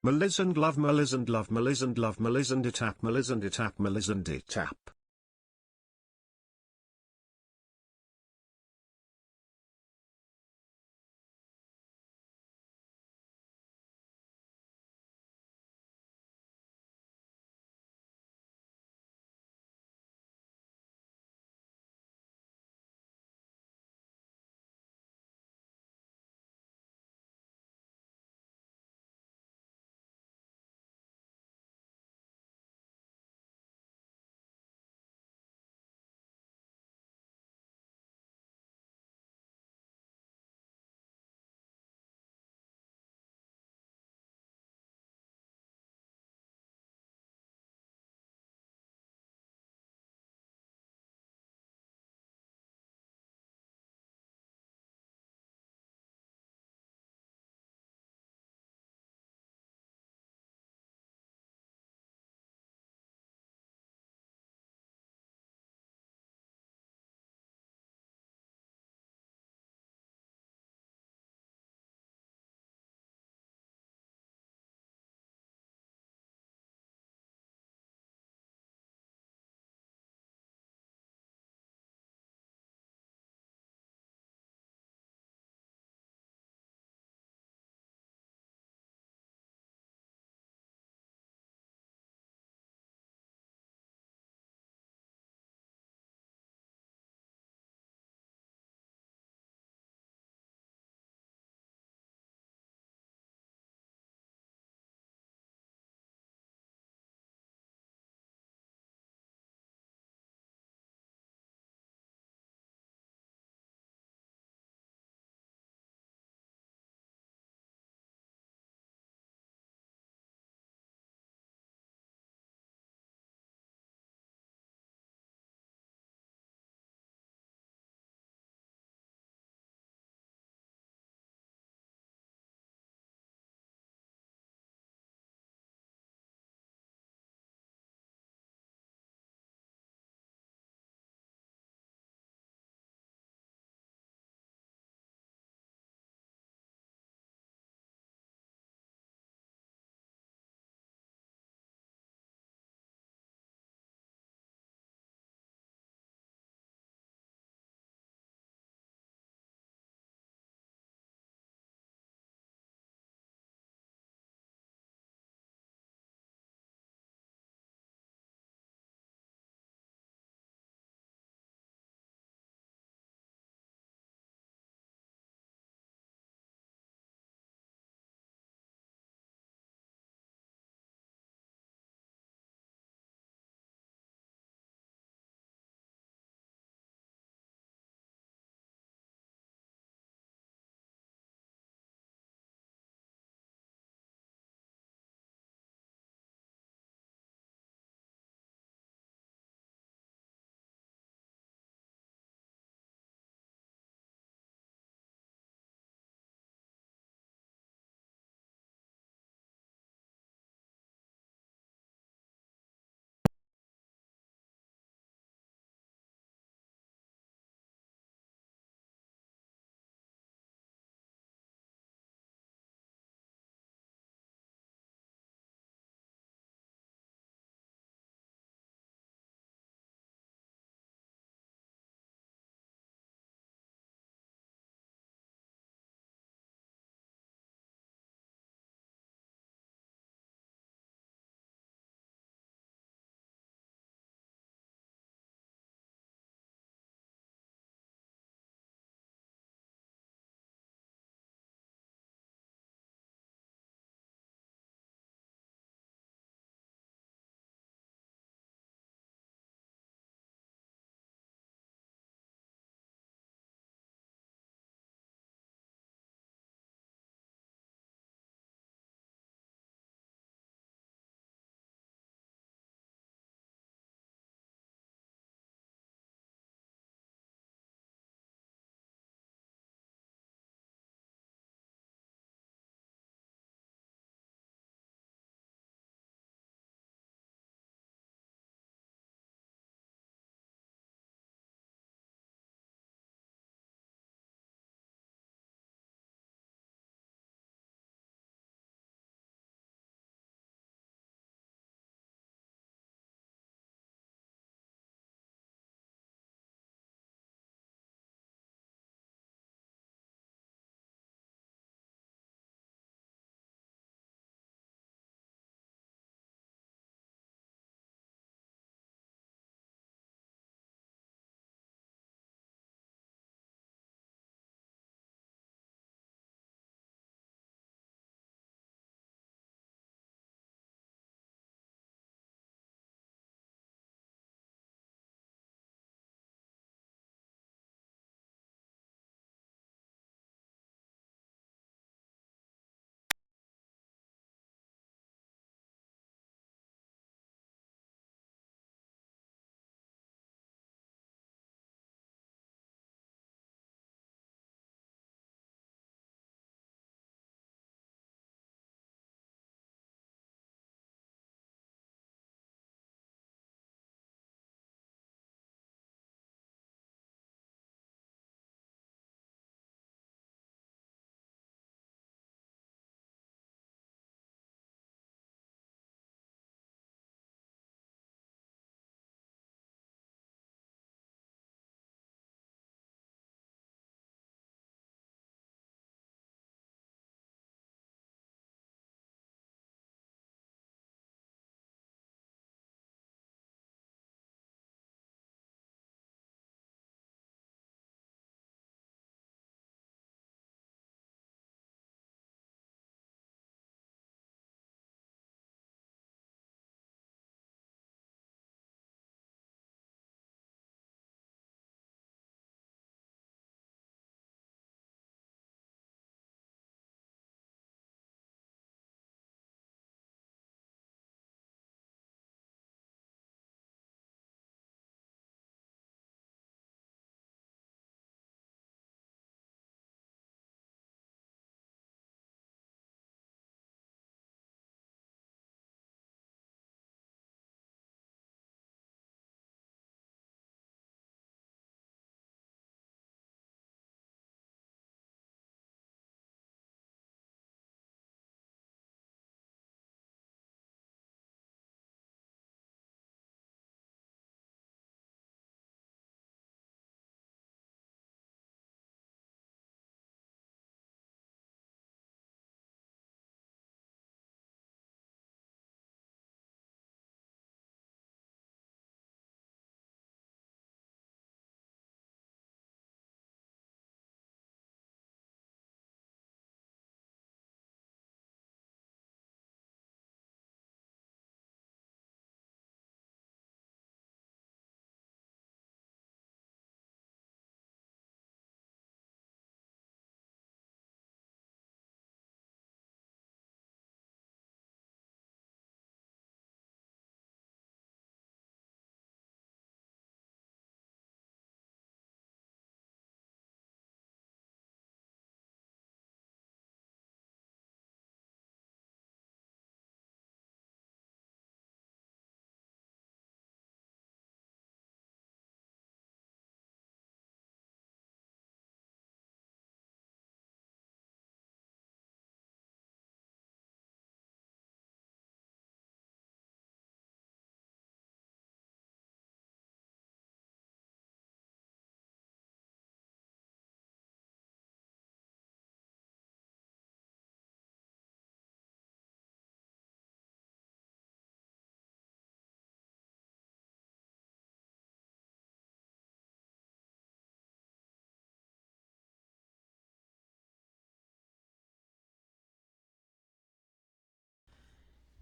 Melisande love Melisande love Melisande love Melisande tap Melisande tap Melisande tap.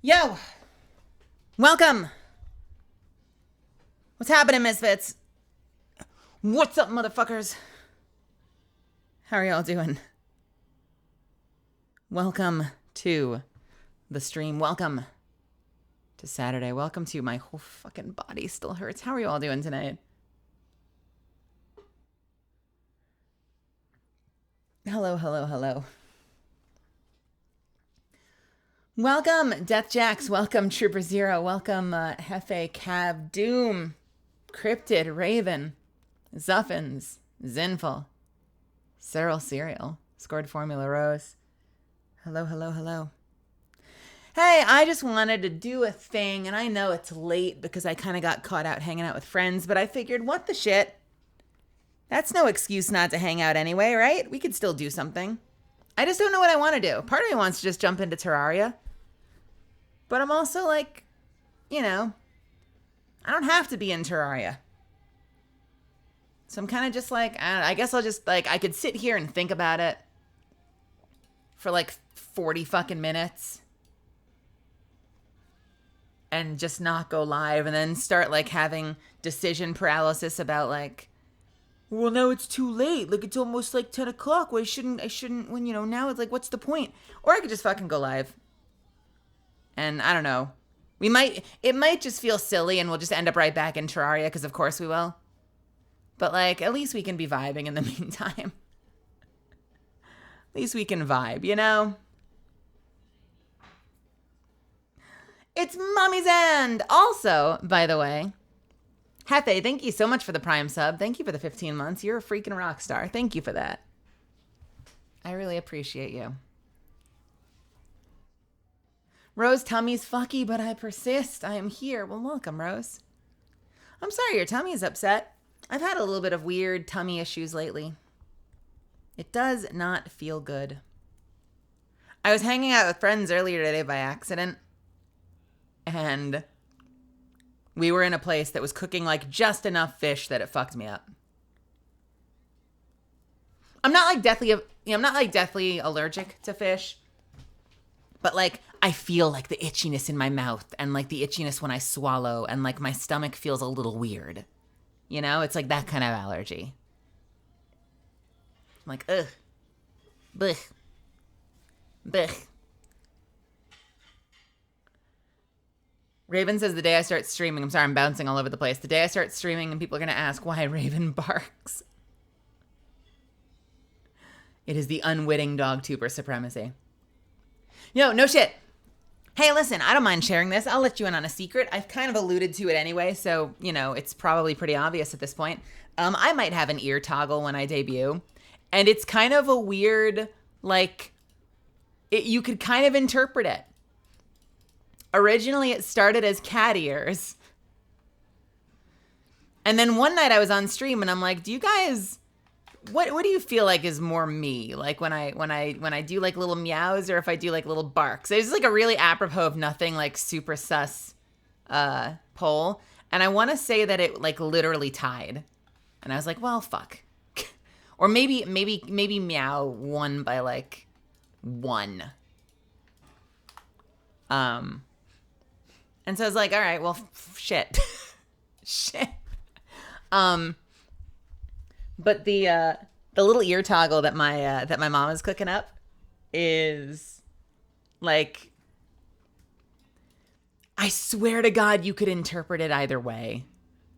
Yo! Welcome! What's happening, Misfits? What's up, motherfuckers? How are y'all doing? Welcome to the stream. Welcome to Saturday. Welcome to my whole fucking body still hurts. How are you all doing tonight? Hello, hello, hello. Welcome, Death Jacks. Welcome, Trooper Zero. Welcome, Hefe, Cav, Doom, Cryptid, Raven, Zuffins, Zinful, Cyril Cereal, Scored Formula Rose. Hello, hello, hello. Hey, I just wanted to do a thing, and I know it's late because I kind of got caught out hanging out with friends, but I figured, what the shit? That's no excuse not to hang out anyway, right? We could still do something. I just don't know what I want to do. Part of me wants to just jump into Terraria. But I'm also like, you know, I don't have to be in Terraria. So I'm kind of just like, I guess I'll just, like, I could sit here and think about it for like 40 fucking minutes. And just not go live and then start like having decision paralysis about like, well, now it's too late. Like, it's almost like 10 o'clock. Well, I shouldn't, when, you know, now it's like, what's the point? Or I could just fucking go live. And I don't know. It might just feel silly and we'll just end up right back in Terraria because of course we will. But like, at least we can be vibing in the meantime. At least we can vibe, you know? It's Mommy's End! Also, by the way, Hefe, thank you so much for the Prime sub. Thank you for the 15 months. You're a freaking rock star. Thank you for that. I really appreciate you. Rose, tummy's fucky, but I persist. I am here. Well, welcome, Rose. I'm sorry your tummy is upset. I've had a little bit of weird tummy issues lately. It does not feel good. I was hanging out with friends earlier today by accident, and we were in a place that was cooking like just enough fish that it fucked me up. I'm not like deathly allergic to fish, but like I feel like the itchiness in my mouth and like the itchiness when I swallow and like my stomach feels a little weird. You know, it's like that kind of allergy. I'm like, ugh, blech, blech. Raven says the day I start streaming, I'm sorry, I'm bouncing all over the place. The day I start streaming and people are going to ask why Raven barks. It is the unwitting dog tuber supremacy. Yo, no shit. Hey, listen, I don't mind sharing this. I'll let you in on a secret. I've kind of alluded to it anyway, so, you know, it's probably pretty obvious at this point. I might have an ear toggle when I debut, and it's kind of a weird, like, you could kind of interpret it. Originally, it started as cat ears. And then one night I was on stream and I'm like, do you guys, what do you feel like is more me? Like when I do like little meows or if I do like little barks? It's like a really apropos of nothing, like super sus poll. And I want to say that it like literally tied. And I was like, well, fuck. Or maybe meow won by like 1. And so I was like, all right, well, shit. Shit. But the little ear toggle that my mom is cooking up is like, I swear to God, you could interpret it either way.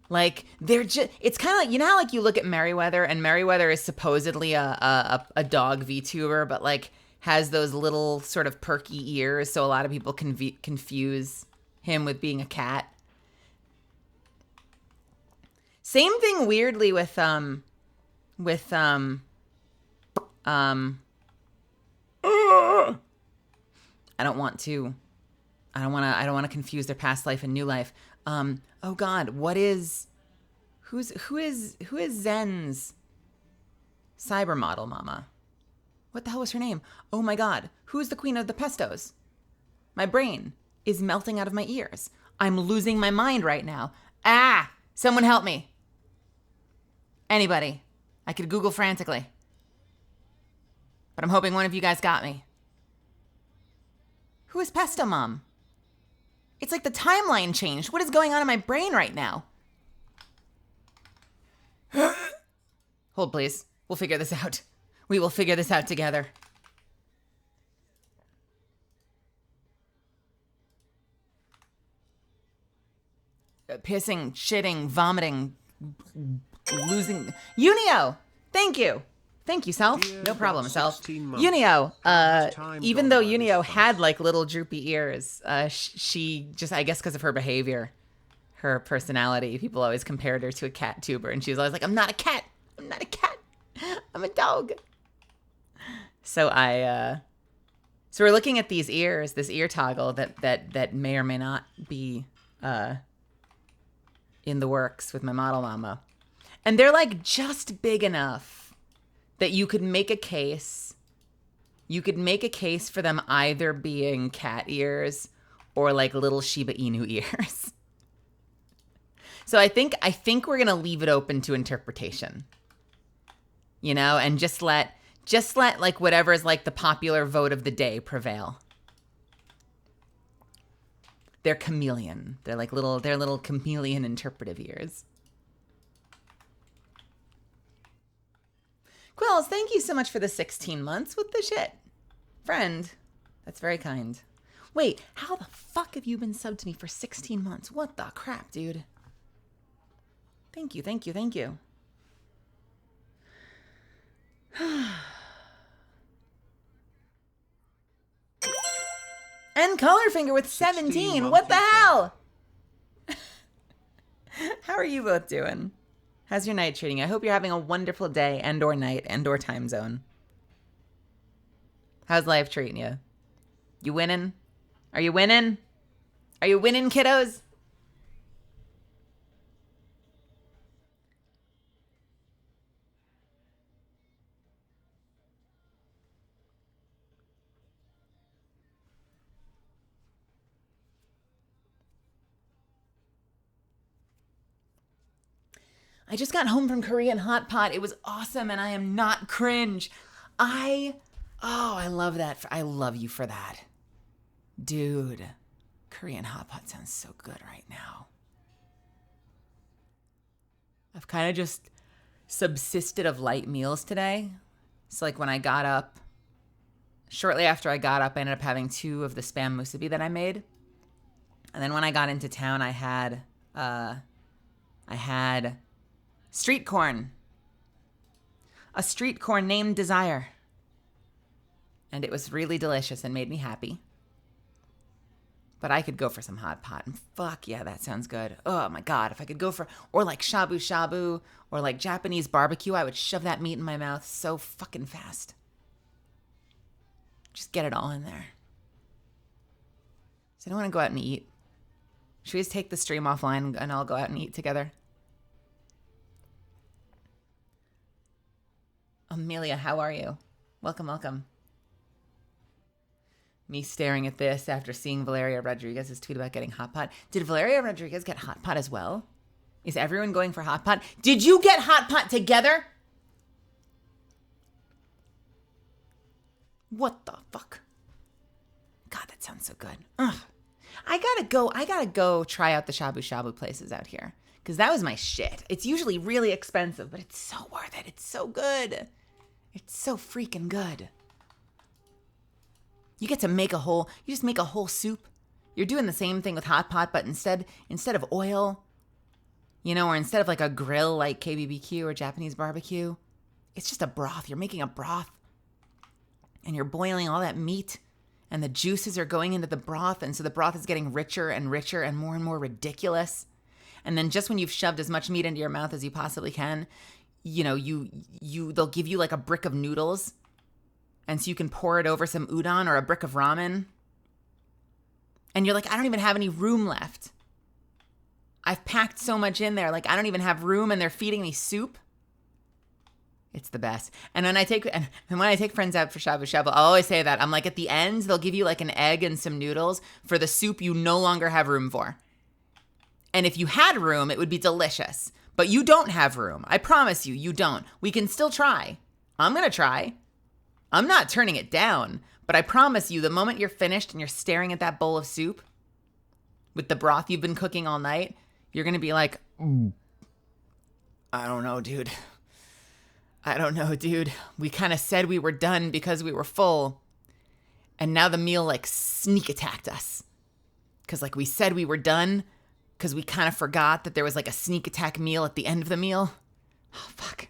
Like it's kind of like, you know how like you look at Merryweather and Merryweather is supposedly a dog VTuber, but like has those little sort of perky ears. So a lot of people confuse him with being a cat. Same thing weirdly with I don't want to confuse their past life and new life. Oh God, who is Zen's cyber model mama? What the hell was her name? Oh my God, who's the queen of the pestos? My brain is melting out of my ears. I'm losing my mind right now. Ah, someone help me. Anybody. I could Google frantically. But I'm hoping one of you guys got me. Who is Pesto Mom? It's like the timeline changed. What is going on in my brain right now? Hold, please. We'll figure this out. We will figure this out together. Pissing, shitting, vomiting, losing. Unio! Thank you. Thank you, Self. No problem, Self. Unio, even though Unio had like little droopy ears, she just, I guess because of her behavior, her personality, people always compared her to a cat tuber, and she was always like, I'm not a cat. I'm not a cat. I'm a dog. So so we're looking at these ears, this ear toggle that may or may not be in the works with my model mama. And they're like just big enough that you could make a case. You could make a case for them either being cat ears or like little Shiba Inu ears. So I think we're gonna leave it open to interpretation. You know, and just let like whatever is like the popular vote of the day prevail. They're chameleon. They're little chameleon interpretive ears. Quills, thank you so much for the 16 months. What the shit? Friend, that's very kind. Wait, how the fuck have you been subbed to me for 16 months? What the crap, dude? Thank you, thank you, thank you. And Colorfinger with 17. What the hell? How are you both doing? How's your night treating you? I hope you're having a wonderful day and or night and or time zone. How's life treating you? You winning? Are you winning? Are you winning, kiddos? I just got home from Korean hot pot. It was awesome, and I am not cringe. I love that. I love you for that. Dude, Korean hot pot sounds so good right now. I've kind of just subsisted of light meals today. So like when I got up, shortly after I got up, I ended up having 2 of the Spam musubi that I made. And then when I got into town, I had street corn. A street corn named Desire. And it was really delicious and made me happy. But I could go for some hot pot. And fuck yeah, that sounds good. Oh my God, if I could go for, or like shabu shabu, or like Japanese barbecue, I would shove that meat in my mouth so fucking fast. Just get it all in there. So I don't want to go out and eat. Should we just take the stream offline and all go out and eat together? Amelia, how are you? Welcome, welcome. Me staring at this after seeing Valeria Rodriguez's tweet about getting hot pot. Did Valeria Rodriguez get hot pot as well? Is everyone going for hot pot? Did you get hot pot together? What the fuck? God, that sounds so good. Ugh. I gotta go try out the shabu shabu places out here. Because that was my shit. It's usually really expensive, but it's so worth it. It's so good. It's so freaking good. You get to make you just make a whole soup. You're doing the same thing with hot pot, but instead of oil, or instead of like a grill like KBBQ or Japanese barbecue, it's just a broth. You're making a broth and you're boiling all that meat and the juices are going into the broth. And so the broth is getting richer and richer and more ridiculous. And then just when you've shoved as much meat into your mouth as you possibly can, they'll give you like a brick of noodles. And so you can pour it over some udon or a brick of ramen. And you're like, I don't even have any room left. I've packed so much in there. Like, I don't even have room and they're feeding me soup. It's the best. And when I take friends out for shabu shabu, I'll always say that. I'm like, at the end, they'll give you like an egg and some noodles for the soup you no longer have room for. And if you had room, it would be delicious. But you don't have room. I promise you, you don't. We can still try. I'm going to try. I'm not turning it down. But I promise you, the moment you're finished and you're staring at that bowl of soup, with the broth you've been cooking all night, you're going to be like, I don't know, dude. I don't know, dude. We kind of said we were done because we were full. And now the meal like sneak attacked us. Because like we said we were done because we kind of forgot that there was like a sneak attack meal at the end of the meal. Oh, fuck.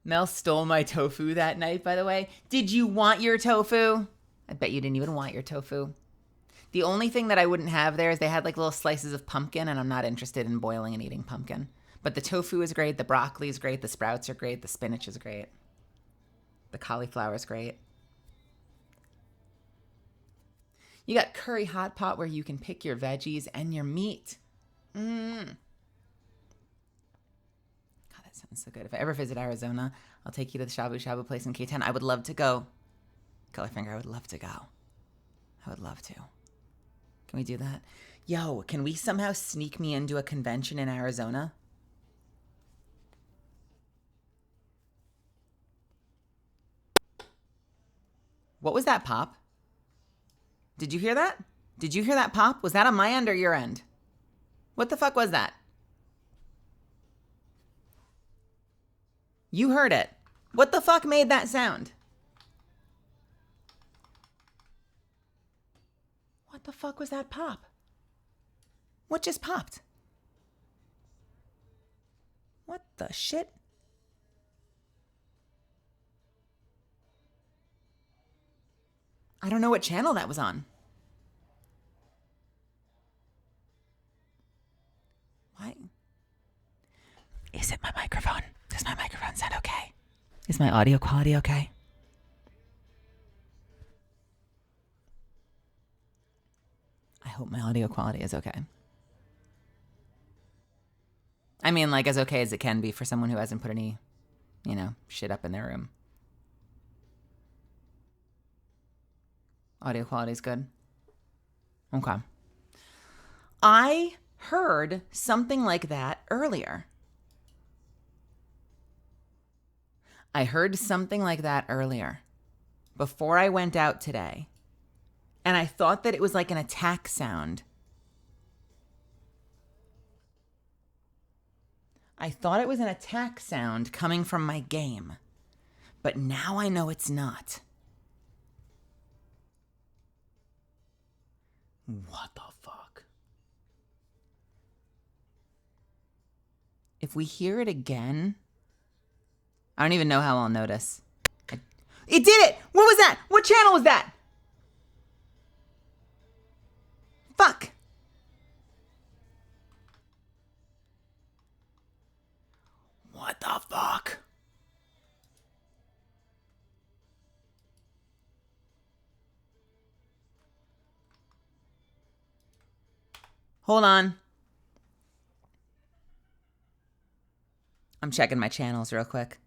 Mel stole my tofu that night, by the way. Did you want your tofu? I bet you didn't even want your tofu. The only thing that I wouldn't have there is they had like little slices of pumpkin, and I'm not interested in boiling and eating pumpkin. But the tofu is great, the broccoli is great, the sprouts are great, the spinach is great. The cauliflower is great. You got curry hot pot where you can pick your veggies and your meat. God, that sounds so good. If I ever visit Arizona, I'll take you to the shabu shabu place in K10. I would love to go. Colorfinger, I would love to go. I would love to. Can we do that? Yo, can we somehow sneak me into a convention in Arizona? What was that pop? Did you hear that? Did you hear that pop? Was that on my end or your end? What the fuck was that? You heard it. What the fuck made that sound? What the fuck was that pop? What just popped? What the shit? I don't know what channel that was on. Why? Is it my microphone? Does my microphone sound okay? Is my audio quality okay? I hope my audio quality is okay. I mean, like, as okay as it can be for someone who hasn't put any, shit up in their room. Audio quality is good. Okay. I heard something like that earlier. Before I went out today. And I thought that it was like an attack sound. I thought it was an attack sound coming from my game. But now I know it's not. What the fuck? If we hear it again, I don't even know how I'll notice. It did it! What was that? What channel was that? Fuck. What the fuck? Hold on. I'm checking my channels real quick.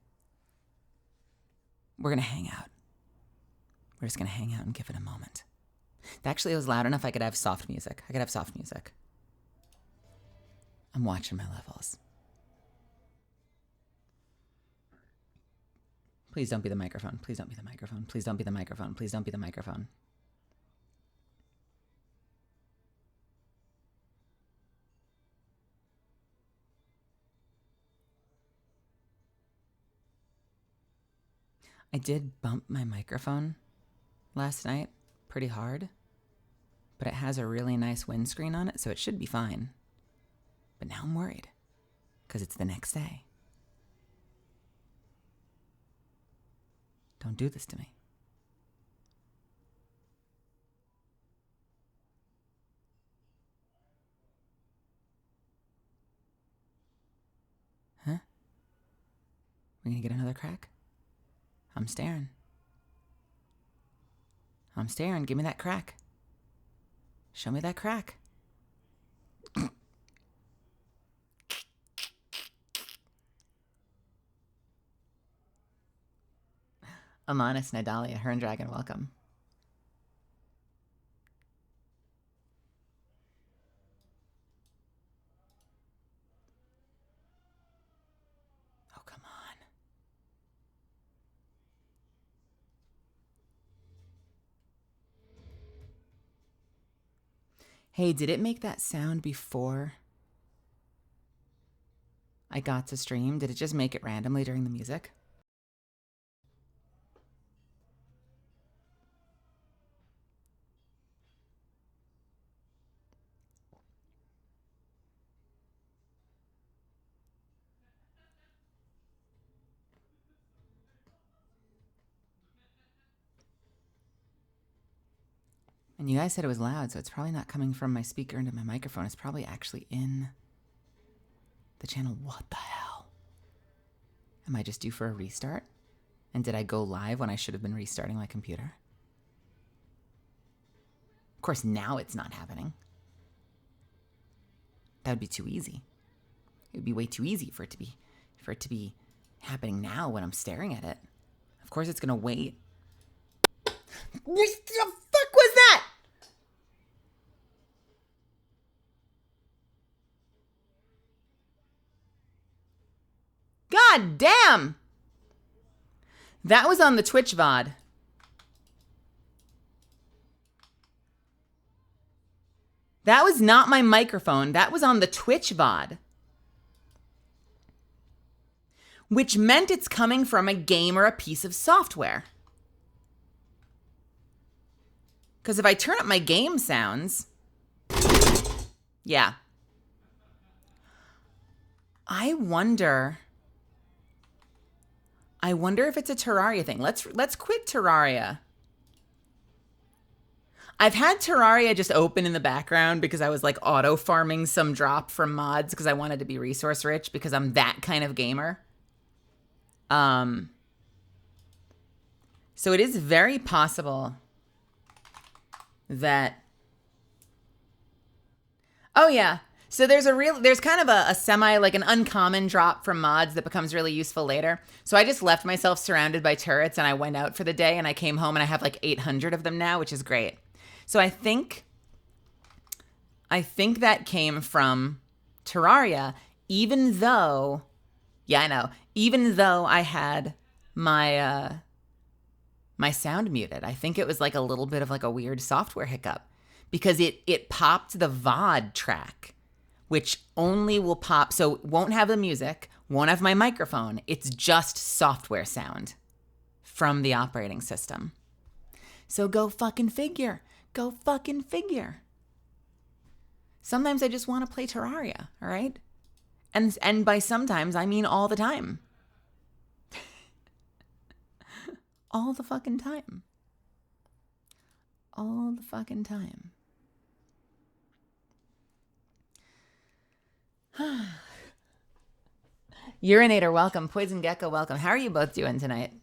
We're going to hang out. We're just going to hang out and give it a moment. Actually, it was loud enough I could have soft music. I'm watching my levels. Please don't be the microphone. Please don't be the microphone. Please don't be the microphone. Please don't be the microphone. I did bump my microphone last night pretty hard, but it has a really nice windscreen on it, so it should be fine. But now I'm worried because it's the next day. Don't do this to me. Huh? We gonna get another crack? I'm staring. Give me that crack. Show me that crack. Amanis Nadalia, her and Dragon, welcome. Hey, did it make that sound before I got to stream? Did it just make it randomly during the music? And you guys said it was loud, so it's probably not coming from my speaker into my microphone. It's probably actually in the channel. What the hell? Am I just due for a restart? And did I go live when I should have been restarting my computer? Of course, now it's not happening. That would be too easy. It would be way too easy for it to be happening now when I'm staring at it. Of course it's gonna wait. What the fuck was that? God damn! That was on the Twitch VOD. That was not my microphone. That was on the Twitch VOD. Which meant it's coming from a game or a piece of software. Because if I turn up my game sounds, yeah. I wonder if it's a Terraria thing. Let's quit Terraria. I've had Terraria just open in the background because I was like auto farming some drop from mods because I wanted to be resource rich because I'm that kind of gamer. So it is very possible that, oh yeah. So there's kind of a semi, like an uncommon drop from mods that becomes really useful later. So I just left myself surrounded by turrets and I went out for the day and I came home and I have like 800 of them now, which is great. So I think that came from Terraria, even though, yeah, I know, even though I had my my sound muted. I think it was like a little bit of like a weird software hiccup because it popped the VOD track, which only will pop, so it won't have the music, won't have my microphone. It's just software sound from the operating system. So go fucking figure. Go fucking figure. Sometimes I just want to play Terraria, all right? And by sometimes, I mean all the time. All the fucking time. All the fucking time. Urinator, welcome. Poison Gecko, welcome. How are you both doing tonight?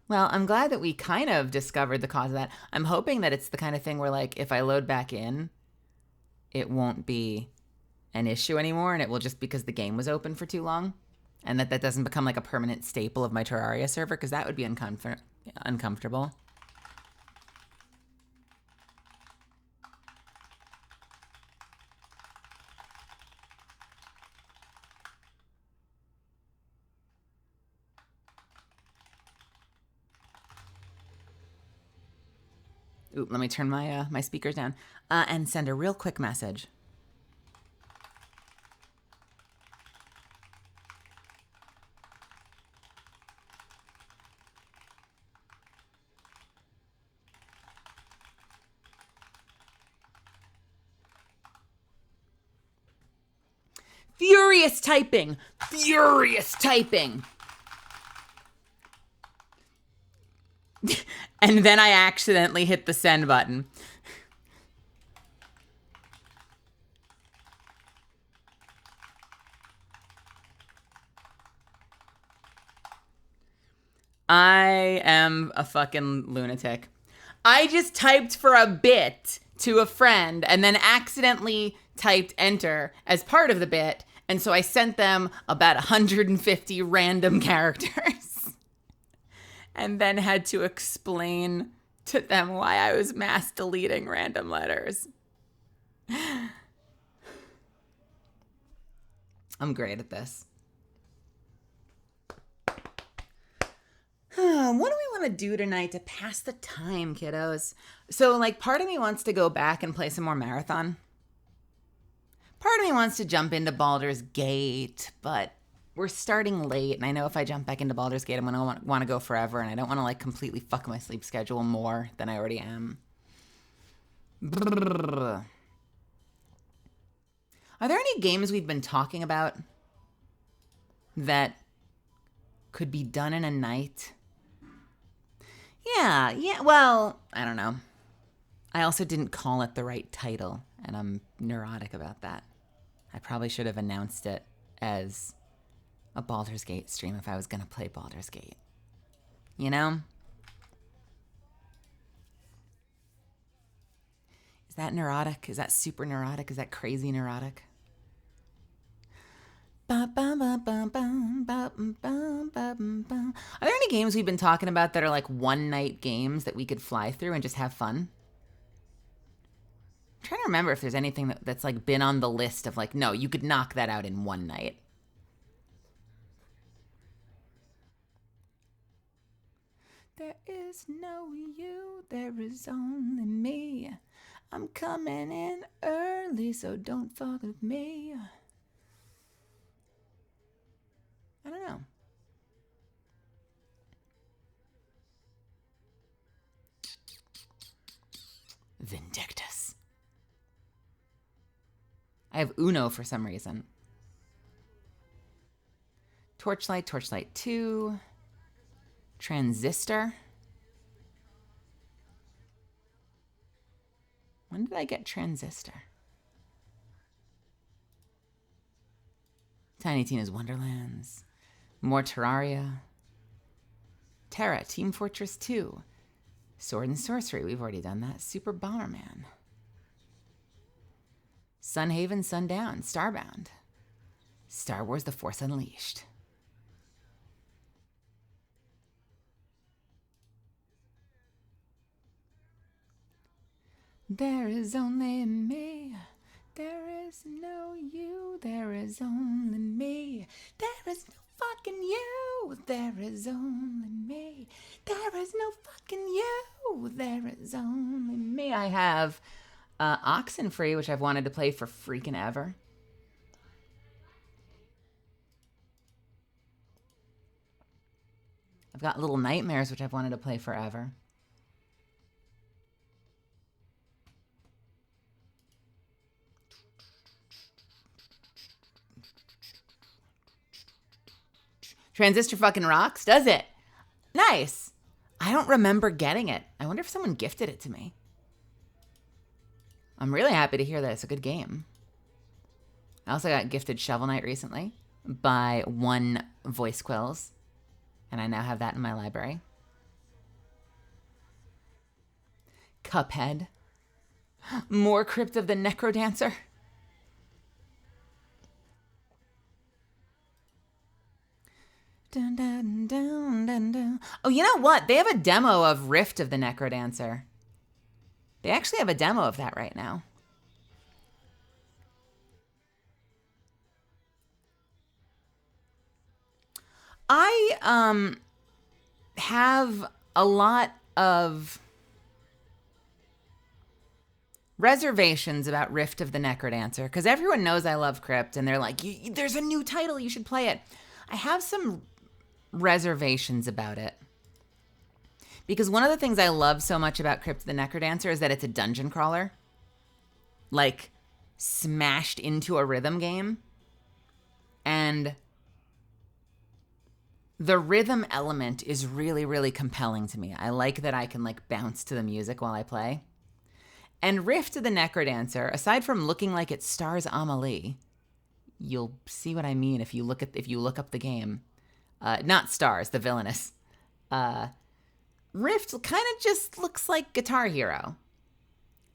Well, I'm glad that we kind of discovered the cause of that. I'm hoping that it's the kind of thing where, like, if I load back in, it won't be an issue anymore, and it will just because the game was open for too long, and that doesn't become like a permanent staple of my Terraria server, because that would be uncomfortable. Ooh, let me turn my my speakers down and send a real quick message. Furious typing! Furious typing! And then I accidentally hit the send button. I am a fucking lunatic. I just typed for a bit to a friend and then accidentally typed enter as part of the bit. And so I sent them about 150 random characters. And then had to explain to them why I was mass deleting random letters. I'm great at this. What do we want to do tonight to pass the time, kiddos? So, like, part of me wants to go back and play some more Marathon. Part of me wants to jump into Baldur's Gate, but we're starting late, and I know if I jump back into Baldur's Gate, I'm going to want to go forever, and I don't want to, like, completely fuck my sleep schedule more than I already am. Brrr. Are there any games we've been talking about that could be done in a night? Yeah, well, I don't know. I also didn't call it the right title, and I'm neurotic about that. I probably should have announced it as a Baldur's Gate stream if I was going to play Baldur's Gate. You know? Is that neurotic? Is that super neurotic? Is that crazy neurotic? Are there any games we've been talking about that are like one-night games that we could fly through and just have fun? I'm trying to remember if there's anything that's like been on the list of like, no, you could knock that out in one night. There is no you, there is only me. I'm coming in early, so don't fuck with me. I don't know. Vindictus. I have Uno for some reason. Torchlight 2. Transistor. When did I get Transistor? Tiny Tina's Wonderlands. More Terraria. Terra, Team Fortress 2. Sword and Sorcery, we've already done that. Super Bomberman. Sunhaven, Sundown, Starbound. Star Wars The Force Unleashed. There is only me. There is no you. There is only me. There is no fucking you. There is only me. There is no fucking you. There is only me. I have Oxenfree, which I've wanted to play for freaking ever. I've got Little Nightmares, which I've wanted to play forever. Transistor fucking rocks, does it? Nice. I don't remember getting it. I wonder if someone gifted it to me. I'm really happy to hear that it's a good game. I also got gifted Shovel Knight recently by One Voice Quills, and I now have that in my library. Cuphead. More Crypt of the Necrodancer. Dun, dun, dun, dun, dun. Oh, you know what? They have a demo of Rift of the Necrodancer. They actually have a demo of that right now. I have a lot of reservations about Rift of the Necrodancer because everyone knows I love Crypt and they're like, there's a new title, you should play it. I have some reservations about it because one of the things I love so much about Crypt of the Necrodancer is that it's a dungeon crawler, like smashed into a rhythm game, and the rhythm element is really, really compelling to me. I like that I can like bounce to the music while I play. And Rift of the Necrodancer, aside from looking like it stars Amelie, you'll see what I mean if you look up the game. Not stars, the villainess. Rift kind of just looks like Guitar Hero.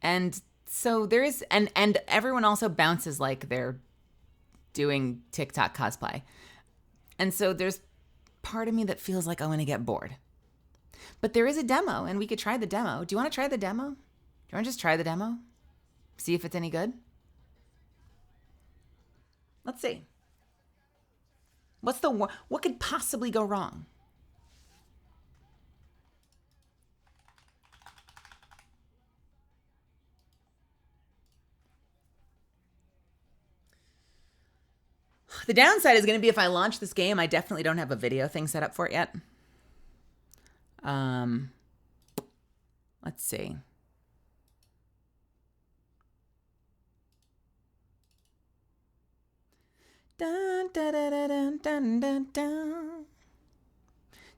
And so there is, and everyone also bounces like they're doing TikTok cosplay. And so there's part of me that feels like I'm going to get bored. But there is a demo, and we could try the demo. Do you want to try the demo? Do you want to just try the demo? See if it's any good? Let's see. What could possibly go wrong? The downside is going to be if I launch this game, I definitely don't have a video thing set up for it yet. Let's see. Dun, dun, dun, dun, dun, dun, dun.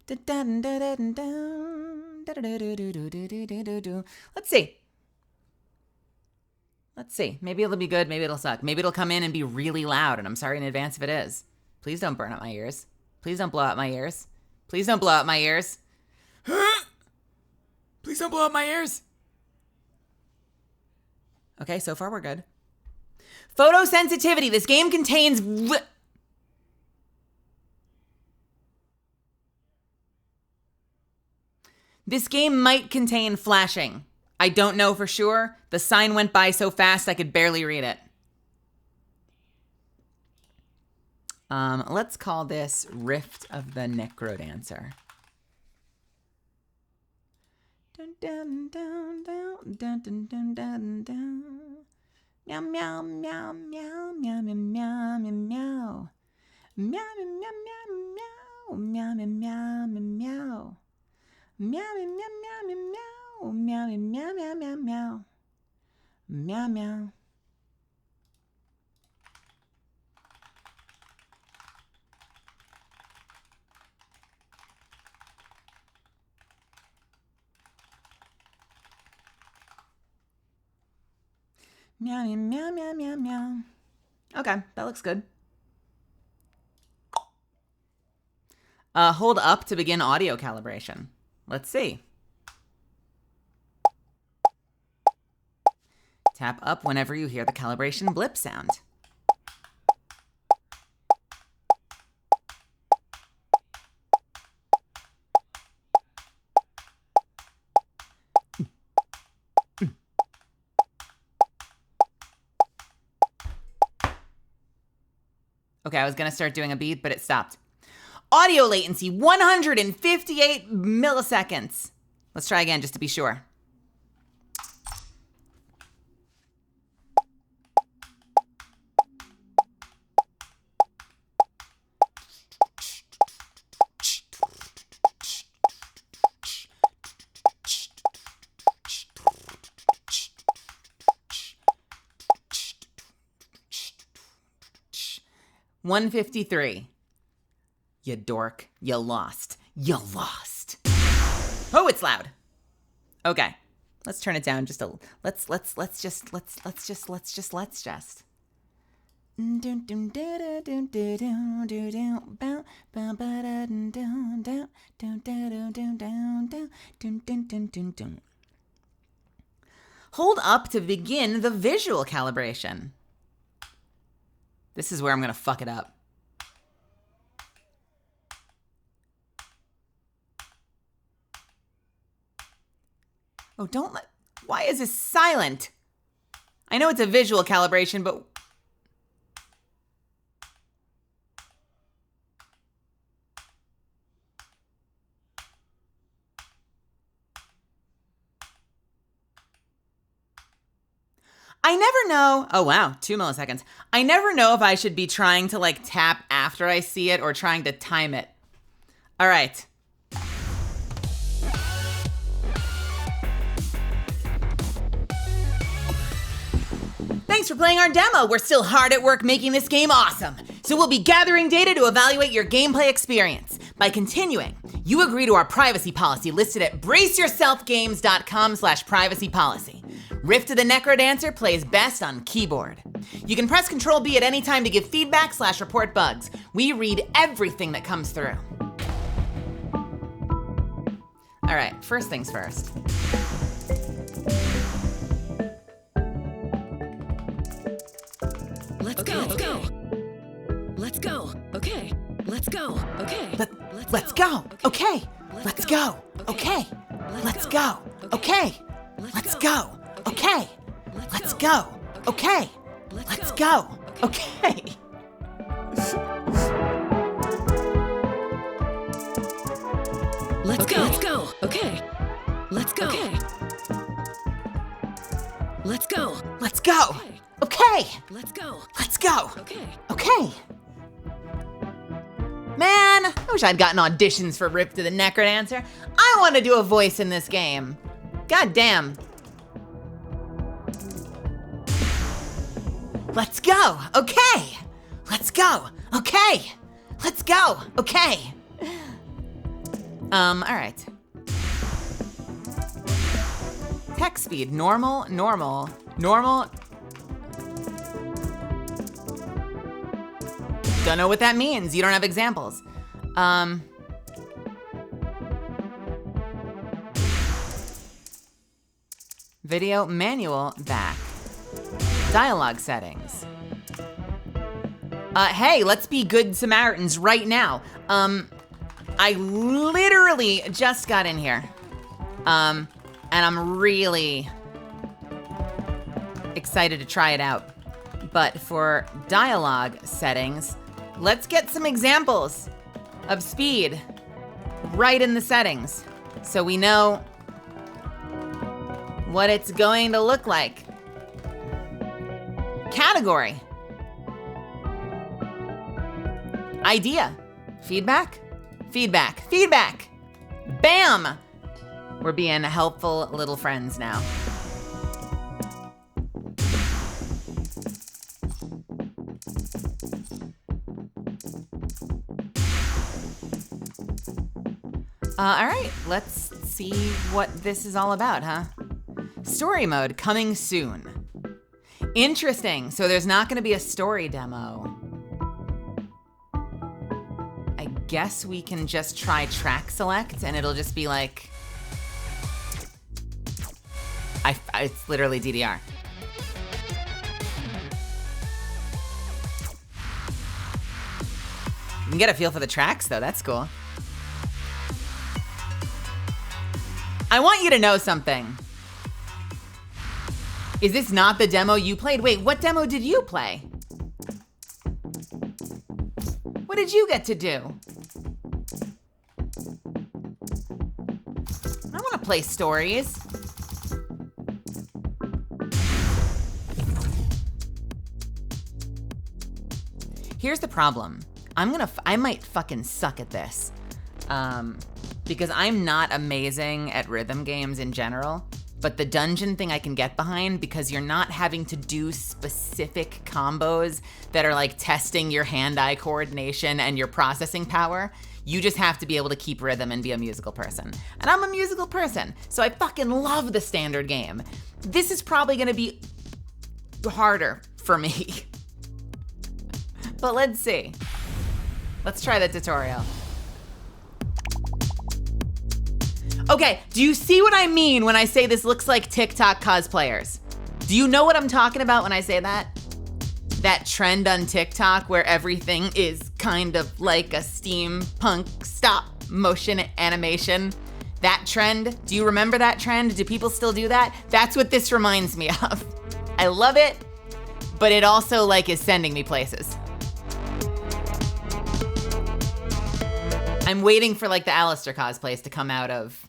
Dun, dun, dun, dun, dun. Dun, dun, dun, dun, dun, dun, dun, dun. Let's see. Let's see. Maybe it'll be good. Maybe it'll suck. Maybe it'll come in and be really loud, and I'm sorry in advance if it is. Please don't burn out my ears. Please don't blow out my ears. Please don't blow out my ears. Please don't blow out my ears. Okay, so far we're good. Photosensitivity. This game contains... This game might contain flashing. I don't know for sure. The sign went by so fast I could barely read it. Let's call this Rift of the Necrodancer. Dun, dun, dun, dun, dun, dun, dun, dun, dun. Meow, meow, meow, meow, meow, meow, meow, meow. Meow, meow, meow, meow, meow, meow, meow, meow. Meow, meow, meow, meow, meow, meow, meow, meow, meow, meow. Meow, meow. Meow, meow, meow, meow, meow. Okay, that looks good. Hold up to begin audio calibration. Let's see. Tap up whenever you hear the calibration blip sound. Okay, I was gonna start doing a beat, but it stopped. Audio latency, 158 milliseconds. Let's try again just to be sure. $153. You dork. You lost. You lost. Oh, it's loud. Okay. Let's turn it down just a let's just. Hold up to begin the visual calibration. This is where I'm going to fuck it up. Oh, don't let... Why is this silent? I know it's a visual calibration, but... I never know. Oh, wow. 2 milliseconds. I never know if I should be trying to like tap after I see it or trying to time it. All right. Thanks for playing our demo. We're still hard at work making this game awesome. So we'll be gathering data to evaluate your gameplay experience. By continuing, you agree to our privacy policy listed at braceyourselfgames.com/privacy policy. Rift of the Necrodancer plays best on keyboard. You can press Control B at any time to give feedback/report bugs. We read everything that comes through. All right, first things first. Let's go. Let's go. Okay. Let's go. Okay. Let's go. Okay. Let's go. Okay. Let's go. Okay. Let's go. Okay. Let's go. Okay. Let's go. Okay. Let's go. Okay. Let's go. Okay. Let's go. Let's go. Okay. Let's go. Let's go. Okay. Okay. Man, I wish I'd gotten auditions for Rip to the Necrodancer. I want to do a voice in this game. God damn. Let's go. Okay. Let's go. Okay. Let's go. Okay. All right. Text speed, normal. Don't know what that means. You don't have examples. Video manual back. Dialogue settings. Hey, let's be good Samaritans right now. I literally just got in here. And I'm really excited to try it out. But for dialogue settings, let's get some examples of speed right in the settings so we know what it's going to look like. Category. Idea. Feedback. Bam! We're being helpful little friends now. All right, let's see what this is all about, huh? Story mode coming soon. Interesting, so there's not gonna be a story demo. I guess we can just try track select and it'll just be like, it's literally DDR. You can get a feel for the tracks though, that's cool. I want you to know something. Is this not the demo you played? Wait, what demo did you play? What did you get to do? I want to play stories. Here's the problem. I might fucking suck at this. Because I'm not amazing at rhythm games in general, but the dungeon thing I can get behind because you're not having to do specific combos that are like testing your hand-eye coordination and your processing power. You just have to be able to keep rhythm and be a musical person. And I'm a musical person, so I fucking love the standard game. This is probably gonna be harder for me. But let's see. Let's try the tutorial. Okay, do you see what I mean when I say this looks like TikTok cosplayers? Do you know what I'm talking about when I say that? That trend on TikTok where everything is kind of like a steampunk stop motion animation. That trend, do you remember that trend? Do people still do that? That's what this reminds me of. I love it, but it also like is sending me places. I'm waiting for like the Alistair cosplays to come out of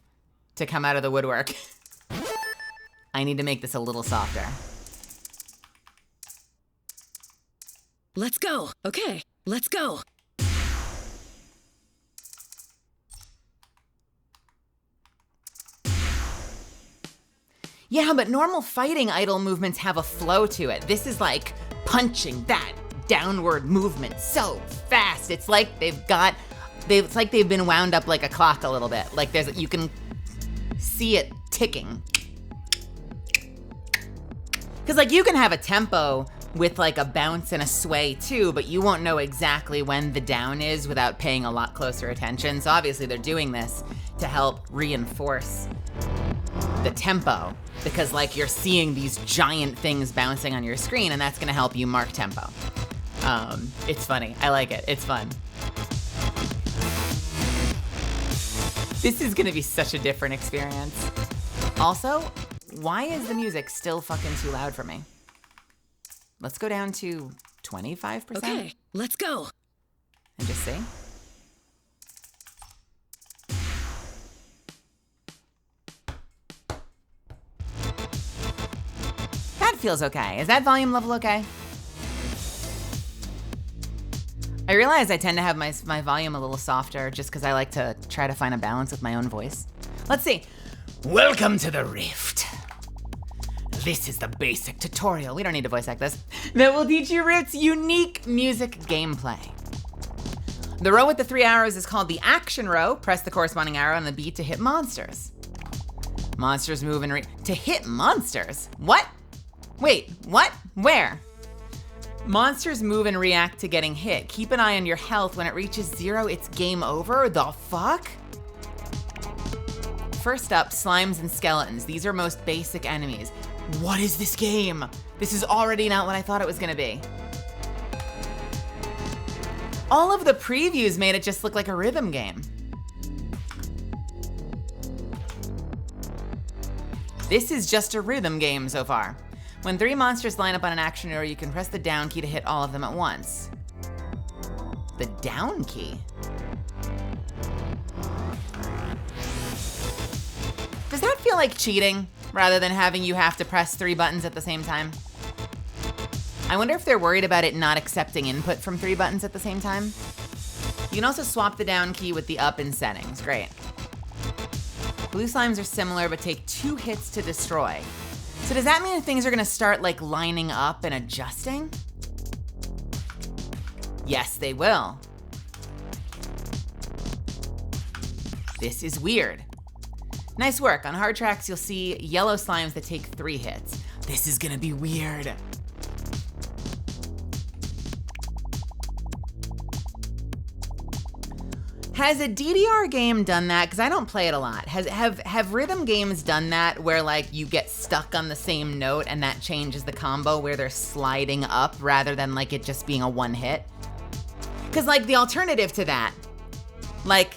the woodwork. I need to make this a little softer. Let's go. Okay, let's go. Yeah, but normal fighting idle movements have a flow to it. This is like punching that downward movement so fast. It's like it's like they've been wound up like a clock a little bit. Like you can see it ticking. Cause like you can have a tempo with like a bounce and a sway too, but you won't know exactly when the down is without paying a lot closer attention. So obviously they're doing this to help reinforce the tempo because like you're seeing these giant things bouncing on your screen and that's gonna help you mark tempo. It's funny, I like it, it's fun. This is gonna be such a different experience. Also, why is the music still fucking too loud for me? Let's go down to 25%. Okay, let's go. And just see. That feels okay. Is that volume level okay? I realize I tend to have my volume a little softer just because I like to try to find a balance with my own voice. Let's see. Welcome to the Rift. This is the basic tutorial, we don't need to voice act this, that will teach you Rift's unique music gameplay. The row with the 3 arrows is called the action row. Press the corresponding arrow on the beat to hit monsters. Monsters move and to hit monsters? What? Wait, what? Where? Monsters move and react to getting hit. Keep an eye on your health. When it reaches 0, it's game over. The fuck? First up, slimes and skeletons. These are most basic enemies. What is this game? This is already not what I thought it was gonna be. All of the previews made it just look like a rhythm game. This is just a rhythm game so far. When 3 monsters line up on an action arrow, you can press the down key to hit all of them at once. The down key? Does that feel like cheating, rather than having you have to press 3 buttons at the same time? I wonder if they're worried about it not accepting input from 3 buttons at the same time. You can also swap the down key with the up in settings, great. Blue slimes are similar, but take 2 hits to destroy. So does that mean things are gonna start like lining up and adjusting? Yes, they will. This is weird. Nice work. On hard tracks, you'll see yellow slimes that take 3 hits. This is gonna be weird. Has a DDR game done that? Because I don't play it a lot. Have rhythm games done that where like you get stuck on the same note and that changes the combo where they're sliding up rather than like it just being a 1 hit? Because like the alternative to that, like,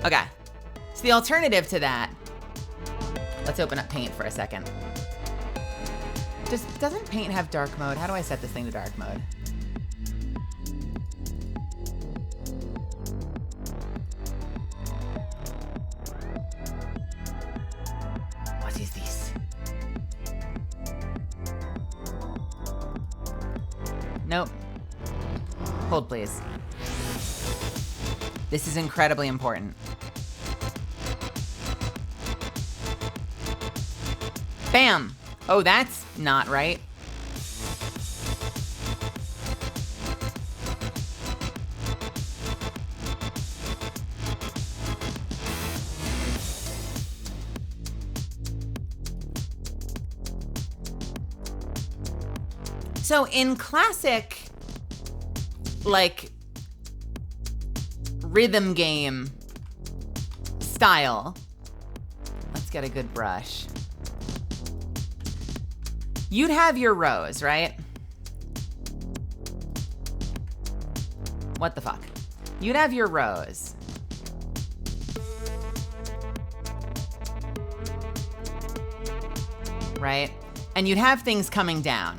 okay. So the alternative to that, let's open up Paint for a second. Doesn't Paint have dark mode? How do I set this thing to dark mode? What is this? Nope. Hold, please. This is incredibly important. Bam! Oh, that's not right. So in classic, like, rhythm game style, let's get a good brush. You'd have your rows, right? What the fuck? You'd have your rows. Right? And you'd have things coming down.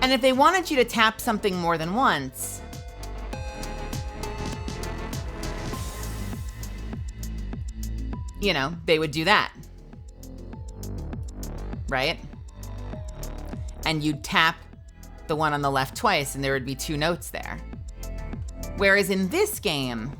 And if they wanted you to tap something more than once, you know, they would do that, right? And you'd tap the one on the left twice and there would be 2 notes there. Whereas in this game,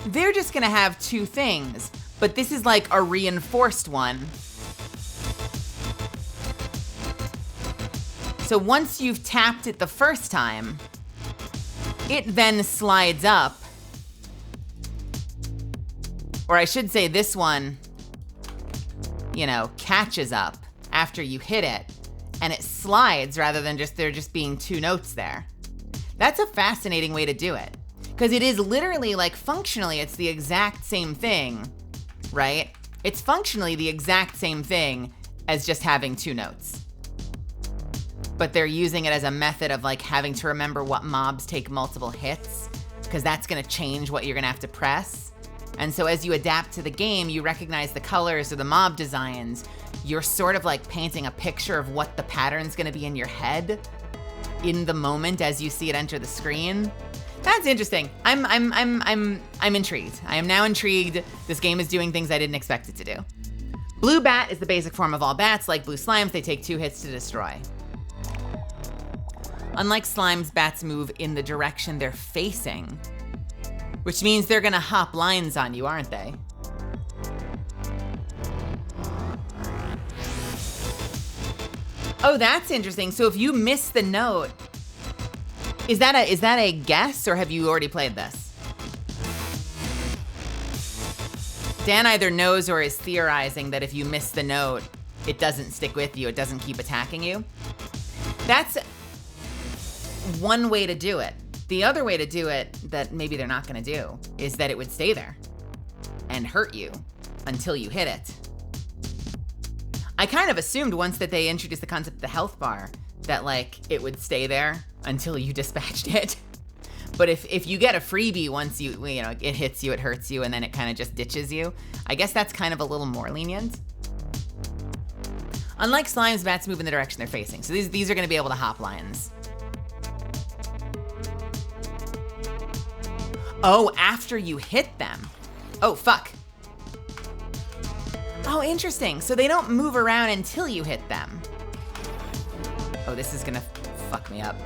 they're just gonna have 2 things, but this is like a reinforced one. So once you've tapped it the first time, it then slides up. Or I should say this one, you know, catches up after you hit it, and it slides rather than just there just being 2 notes there. That's a fascinating way to do it. Because it is literally, like, functionally, it's the exact same thing, right? It's functionally the exact same thing as just having 2 notes. But they're using it as a method of, like, having to remember what mobs take multiple hits, because that's gonna change what you're gonna have to press. And so as you adapt to the game, you recognize the colors or the mob designs. You're sort of like painting a picture of what the pattern's gonna be in your head. in the moment as you see it enter the screen. That's interesting. I'm intrigued. I am now intrigued. This game is doing things I didn't expect it to do. Blue bat is the basic form of all bats. Like blue slimes, they take 2 hits to destroy. Unlike slimes, bats move in the direction they're facing, which means they're gonna hop lines on you, aren't they? Oh, that's interesting. So if you miss the note, is that a guess, or have you already played this? Dan either knows or is theorizing that if you miss the note, it doesn't stick with you, it doesn't keep attacking you. That's one way to do it. The other way to do it that maybe they're not gonna do is that it would stay there and hurt you until you hit it. I kind of assumed once that they introduced the concept of the health bar that like it would stay there until you dispatched it. But if you get a freebie once you know, it hits you, it hurts you, and then it kind of just ditches you, I guess that's kind of a little more lenient. Unlike slimes, bats move in the direction they're facing. So these are gonna be able to hop lines. Oh, after you hit them. Oh, fuck. Oh, interesting. So they don't move around until you hit them. Oh, this is gonna fuck me up.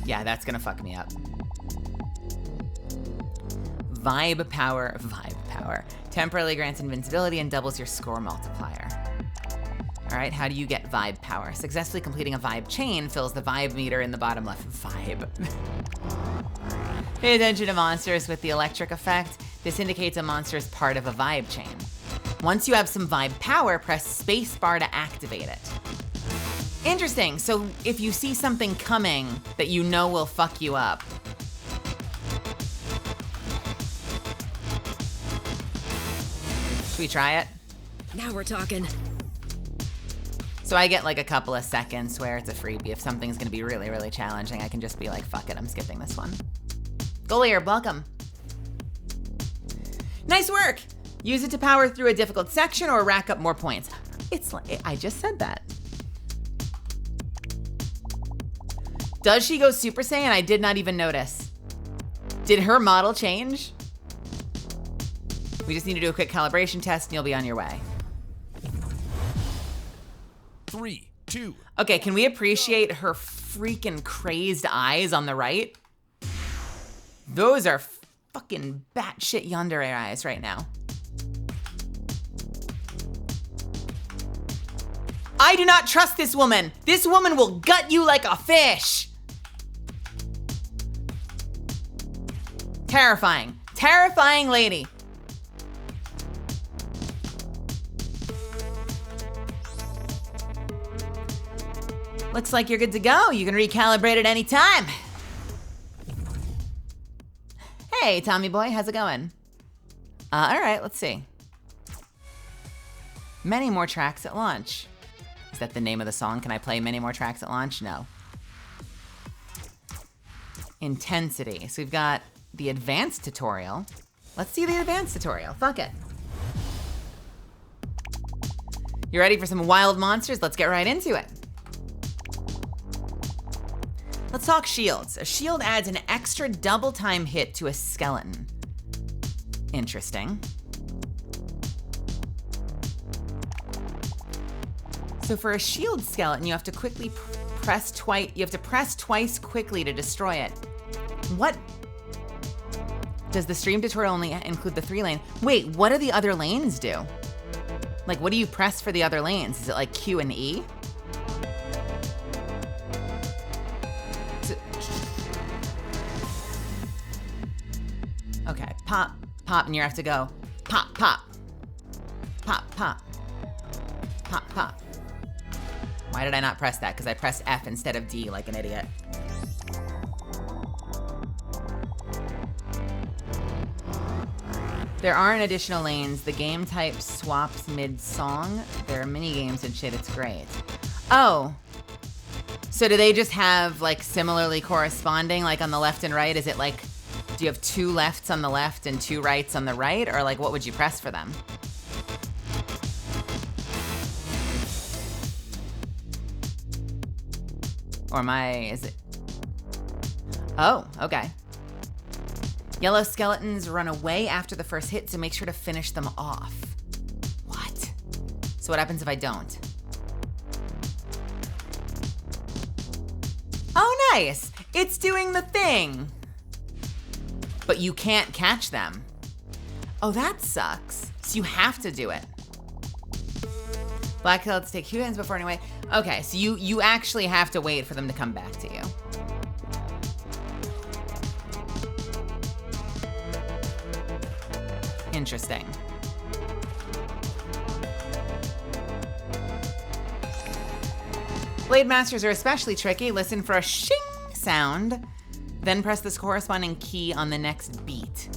Yeah, that's gonna fuck me up. Vibe power. Temporarily grants invincibility and doubles your score multiplier. All right, how do you get vibe power? Successfully completing a vibe chain fills the vibe meter in the bottom left. Vibe. Pay attention to monsters with the electric effect. This indicates a monster is part of a vibe chain. Once you have some vibe power, press spacebar to activate it. Interesting, so if you see something coming that you know will fuck you up, should we try it? Now we're talking. So I get like a couple of seconds where it's a freebie. If something's gonna be really, really challenging, I can just be like, fuck it, I'm skipping this one. Golier, welcome. Nice work. Use it to power through a difficult section or rack up more points. It's like, I just said that. Does she go Super Saiyan? I did not even notice. Did her model change? We just need to do a quick calibration test and you'll be on your way. 3, 2. Okay, can we appreciate her freaking crazed eyes on the right? Those are fucking batshit yandere eyes right now. I do not trust this woman. This woman will gut you like a fish. Terrifying. Terrifying lady. Looks like you're good to go. You can recalibrate at any time. Hey, Tommy boy, how's it going? All right, let's see. Many more tracks at launch. Is that the name of the song? Can I play many more tracks at launch? No. Intensity. So we've got the advanced tutorial. Let's see the advanced tutorial. Fuck it. You ready for some wild monsters? Let's get right into it. Let's talk shields. A shield adds an extra double time hit to a skeleton. Interesting. So for a shield skeleton, you have to quickly press twice. You have to press twice quickly to destroy it. What? Does the stream tutorial only include the 3 lane? Wait, what do the other lanes do? Like, what do you press for the other lanes? Is it like Q and E? Okay, pop, pop, and you have to go pop, pop, pop, pop, pop, pop. Why did I not press that? Because I pressed F instead of D like an idiot. There aren't additional lanes. The game type swaps mid-song. There are mini games and shit, it's great. Oh. So do they just have like similarly corresponding, like on the left and right? Is it like, do you have 2 lefts on the left and 2 rights on the right? Or like, what would you press for them? is it? Oh, okay. Yellow skeletons run away after the first hit, so make sure to finish them off. What? So what happens if I don't? Oh, nice. It's doing the thing. But you can't catch them. Oh, that sucks. So you have to do it. Black skeletons take 2 hands before anyway. Okay, so you actually have to wait for them to come back to you. Interesting. Blade masters are especially tricky. Listen for a shing sound, then press this corresponding key on the next beat.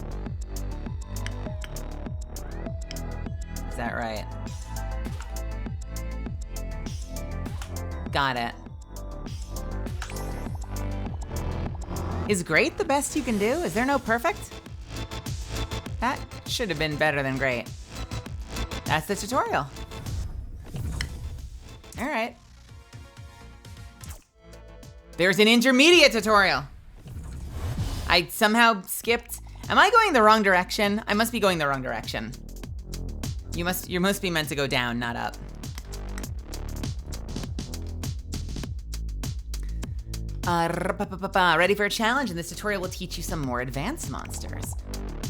Is that right? Got it. Is great the best you can do? Is there no perfect? That should have been better than great. That's the tutorial. All right. There's an intermediate tutorial. I somehow skipped. Am I going the wrong direction? I must be going the wrong direction. You must be meant to go down, not up. Ready for a challenge? And this tutorial will teach you some more advanced monsters.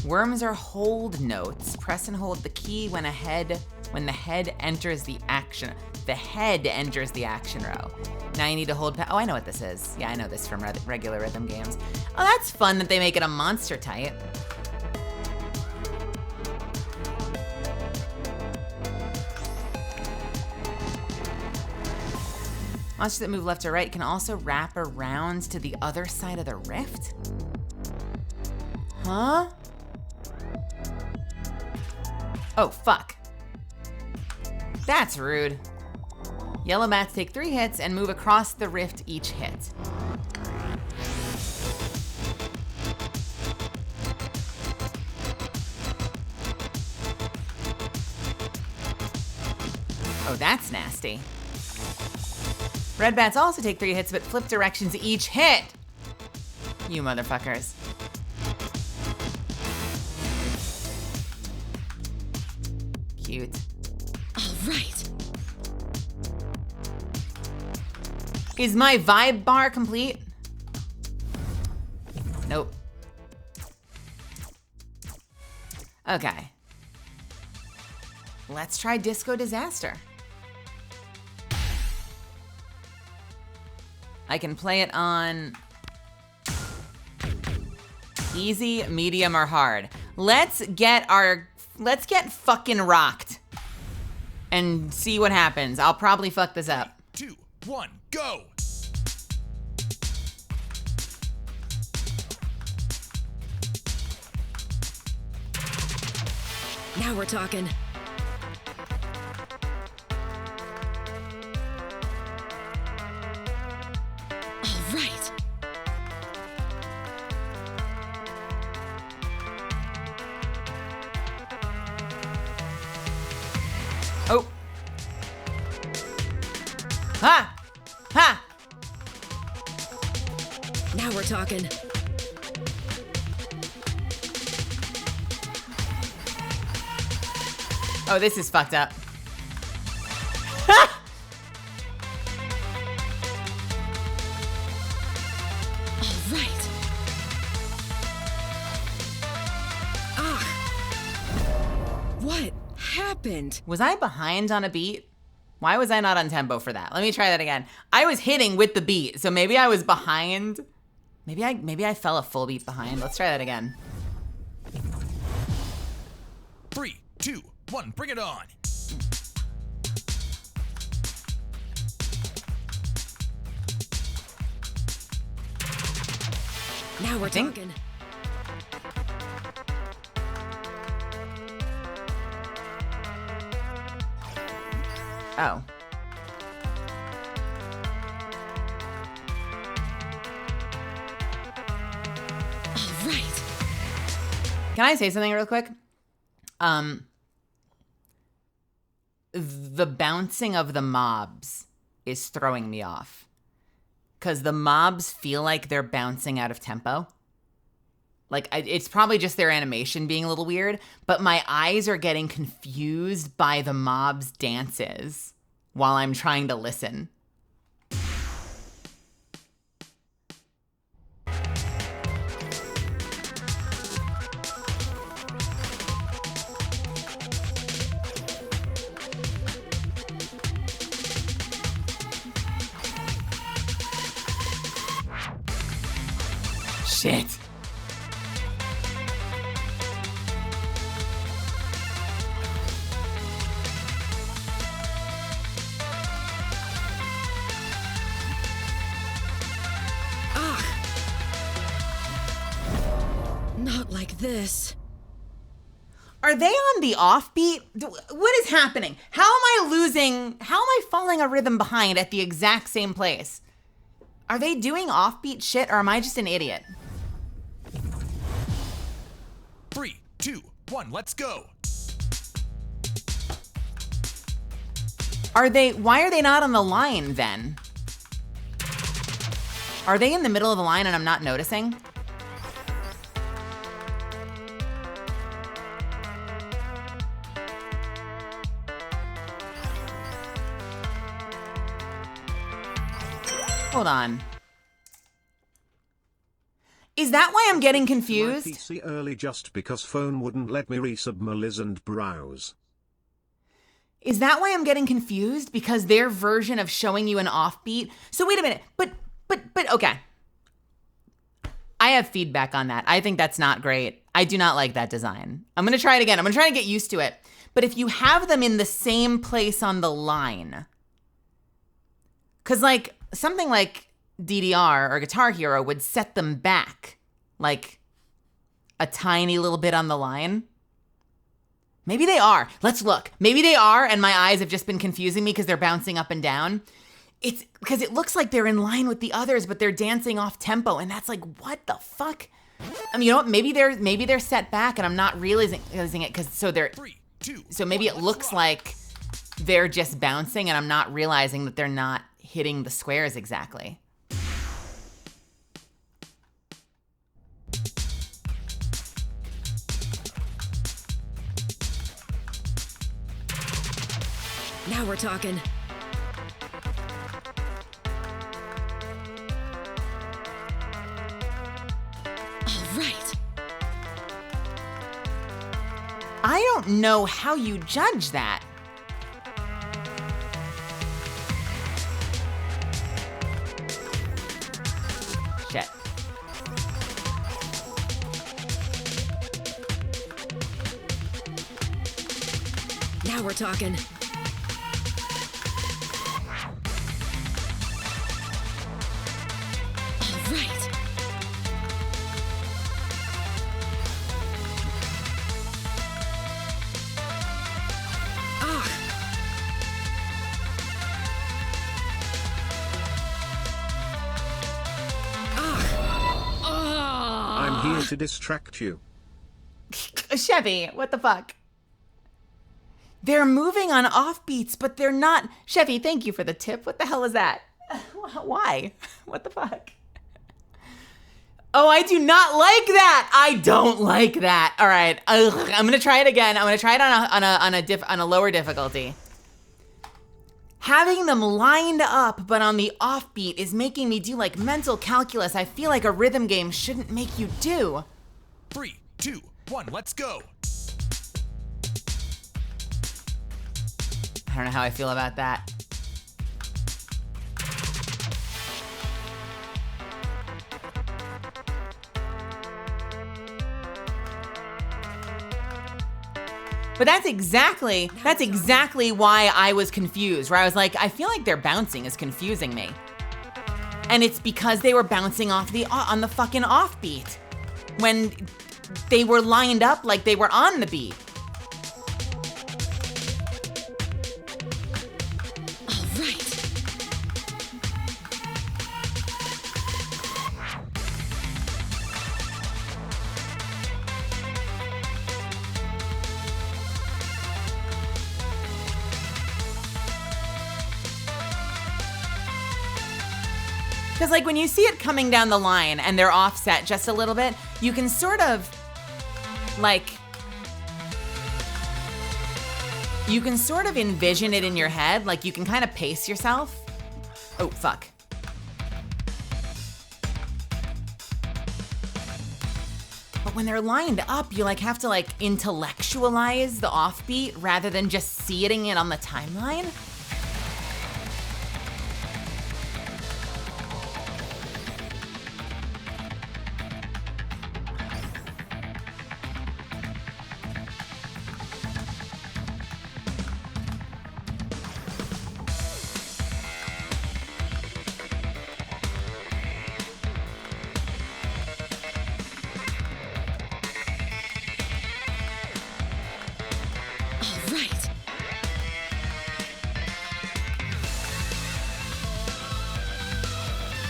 Worms are hold notes. Press and hold the key when the head enters the action. The head enters the action row. Now you need to hold. Oh, I know what this is. Yeah, I know this from regular rhythm games. Oh, that's fun that they make it a monster type. Monsters that move left or right can also wrap around to the other side of the rift? Huh? Oh, fuck. That's rude. Yellow bats take 3 hits and move across the rift each hit. Oh, that's nasty. Red bats also take 3 hits, but flip directions each hit. You motherfuckers. Cute. All right. Is my vibe bar complete? Nope. Okay. Let's try Disco Disaster. I can play it on easy, medium, or hard. Let's get fucking rocked and see what happens. I'll probably fuck this up. 2, 1, go! Now we're talking. All right. Oh. Ha! Ha! Now we're talking. Oh, this is fucked up. All right. Ah. What happened? Was I behind on a beat? Why was I not on tempo for that? Let me try that again. I was hitting with the beat, so maybe I was behind. Maybe I fell a full beat behind. Let's try that again. 3, 2, 1, bring it on! Now we're think- talking. Oh. All right. Can I say something real quick? The bouncing of the mobs is throwing me off. because the mobs feel like they're bouncing out of tempo. Like, it's probably just their animation being a little weird, but my eyes are getting confused by the mobs' dances while I'm trying to listen. Shit. Not like this. Are they on the offbeat? What is happening? How am I falling a rhythm behind at the exact same place? Are they doing offbeat shit or am I just an idiot? 3, 2, 1, let's go. Why are they not on the line then? Are they in the middle of the line and I'm not noticing? Hold on. Is that why I'm getting confused? My PC early just because phone wouldn't let me resub Meliz and browse. Is that why I'm getting confused? Because their version of showing you an offbeat. So wait a minute. But okay. I have feedback on that. I think that's not great. I do not like that design. I'm going to try it again. I'm going to try to get used to it. But if you have them in the same place on the line, because like something like DDR or Guitar Hero would set them back like a tiny little bit on the line. Maybe they are. Let's look. Maybe they are, and my eyes have just been confusing me because they're bouncing up and down. It's because it looks like they're in line with the others, but they're dancing off tempo, and that's like, what the fuck? I mean, you know what? Maybe they're set back, and I'm not realizing it because so maybe it looks like they're just bouncing, and I'm not realizing that they're not hitting the squares exactly. Now we're talking. All right. I don't know how you judge that. Shit. Now we're talking. All right. I'm here to distract you. Chevy, what the fuck? They're moving on offbeats, but they're not. Chevy, thank you for the tip. What the hell is that? Why? What the fuck? Oh, I do not like that. I don't like that. All right, I'm gonna try it again. I'm gonna try it on a lower difficulty. Having them lined up, but on the offbeat is making me do like mental calculus. I feel like a rhythm game shouldn't make you do. 3, 2, 1, let's go. I don't know how I feel about that. But that's exactly why I was confused, where I was like, I feel like their bouncing is confusing me. And it's because they were bouncing on the fucking offbeat when they were lined up like they were on the beat. All right. Because like when you see it coming down the line and they're offset just a little bit, you can sort of like, you can sort of envision it in your head. Like you can kind of pace yourself. Oh, fuck. But when they're lined up, you like have to like intellectualize the offbeat rather than just seeing it on the timeline.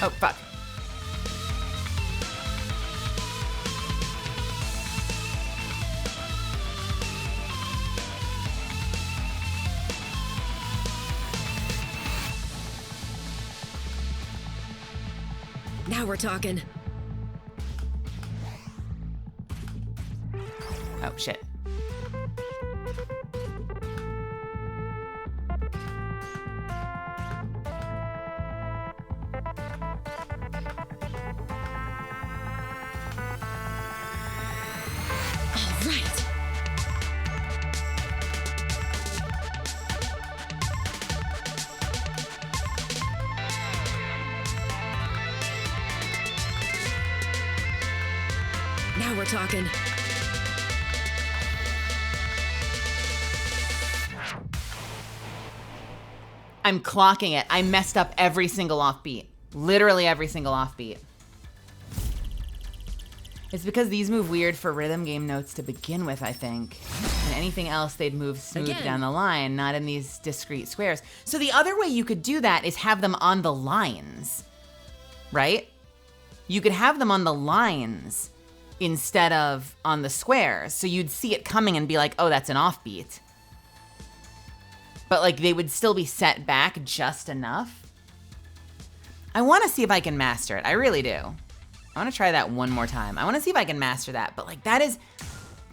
Oh, fuck. Now we're talking. Oh, shit. Now we're talking. I'm clocking it. I messed up every single offbeat. Literally every single offbeat. It's because these move weird for rhythm game notes to begin with, I think. And anything else, they'd move smooth down the line, not in these discrete squares. So the other way you could do that is have them on the lines, right? You could have them on the lines instead of on the squares. So you'd see it coming and be like, oh, that's an offbeat. But like they would still be set back just enough. I want to see if I can master it. I really do. I want to try that one more time. I want to see if I can master that. But like that is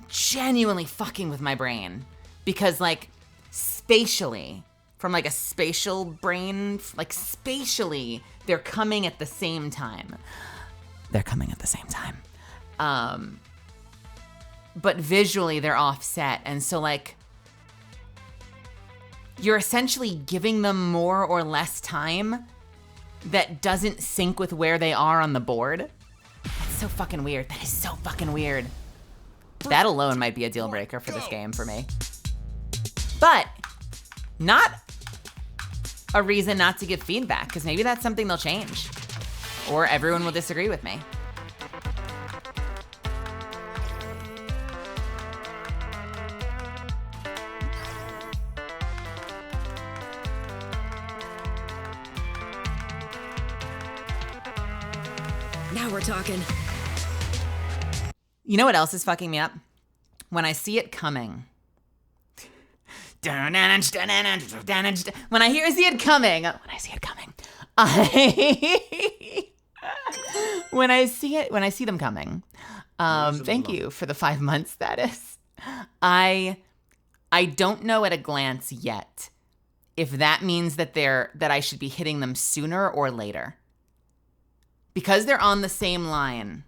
genuinely fucking with my brain. Because like spatially, from like a spatial brain, like spatially, they're coming at the same time. They're coming at the same time. But visually they're offset. And so like, you're essentially giving them more or less time that doesn't sync with where they are on the board. That's so fucking weird. That is so fucking weird. That alone might be a deal breaker for this game for me. But not a reason not to give feedback, because maybe that's something they'll change. Or everyone will disagree with me. Now we're talking. You know what else is fucking me up? When I see it coming. When I see it coming. When I see them coming. Thank you for the 5 months status. I don't know at a glance yet if that means that I should be hitting them sooner or later. Because they're on the same line.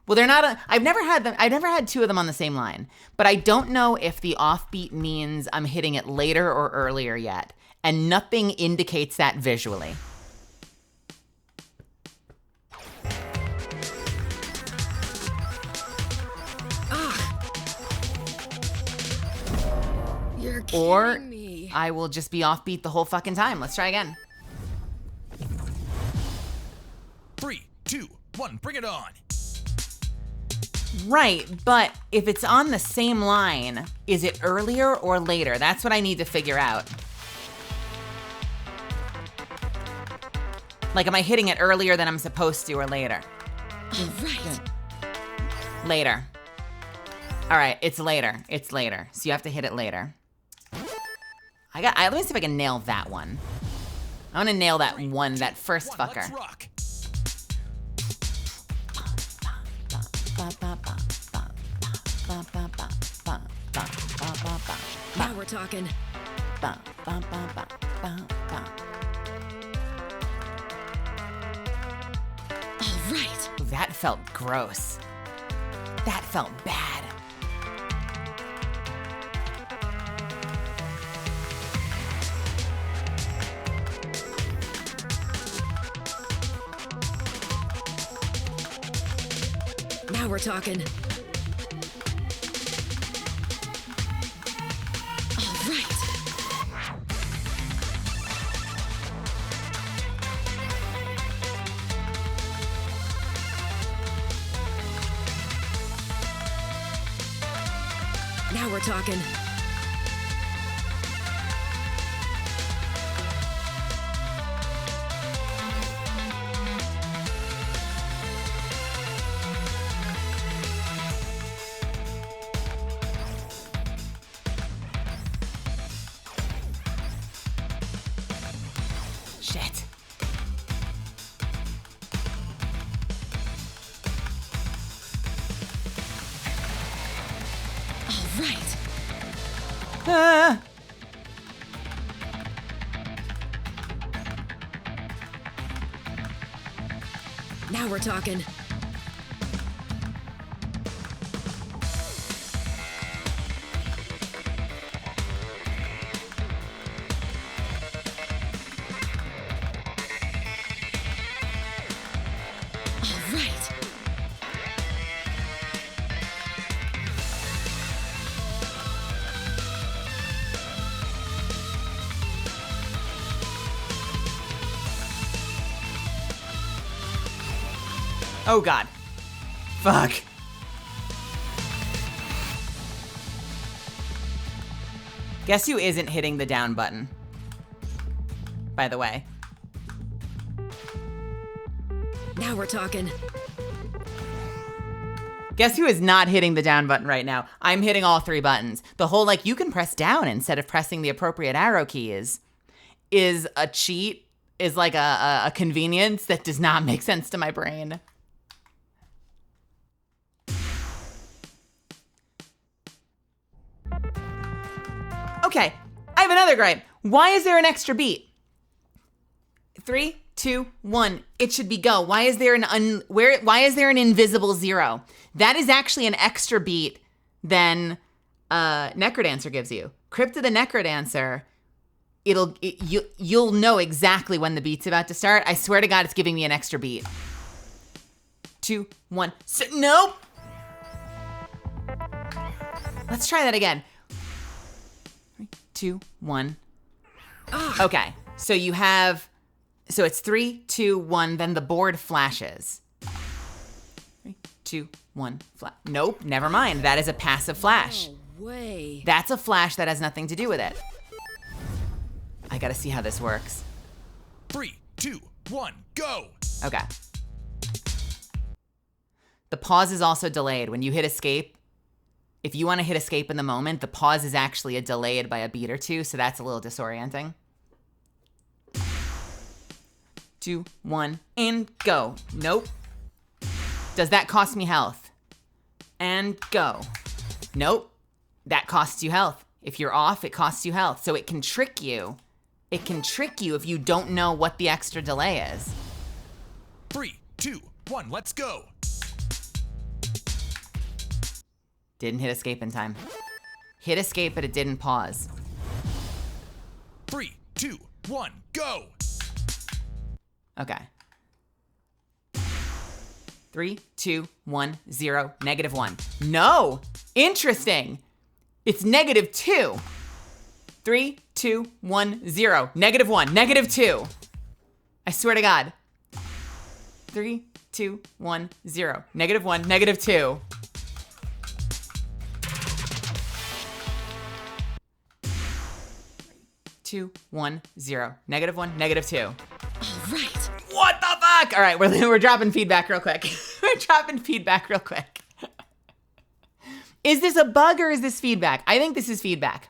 Well, they're not, I've never had two of them on the same line, but I don't know if the offbeat means I'm hitting it later or earlier yet, and nothing indicates that visually. You're kidding me. I will just be offbeat the whole fucking time. Let's try again. 3, 2, 1, bring it on. Right, but if it's on the same line, is it earlier or later? That's what I need to figure out. Like, am I hitting it earlier than I'm supposed to or later? All right. Later. All right, it's later. It's later. So you have to hit it later. Let me see if I can nail that one. I want to nail that one, that first fucker. Let's rock. Now we're talking. All right. Ooh, that felt gross. That felt bad. Now we're talking. All right. Now we're talking. Shit. All right. Ah. Now we're talking. All right. Oh god. Fuck. Guess who isn't hitting the down button? By the way. Now we're talking. Guess who is not hitting the down button right now? I'm hitting all three buttons. The whole, like, you can press down instead of pressing the appropriate arrow key is a cheat, is like a convenience that does not make sense to my brain. Okay, I have another gripe. Why is there an extra beat? 3, 2, 1. It should be go. Why is there why is there an invisible 0? That is actually an extra beat than Necrodancer gives you. Crypt of the Necrodancer, you'll know exactly when the beat's about to start. I swear to God, it's giving me an extra beat. 2, 1. Nope. Let's try that again. 3, 2, 1. Okay, so it's 3, 2, 1, then the board flashes. 3, 2, 1, flash. Nope, never mind. That is a passive flash. No way. That's a flash that has nothing to do with it. I gotta see how this works. 3, 2, 1, go! Okay. The pause is also delayed. When you hit escape, if you want to hit escape in the moment, the pause is actually delayed by a beat or two, so that's a little disorienting. 2, 1, and go. Nope. Does that cost me health? And go. Nope. That costs you health. If you're off, it costs you health. So it can trick you. It can trick you if you don't know what the extra delay is. 3, 2, 1, let's go! Didn't hit escape in time. Hit escape, but it didn't pause. 3, 2, 1, go! Okay. 3, 2, 1, 0, -1. No! Interesting! It's -2. 3, 2, 1, 0, -1, -2. I swear to God. 3, 2, 1, 0, -1, -2. 2, 1, 0, -1, -2. All right. What the fuck? All right, we're dropping feedback real quick. We're dropping feedback real quick. Is this a bug or is this feedback? I think this is feedback.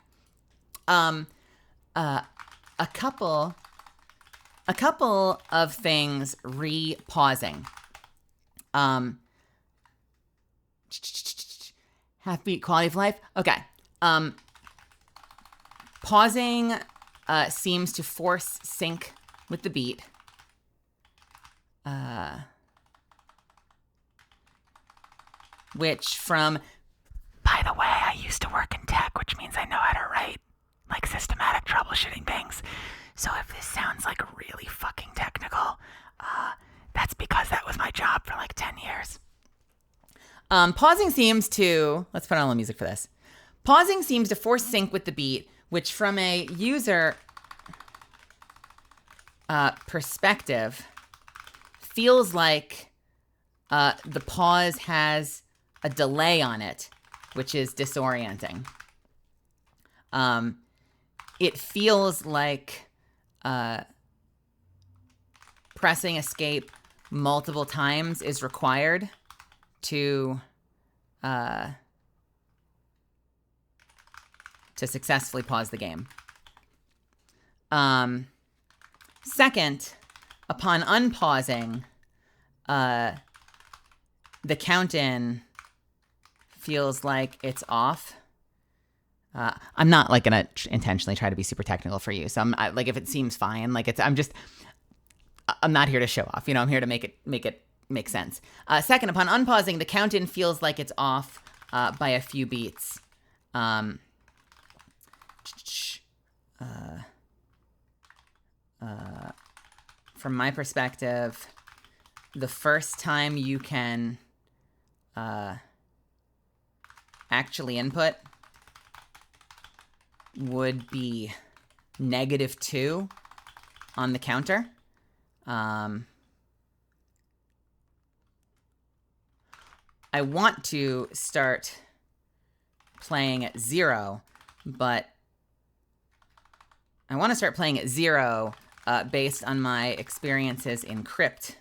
A couple of things re-pausing. Half beat quality of life. Okay. Pausing seems to force sync with the beat. Which from, by the way, I used to work in tech, which means I know how to write like systematic troubleshooting things. So if this sounds like really fucking technical, that's because that was my job for like 10 years. Pausing seems to, let's put on the music for this. Pausing seems to force sync with the beat, which from a user perspective feels like the pause has a delay on it, which is disorienting. It feels like pressing escape multiple times is required to successfully pause the game. Second, upon unpausing, the count-in feels like it's off. I'm not like gonna intentionally try to be super technical for you. So I'm like, if it seems fine, like I'm not here to show off. I'm here to make it make sense. Second, upon unpausing, the count-in feels like it's off by a few beats. From my perspective, the first time you can actually input would be -2 on the counter. I want to start playing at 0, but I want to start playing at 0 based on my experiences in Crypt.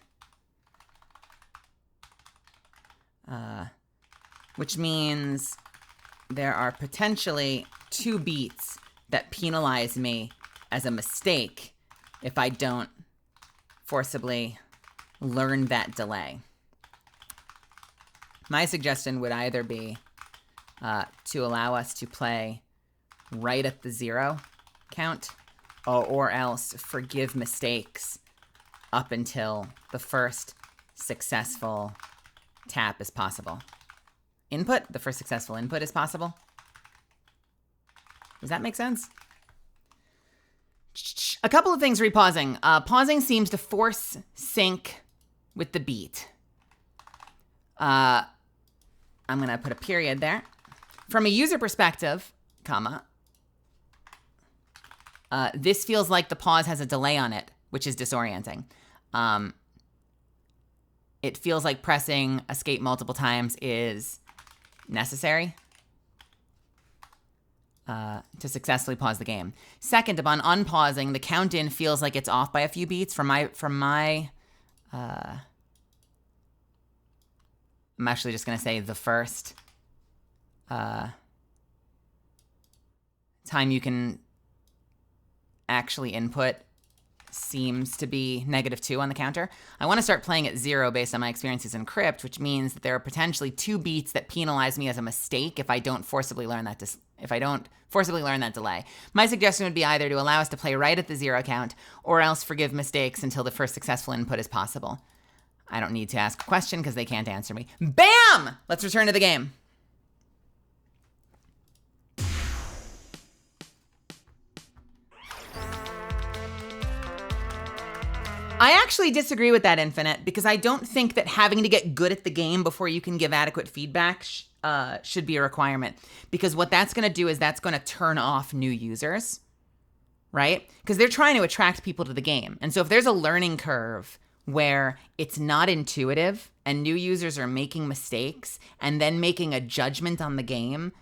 Which means there are potentially 2 beats that penalize me as a mistake if I don't forcibly learn that delay. My suggestion would either be to allow us to play right at the 0 count, or else forgive mistakes up until the first successful tap is possible. The first successful input is possible. Does that make sense? A couple of things repausing. Pausing seems to force sync with the beat. I'm going to put a period there. From a user perspective, this feels like the pause has a delay on it, which is disorienting. It feels like pressing escape multiple times is necessary to successfully pause the game. Second, upon unpausing, the count-in feels like it's off by a few beats. I'm actually just going to say the first time you can actually input seems to be -2 on the counter. I want to start playing at 0 based on my experiences in Crypt, which means that there are potentially 2 beats that penalize me as a mistake if I don't forcibly learn that delay. My suggestion would be either to allow us to play right at the 0 count, or else forgive mistakes until the first successful input is possible. I don't need to ask a question because they can't answer me. Bam! Let's return to the game. I actually disagree with that, Infinite, because I don't think that having to get good at the game before you can give adequate feedback should be a requirement. Because what that's going to do is that's going to turn off new users, right? Because they're trying to attract people to the game. And so if there's a learning curve where it's not intuitive and new users are making mistakes and then making a judgment on the game,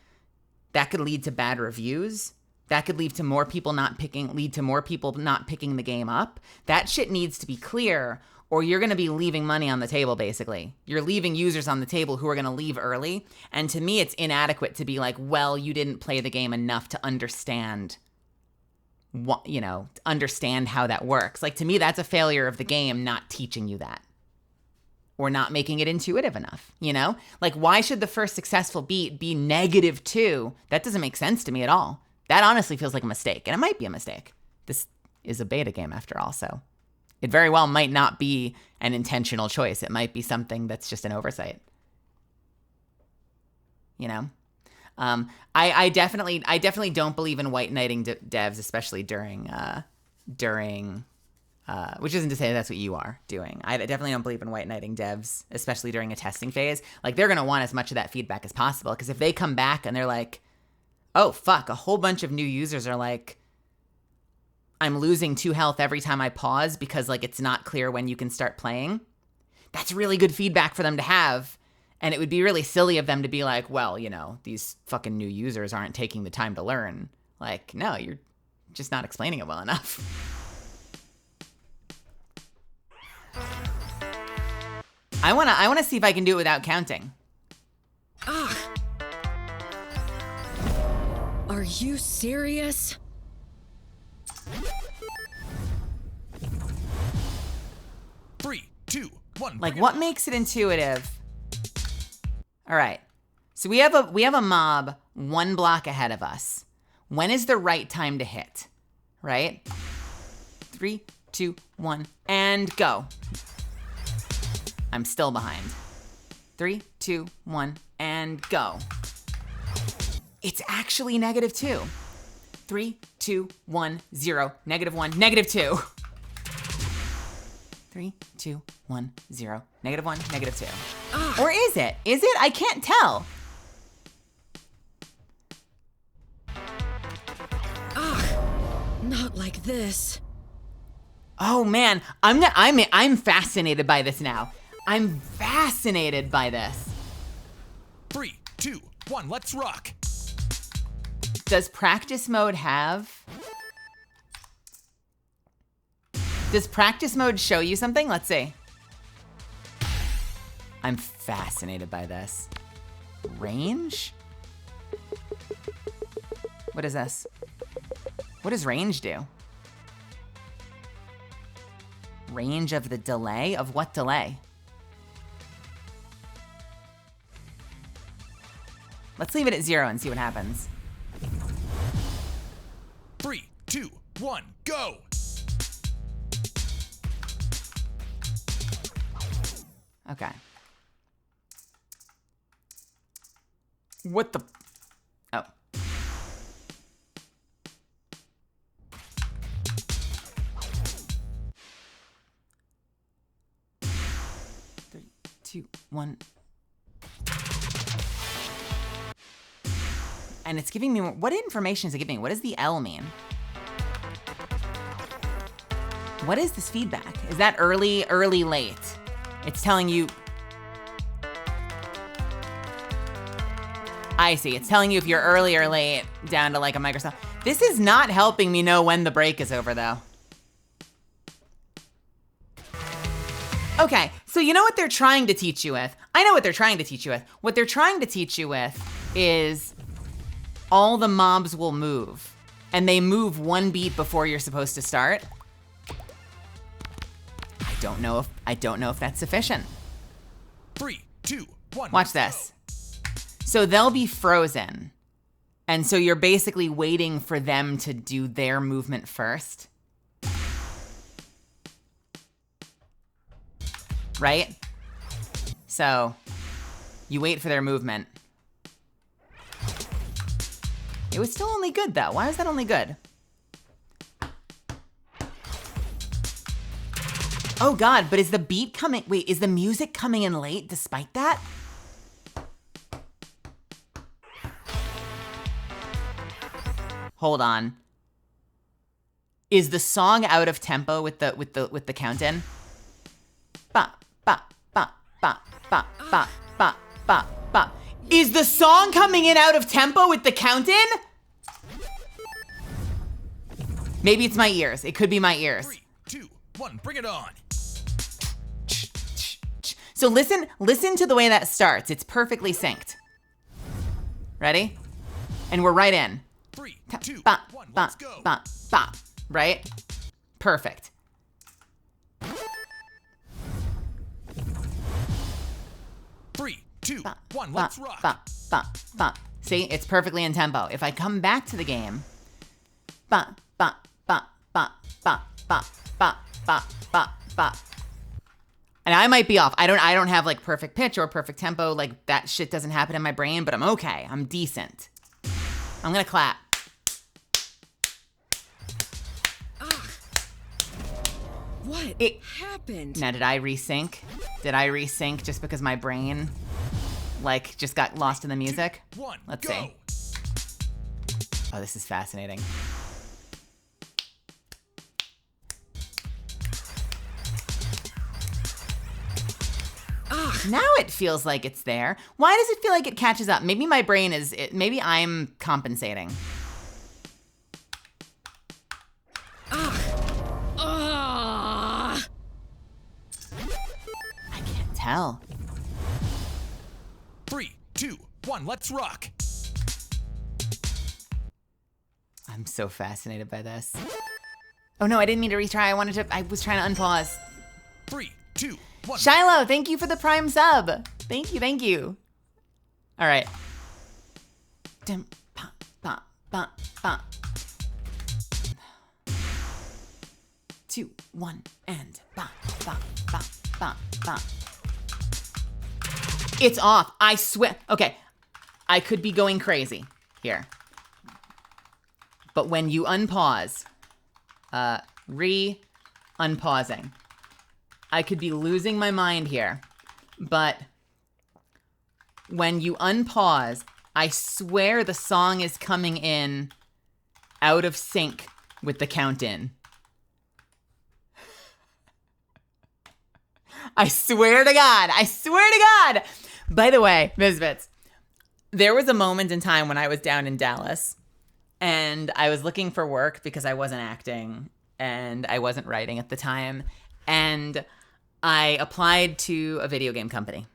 that could lead to bad reviews. That could lead to more people not picking the game up. That shit needs to be clear, or you're going to be leaving money on the table, basically. You're leaving users on the table who are going to leave early. And to me, it's inadequate to be like, well, you didn't play the game enough to understand how that works. Like, to me, that's a failure of the game not teaching you that. or not making it intuitive enough, you know? Like, why should the first successful beat be -2? That doesn't make sense to me at all. That honestly feels like a mistake, and it might be a mistake. This is a beta game after all, so it very well might not be an intentional choice. It might be something that's just an oversight. You know? I definitely don't believe in white knighting devs, especially during which isn't to say that's what you are doing. I definitely don't believe in white knighting devs, especially during a testing phase. Like, they're going to want as much of that feedback as possible, because if they come back and they're like, oh, fuck, a whole bunch of new users are like, I'm losing 2 health every time I pause because, like, it's not clear when you can start playing. That's really good feedback for them to have. And it would be really silly of them to be like, well, you know, these fucking new users aren't taking the time to learn. Like, no, you're just not explaining it well enough. I wanna see if I can do it without counting. Ugh. Are you serious? Three, two, one. Like, what makes it intuitive? All right. So we have a mob 1 block ahead of us. When is the right time to hit? Right? 3, 2, 1, and go. I'm still behind. 3, 2, 1, and go. It's actually -2. 3, 2, 1, 0, -1, -2. 3, 2, 1, 0, -1, -2. Or is it? Is it? I can't tell. Not like this. Oh man, I'm fascinated by this now. I'm fascinated by this. 3, 2, 1, let's rock. Does practice mode have... Does practice mode show you something? Let's see. I'm fascinated by this. Range? What is this? What does range do? Range of the delay? Of what delay? Let's leave it at 0 and see what happens. 3, 2, 1, go. Okay. What the... Oh. Three, 2, 1. And it's giving me... What information is it giving me? What does the L mean? What is this feedback? Is that early, late? It's telling you... I see. It's telling you if you're early or late down to like a Microsoft. This is not helping me know when the break is over, though. Okay, so you know what they're trying to teach you with? I know what they're trying to teach you with. What they're trying to teach you with is all the mobs will move, and they move 1 beat before you're supposed to start. I don't know if that's sufficient. 3, 2, 1. Watch this. So they'll be frozen. And so you're basically waiting for them to do their movement first. Right? So you wait for their movement. It was still only good though. Why is that only good? Oh God, but is the beat coming, wait, is the music coming in late despite that? Hold on. Is the song out of tempo with the count in? Ba ba ba ba ba ba ba ba ba. Is the song coming in out of tempo with the count in? Maybe it's my ears. It could be my ears. 3, 2, 1, bring it on. So listen to the way that starts. It's perfectly synced. Ready? And we're right in. 3, 2, Ba, 1, ba, let's go. ba, ba. Right? Perfect. two, ba, one, ba, let's rock. ba, ba, ba. See, it's perfectly in tempo. If I come back to the game, ba, ba, ba, ba, ba, ba, ba, ba, ba, ba. And I might be off. I don't have like perfect pitch or perfect tempo. Like that shit doesn't happen in my brain, but I'm okay. I'm decent. I'm gonna clap. What happened? Now, did I resync? Did I resync just because my brain, like, just got lost in the music? Two, one, Let's go. see. Oh, this is fascinating. Now it feels like it's there. Why does it feel like it catches up? Maybe my brain is, maybe I'm compensating. Ah! I can't tell. 3, 2, 1, let's rock. I'm so fascinated by this. Oh no, I didn't mean to retry. I was trying to unpause. 3, 2, 1. Shiloh, thank you for the prime sub. Thank you. All right. Dum, ba, ba, ba, ba. 2, 1, and ba, ba, ba, ba, ba. It's off. I swear. Okay, I could be going crazy here. But when you unpause, unpausing, I could be losing my mind here. But when you unpause, I swear the song is coming in out of sync with the count in. I swear to God. By the way, Misfits, there was a moment in time when I was down in Dallas and I was looking for work because I wasn't acting and I wasn't writing at the time. And I applied to a video game company.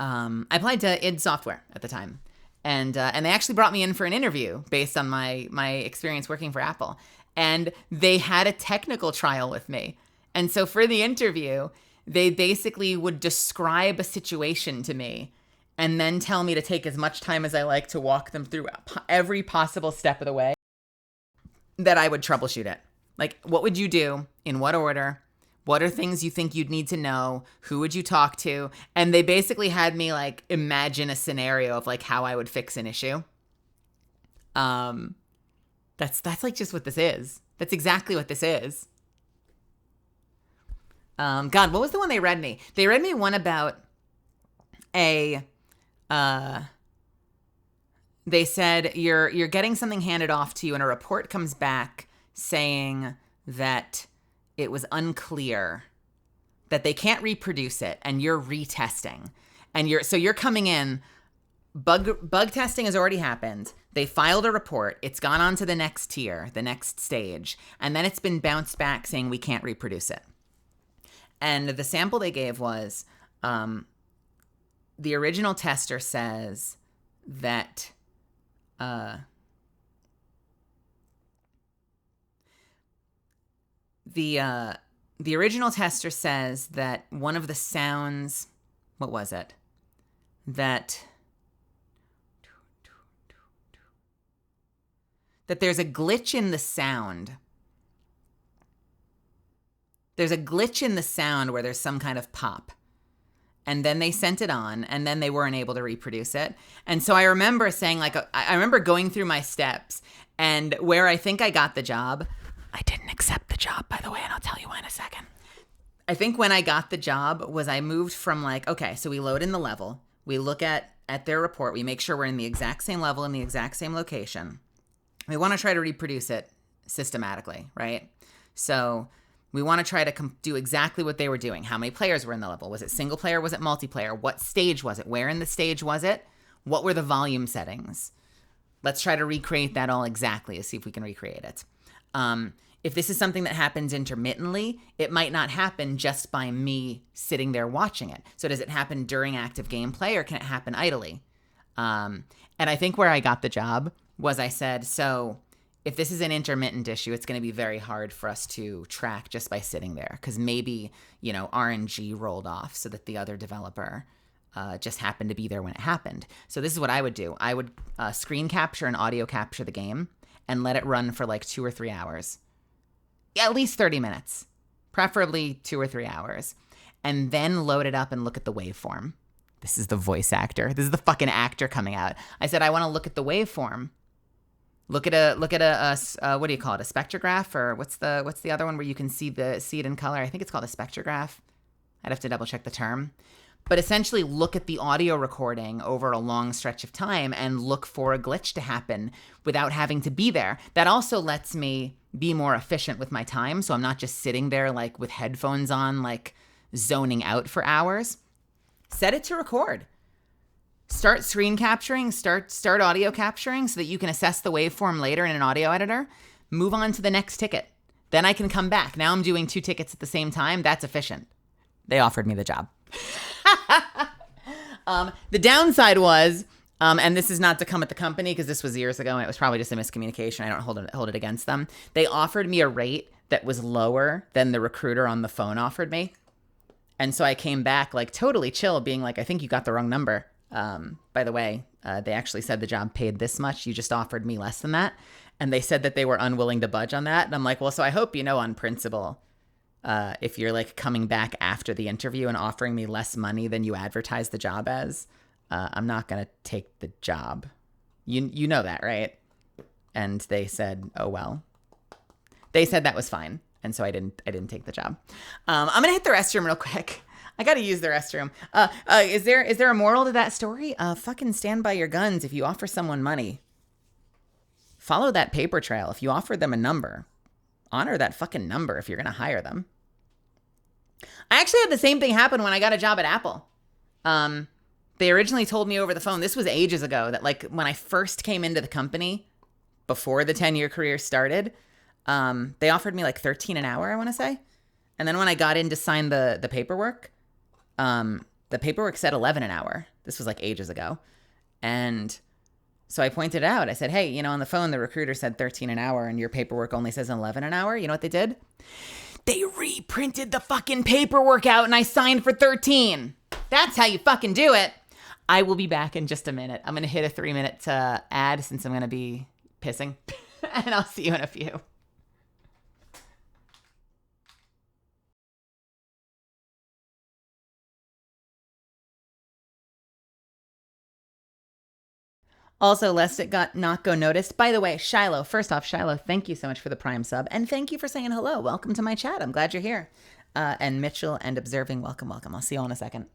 I applied to id Software at the time. And they actually brought me in for an interview based on my experience working for Apple. And they had a technical trial with me. And so for the interview, they basically would describe a situation to me and then tell me to take as much time as I like to walk them through every possible step of the way that I would troubleshoot it. Like, what would you do? In what order? What are things you think you'd need to know? Who would you talk to? And they basically had me like imagine a scenario of like how I would fix an issue. That's like just what this is. That's exactly what this is. God, what was the one they read me? They read me one about they said you're getting something handed off to you and a report comes back saying that it was unclear, that they can't reproduce it and you're retesting. And you're coming in, bug testing has already happened. They filed a report. It's gone on to the next tier, the next stage. And then it's been bounced back saying we can't reproduce it. And the sample they gave was, the original tester says that the original tester says that one of the sounds, what was it? That there's a glitch in the sound. There's a glitch in the sound where there's some kind of pop. And then they sent it on, and then they weren't able to reproduce it. And so I remember saying, like, I remember going through my steps, and where I think I got the job, I didn't accept the job, by the way, and I'll tell you why in a second. I think when I got the job was I moved from like, okay, so we load in the level, we look at their report, we make sure we're in the exact same level in the exact same location. We want to try to reproduce it systematically, right? So we want to try to do exactly what they were doing. How many players were in the level? Was it single player? Was it multiplayer? What stage was it? Where in the stage was it? What were the volume settings? Let's try to recreate that all exactly to see if we can recreate it. If this is something that happens intermittently, it might not happen just by me sitting there watching it. So does it happen during active gameplay or can it happen idly? And I think where I got the job was I said, so if this is an intermittent issue, it's going to be very hard for us to track just by sitting there because maybe, RNG rolled off so that the other developer just happened to be there when it happened. So this is what I would do. I would screen capture and audio capture the game and let it run for like 2 or 3 hours. At least 30 minutes, preferably 2 or 3 hours. And then load it up and look at the waveform. This is the voice actor. This is the fucking actor coming out. I said, I want to look at the waveform. Look at a what do you call it? A spectrograph, or what's the other one where you can see it in color? I think it's called a spectrograph. I'd have to double check the term. But essentially look at the audio recording over a long stretch of time and look for a glitch to happen without having to be there. That also lets me be more efficient with my time. So I'm not just sitting there like with headphones on, like zoning out for hours. Set it to record. Start screen capturing, start audio capturing so that you can assess the waveform later in an audio editor. Move on to the next ticket. Then I can come back. Now I'm doing 2 tickets at the same time. That's efficient. They offered me the job. The downside was, and this is not to come at the company because this was years ago and it was probably just a miscommunication. I don't hold it against them. They offered me a rate that was lower than the recruiter on the phone offered me. And so I came back like totally chill, being like, I think you got the wrong number. By the way, they actually said the job paid this much. You just offered me less than that. And they said that they were unwilling to budge on that. And I'm like, well, so I hope you know on principle, if you're like coming back after the interview and offering me less money than you advertised the job as, I'm not going to take the job. You know that, right? And they said, oh, well. They said that was fine. And so I didn't take the job. I'm going to hit the restroom real quick. I got to use the restroom. Is there a moral to that story? Fucking stand by your guns. If you offer someone money, follow that paper trail. If you offer them a number, honor that fucking number if you're going to hire them. I actually had the same thing happen when I got a job at Apple. They originally told me over the phone, this was ages ago, that like when I first came into the company, before the 10-year career started, they offered me like $13 an hour, I want to say. And then when I got in to sign the paperwork, the paperwork said $11 an hour. This was like ages ago. And so I pointed out, I said, hey, you know, on the phone, the recruiter said $13 an hour and your paperwork only says $11 an hour. You know what they did? They reprinted the fucking paperwork out and I signed for $13. That's how you fucking do it. I will be back in just a minute. I'm going to hit a 3-minute ad since I'm going to be pissing. And I'll see you in a few. Also, lest it not go noticed. By the way, Shiloh, first off, Shiloh, thank you so much for the Prime sub. And thank you for saying hello. Welcome to my chat. I'm glad you're here. And Mitchell and Observing, welcome. I'll see you all in a second.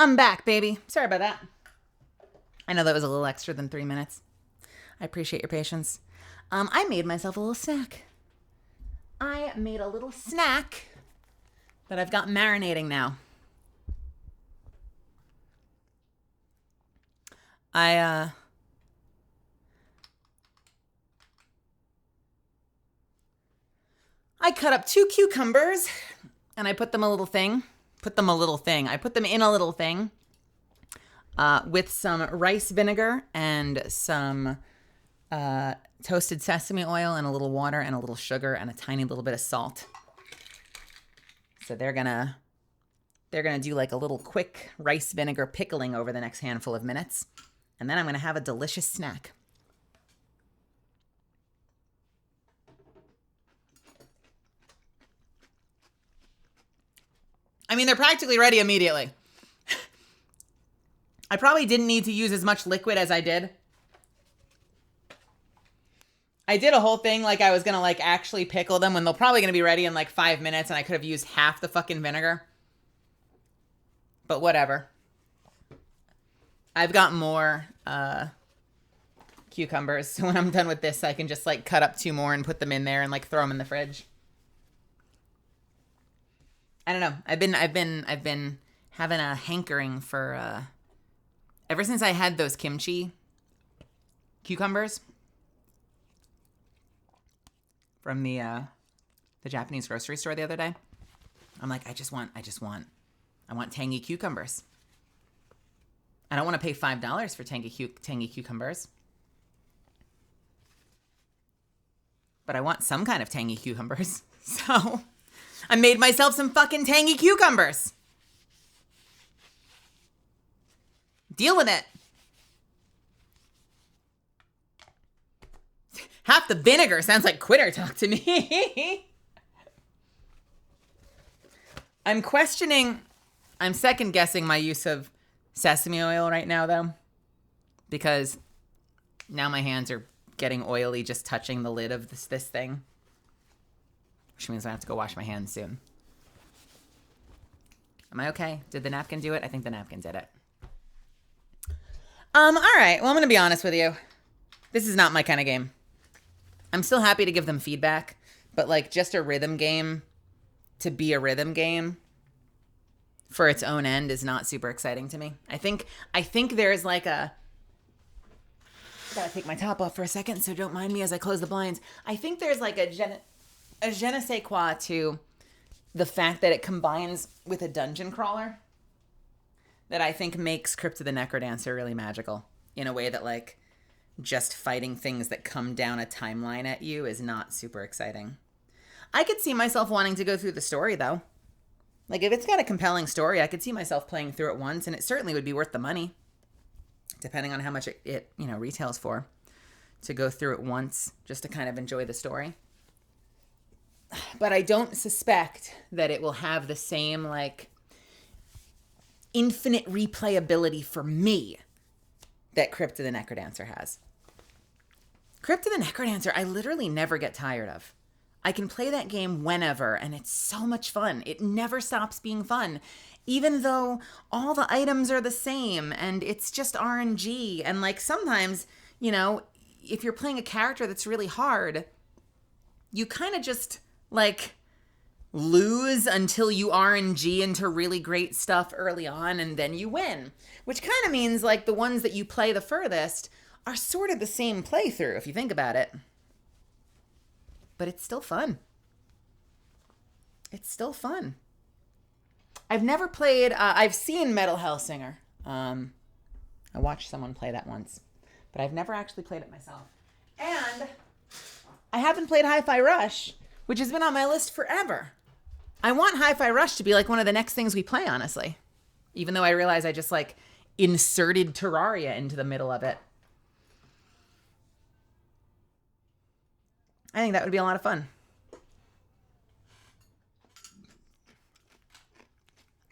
I'm back, baby. Sorry about that. I know that was a little extra than 3 minutes. I appreciate your patience. I made myself a little snack. I made a little snack that I've got marinating now. I cut up 2 cucumbers and I put them in a little thing. I put them in a little thing with some rice vinegar and some toasted sesame oil and a little water and a little sugar and a tiny little bit of salt. So they're gonna do like a little quick rice vinegar pickling over the next handful of minutes. And then I'm gonna have a delicious snack. I mean, they're practically ready immediately. I probably didn't need to use as much liquid as I did. I did a whole thing like I was gonna like actually pickle them when they're probably gonna be ready in like 5 minutes, and I could have used half the fucking vinegar. But whatever. I've got more cucumbers, so when I'm done with this, I can just like cut up 2 more and put them in there and like throw them in the fridge. I don't know. I've been having a hankering for ever since I had those kimchi cucumbers from the Japanese grocery store the other day. I'm like, I want tangy cucumbers. I don't want to pay $5 for tangy cucumbers. But I want some kind of tangy cucumbers. So I made myself some fucking tangy cucumbers. Deal with it. Half the vinegar sounds like quitter talk to me. I'm second guessing my use of sesame oil right now, though, because now my hands are getting oily just touching the lid of this thing, which means I have to go wash my hands soon. Am I okay? Did the napkin do it? I think the napkin did it. All right. Well, I'm going to be honest with you. This is not my kind of game. I'm still happy to give them feedback, but like just a rhythm game to be a rhythm game for its own end is not super exciting to me. I think there's like a... Gotta take my top off for a second, so don't mind me as I close the blinds. I think there's like a je ne sais quoi to the fact that it combines with a dungeon crawler that I think makes Crypt of the Necrodancer really magical in a way that like just fighting things that come down a timeline at you is not super exciting. I could see myself wanting to go through the story though. Like if it's got a compelling story, I could see myself playing through it once, and it certainly would be worth the money, depending on how much it retails for, to go through it once just to kind of enjoy the story. But I don't suspect that it will have the same like infinite replayability for me that Crypt of the Necrodancer has. Crypt of the Necrodancer, I literally never get tired of. I can play that game whenever, and it's so much fun. It never stops being fun, even though all the items are the same, and it's just RNG. And like sometimes, you know, if you're playing a character that's really hard, you kind of just like lose until you RNG into really great stuff early on, and then you win. Which kind of means like the ones that you play the furthest are sort of the same playthrough, if you think about it. But it's still fun. It's still fun. I've never played, I've seen Metal Hellsinger. I watched someone play that once, but I've never actually played it myself. And I haven't played Hi-Fi Rush, which has been on my list forever. I want Hi-Fi Rush to be like one of the next things we play, honestly. Even though I realize I just like inserted Terraria into the middle of it. I think that would be a lot of fun.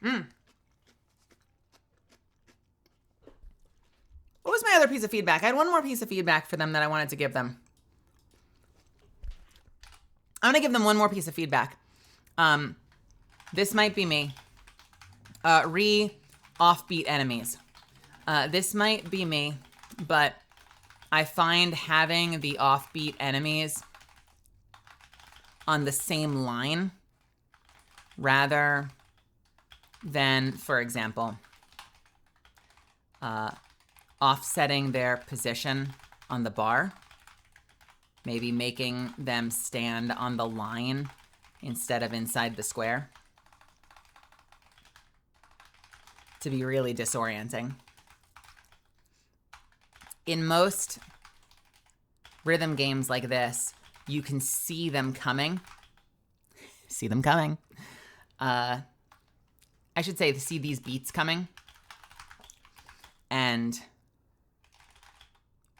What was my other piece of feedback? I had one more piece of feedback for them that I wanted to give them. I'm going to give them one more piece of feedback. This might be me. offbeat enemies. This might be me, but I find having the offbeat enemies on the same line rather than, for example, offsetting their position on the bar, maybe making them stand on the line instead of inside the square, to be really disorienting. In most rhythm games like this, you can see them coming. See them coming. I should say see these beats coming and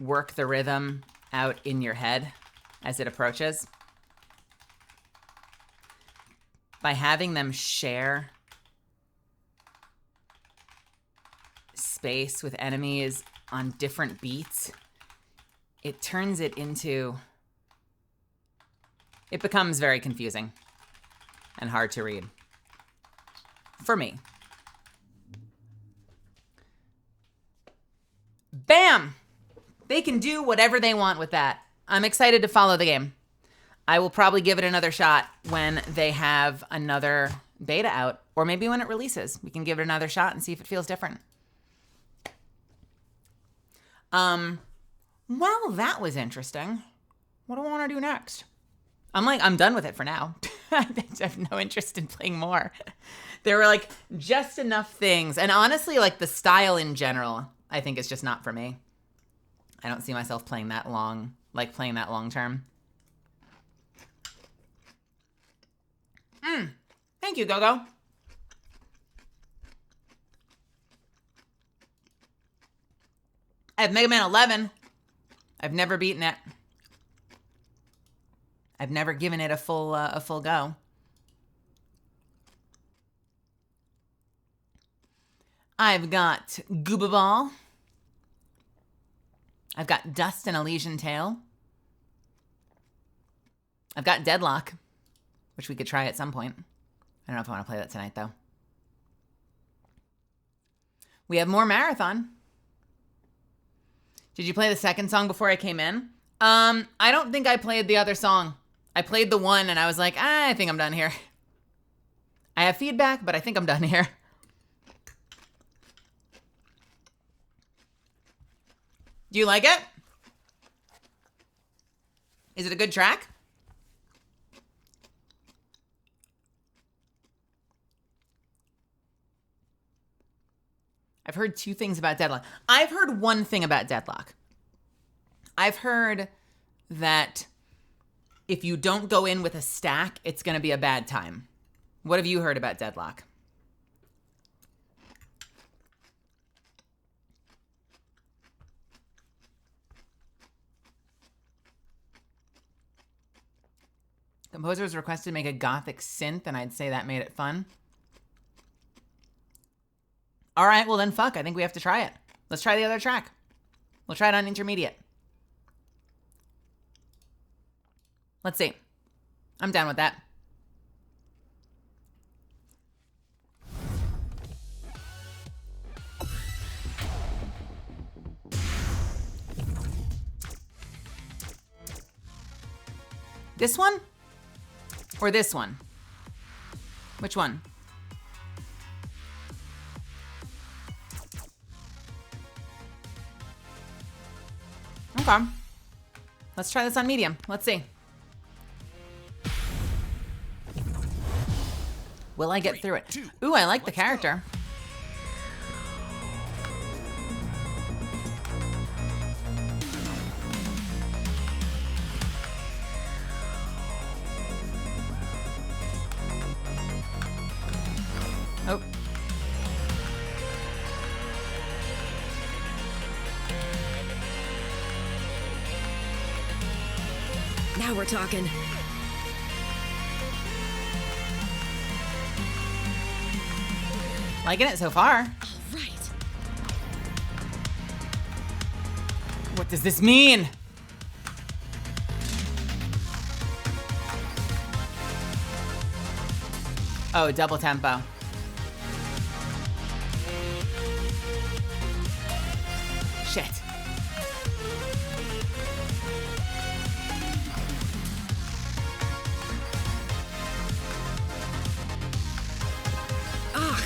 work the rhythm out in your head as it approaches. By having them share space with enemies on different beats, it turns it into... It becomes very confusing and hard to read. For me. Bam! They can do whatever they want with that. I'm excited to follow the game. I will probably give it another shot when they have another beta out, or maybe when it releases. We can give it another shot and see if it feels different. Well, that was interesting. What do I want to do next? I'm done with it for now. I have no interest in playing more. There were like just enough things. And honestly, like the style in general, I think is just not for me. I don't see myself playing that long, playing that long term. Thank you, Gogo. I have Mega Man 11. I've never beaten it. I've never given it a full go. I've got Gooba Ball. I've got Dust and Elysian Tail. I've got Deadlock, which we could try at some point. I don't know if I want to play that tonight, though. We have more Marathon. Did you play the second song before I came in? I don't think I played the other song. I played the one and I was like, I think I'm done here. I have feedback, but I think I'm done here. Do you like it? Is it a good track? I've heard two things about Deadlock. I've heard one thing about Deadlock. I've heard that if you don't go in with a stack, it's going to be a bad time. What have you heard about Deadlock? Composers requested to make a gothic synth, and I'd say that made it fun. All right, well then fuck, I think we have to try it. Let's try the other track. We'll try it on intermediate. Let's see. I'm down with that. This one? Or this one? Which one? Okay. Let's try this on medium. Let's see. Will I get through it? Ooh, I like the character. Oh. Now we're talking. Liking it so far. All right. What does this mean? Oh, double tempo. Shit. Ugh.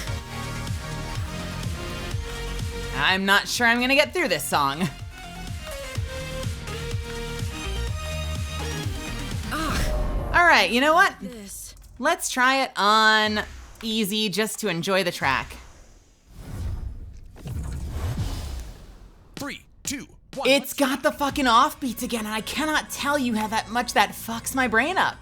I'm not sure I'm gonna get through this song. All right, you know what? This. Let's try it on easy just to enjoy the track. 3, 2, 1. It's got the fucking offbeats again, and I cannot tell you how much that fucks my brain up.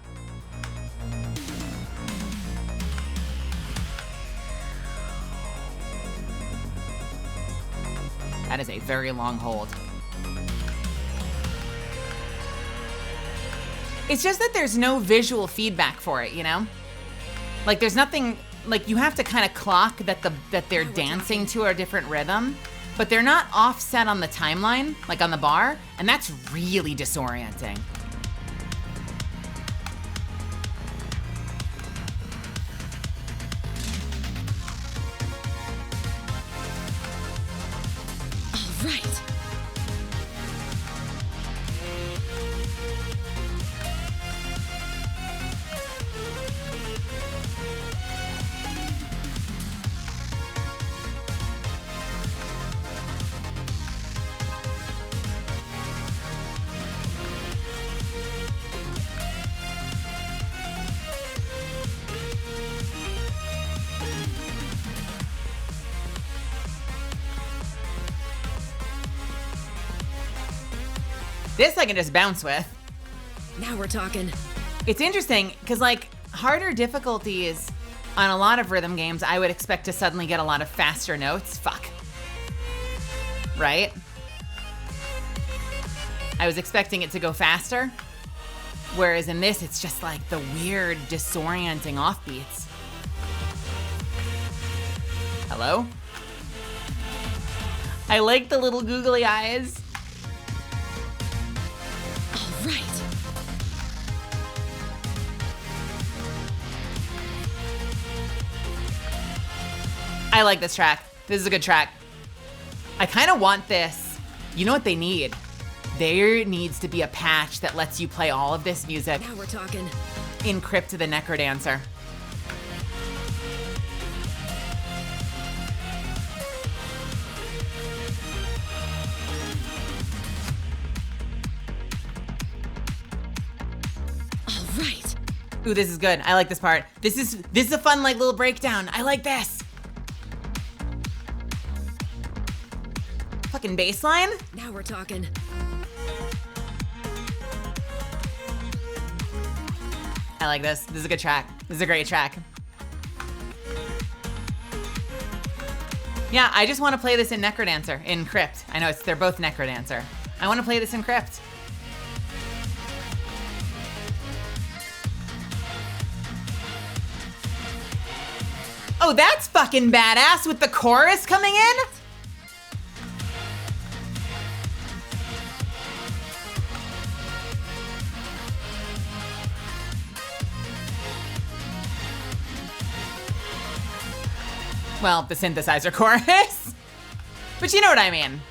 That is a very long hold. It's just that there's no visual feedback for it, you know? Like there's nothing, like you have to kind of clock that they're dancing to a different rhythm, but they're not offset on the timeline, like on the bar, and that's really disorienting. All right. This I can just bounce with. Now we're talking. It's interesting, because like harder difficulties on a lot of rhythm games, I would expect to suddenly get a lot of faster notes. Fuck. Right? I was expecting it to go faster. Whereas in this, it's just like the weird, disorienting offbeats. Hello? I like the little googly eyes. All right. I like this track. This is a good track. I kind of want this. You know what they need? There needs to be a patch that lets you play all of this music Now we're talking. in Crypt of the Necrodancer. All right. Ooh, this is good. I like this part. This is a fun like little breakdown. I like this. Fucking bass line. Now we're talking. I like this. This is a good track. This is a great track. Yeah, I just want to play this in Necrodancer, in Crypt. I know they're both Necrodancer. I want to play this in Crypt. Oh, that's fucking badass with the chorus coming in. Well, the synthesizer chorus. But you know what I mean.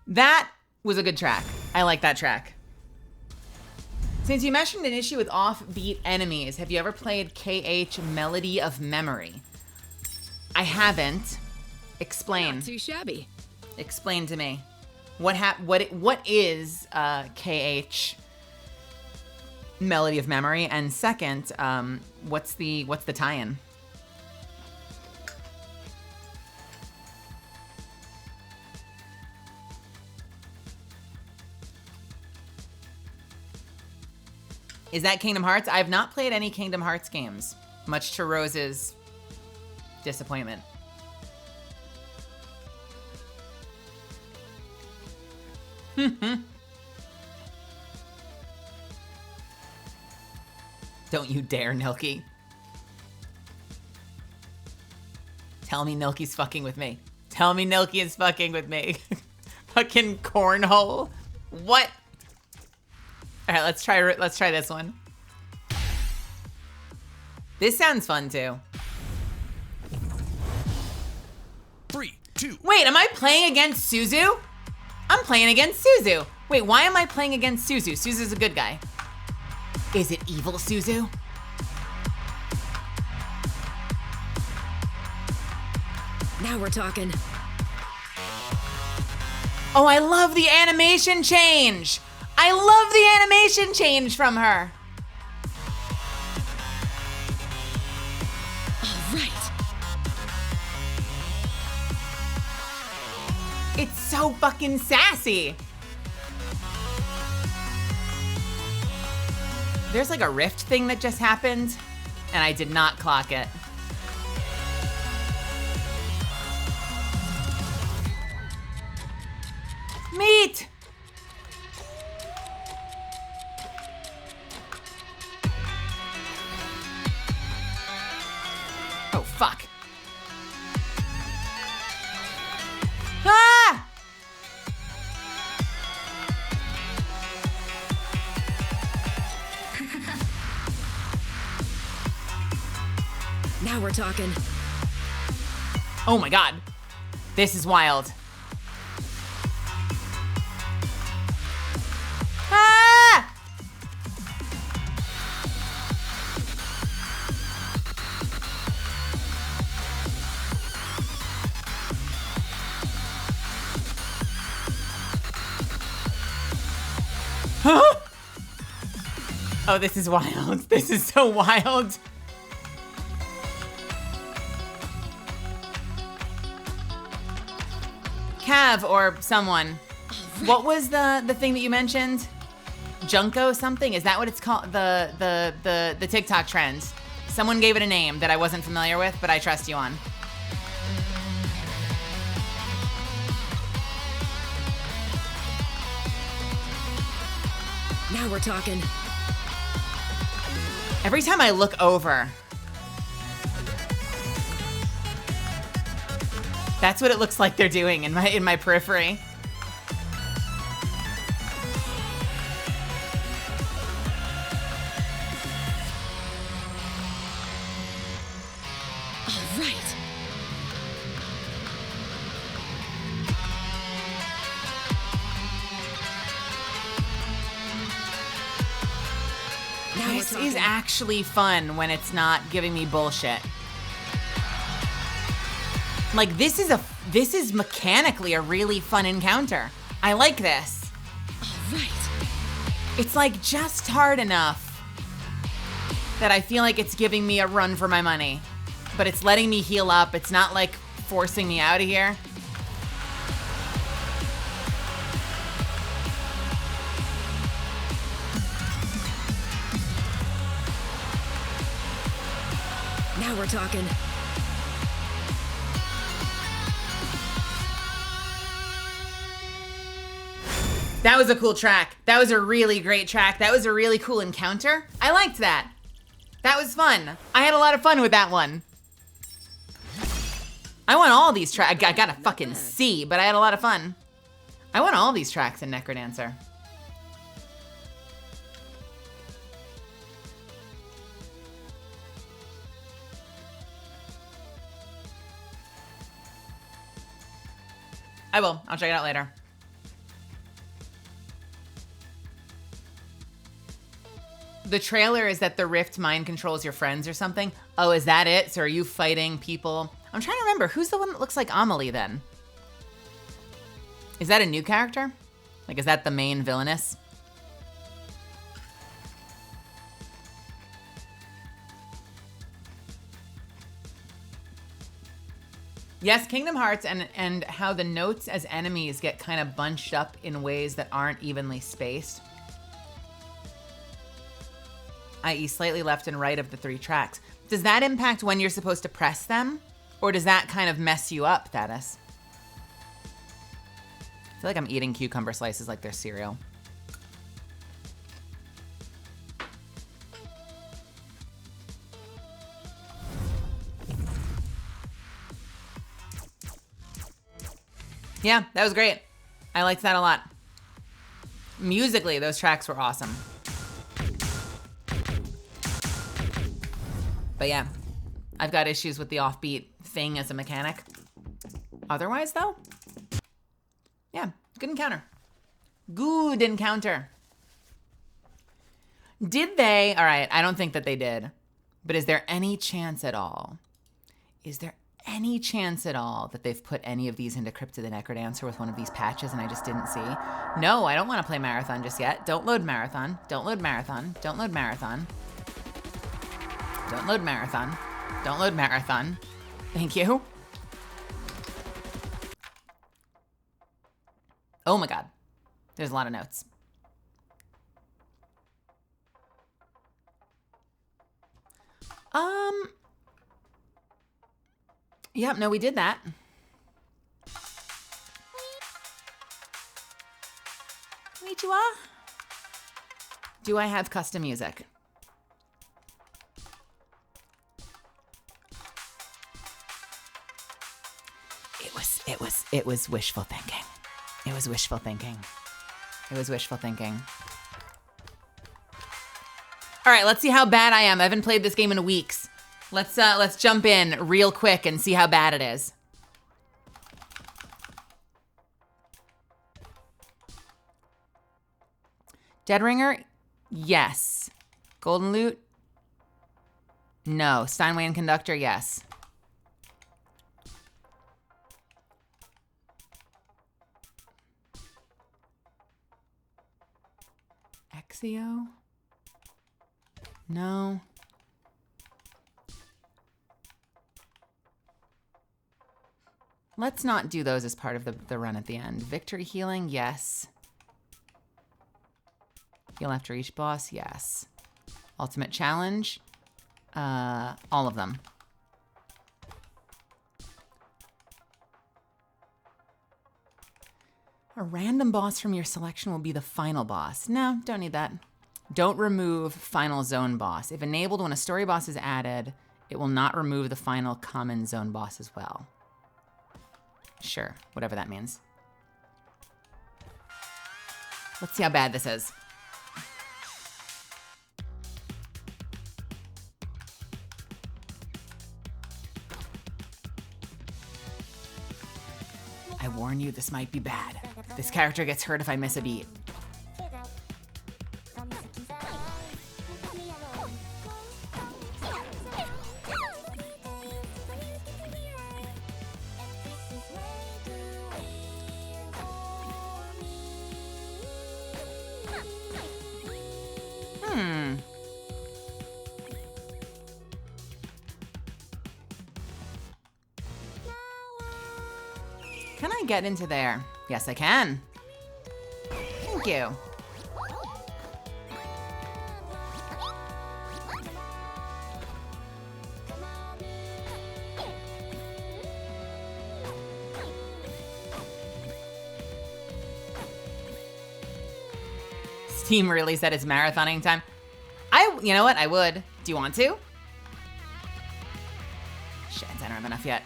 That was a good track. I like that track. Since you mentioned an issue with offbeat enemies, have you ever played KH Melody of Memory? I haven't. Explain. Not too shabby. Explain to me. What is KH Melody of Memory? And second, what's the tie-in? Is that Kingdom Hearts? I have not played any Kingdom Hearts games, much to Rose's disappointment. Don't you dare, Nilky. Tell me Nilky's fucking with me. Tell me Nilky is fucking with me. Fucking cornhole. What? All right, let's try this one. This sounds fun too. 2. Wait, am I playing against Suzu? I'm playing against Suzu. Wait, why am I playing against Suzu? Suzu's a good guy. Is it evil Suzu? Now we're talking. Oh, I love the animation change. I love the animation change from her. All right. It's so fucking sassy. There's like a rift thing that just happened, and I did not clock it. Meat! Oh, fuck. Ah! Now we're talking. Oh my god. This is wild. Ah! Huh? Oh, this is wild. This is so wild. Cav or someone. What was the thing that you mentioned? Junko something? Is that what it's called? The TikTok trend. Someone gave it a name that I wasn't familiar with, but I trust you on. Now we're talking. Every time I look over, that's what it looks like they're doing in my periphery. All right. Now we're This talking. is actually fun when it's not giving me bullshit. Like this is mechanically a really fun encounter. I like this. All right. It's like just hard enough that I feel like it's giving me a run for my money, but it's letting me heal up. It's not like forcing me out of here. Now we're talking. That was a cool track. That was a really great track. That was a really cool encounter. I liked that. That was fun. I had a lot of fun with that one. I want all these tracks. I got a fucking C, but I had a lot of fun. I want all these tracks in Necrodancer. I will. I'll check it out later. The trailer is that the Rift mind controls your friends or something. Oh, is that it? So are you fighting people? I'm trying to remember. Who's the one that looks like Amelie then? Is that a new character? Like, is that the main villainess? Yes, Kingdom Hearts and how the notes as enemies get kind of bunched up in ways that aren't evenly spaced. i.e. slightly left and right of the 3 tracks. Does that impact when you're supposed to press them? Or does that kind of mess you up, Thaddeus? I feel like I'm eating cucumber slices like they're cereal. Yeah, that was great. I liked that a lot. Musically, those tracks were awesome. But yeah, I've got issues with the offbeat thing as a mechanic. Otherwise, though, yeah, good encounter. Good encounter. Did they? All right, I don't think that they did. But is there any chance at all? Is there any chance at all that they've put any of these into Crypt of the Necrodancer with one of these patches and I just didn't see? No, I don't want to play Marathon just yet. Don't load Marathon. Don't load Marathon. Don't load Marathon. Don't load Marathon. Don't load Marathon. Thank you. Oh my God. There's a lot of notes. Yep, no, we did that. Konnichiwa. Do I have custom music? It was wishful thinking. It was wishful thinking. It was wishful thinking. All right, let's see how bad I am. I haven't played this game in weeks. Let's jump in real quick and see how bad it is. Dead Ringer? Yes. Golden Loot? No. Steinway and Conductor? Yes. Exio? No. Let's not do those as part of the run at the end. Victory Healing? Yes. Heal after each boss? Yes. Ultimate Challenge? All of them. A random boss from your selection will be the final boss. No, don't need that. Don't remove final zone boss. If enabled when a story boss is added, it will not remove the final common zone boss as well. Sure, whatever that means. Let's see how bad this is. I warn you, this might be bad. This character gets hurt if I miss a beat. Can I get into there? Yes, I can. Thank you. Steam really said it's marathoning time. You know what? I would. Do you want to? Shit, I don't have enough yet.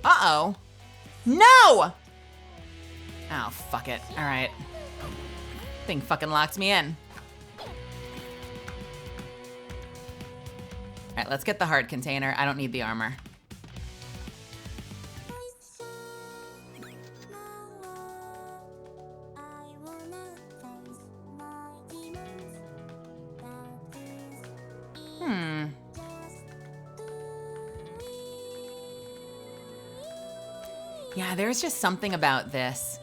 Uh-oh. No! Oh, fuck it. All right. Thing fucking locked me in. All right, let's get the heart container. I don't need the armor. Yeah, there's just something about this.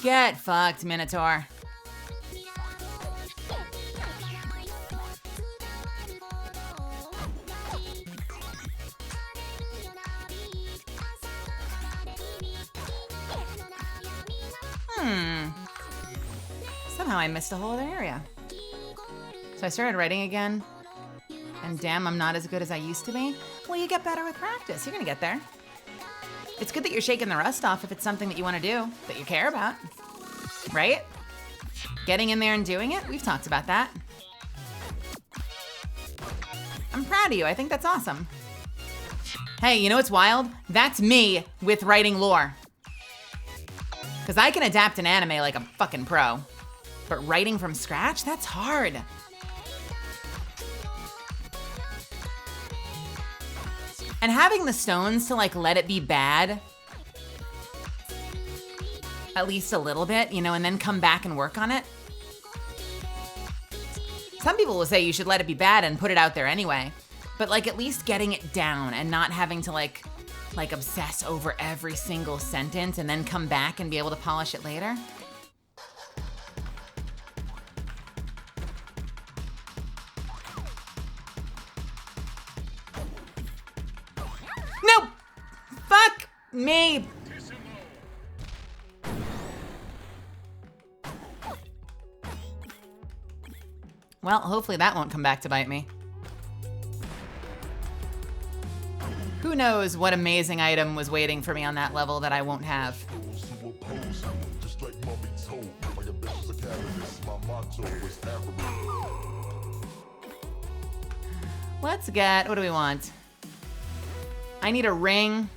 Get fucked, Minotaur. Somehow I missed a whole other area. So I started writing again, and damn, I'm not as good as I used to be. Well, you get better with practice. You're gonna get there. It's good that you're shaking the rust off if it's something that you want to do, that you care about, right? Getting in there and doing it, we've talked about that. I'm proud of you. I think that's awesome. Hey, you know what's wild? That's me with writing lore. Because I can adapt an anime like a fucking pro. But writing from scratch, that's hard. And having the stones to like let it be bad, at least a little bit, you know, and then come back and work on it. Some people will say you should let it be bad and put it out there anyway. But like at least getting it down and not having to like obsess over every single sentence and then come back and be able to polish it later. No! Fuck me! Well, hopefully that won't come back to bite me. Who knows what amazing item was waiting for me on that level that I won't have. Let's get, what do we want? I need a ring.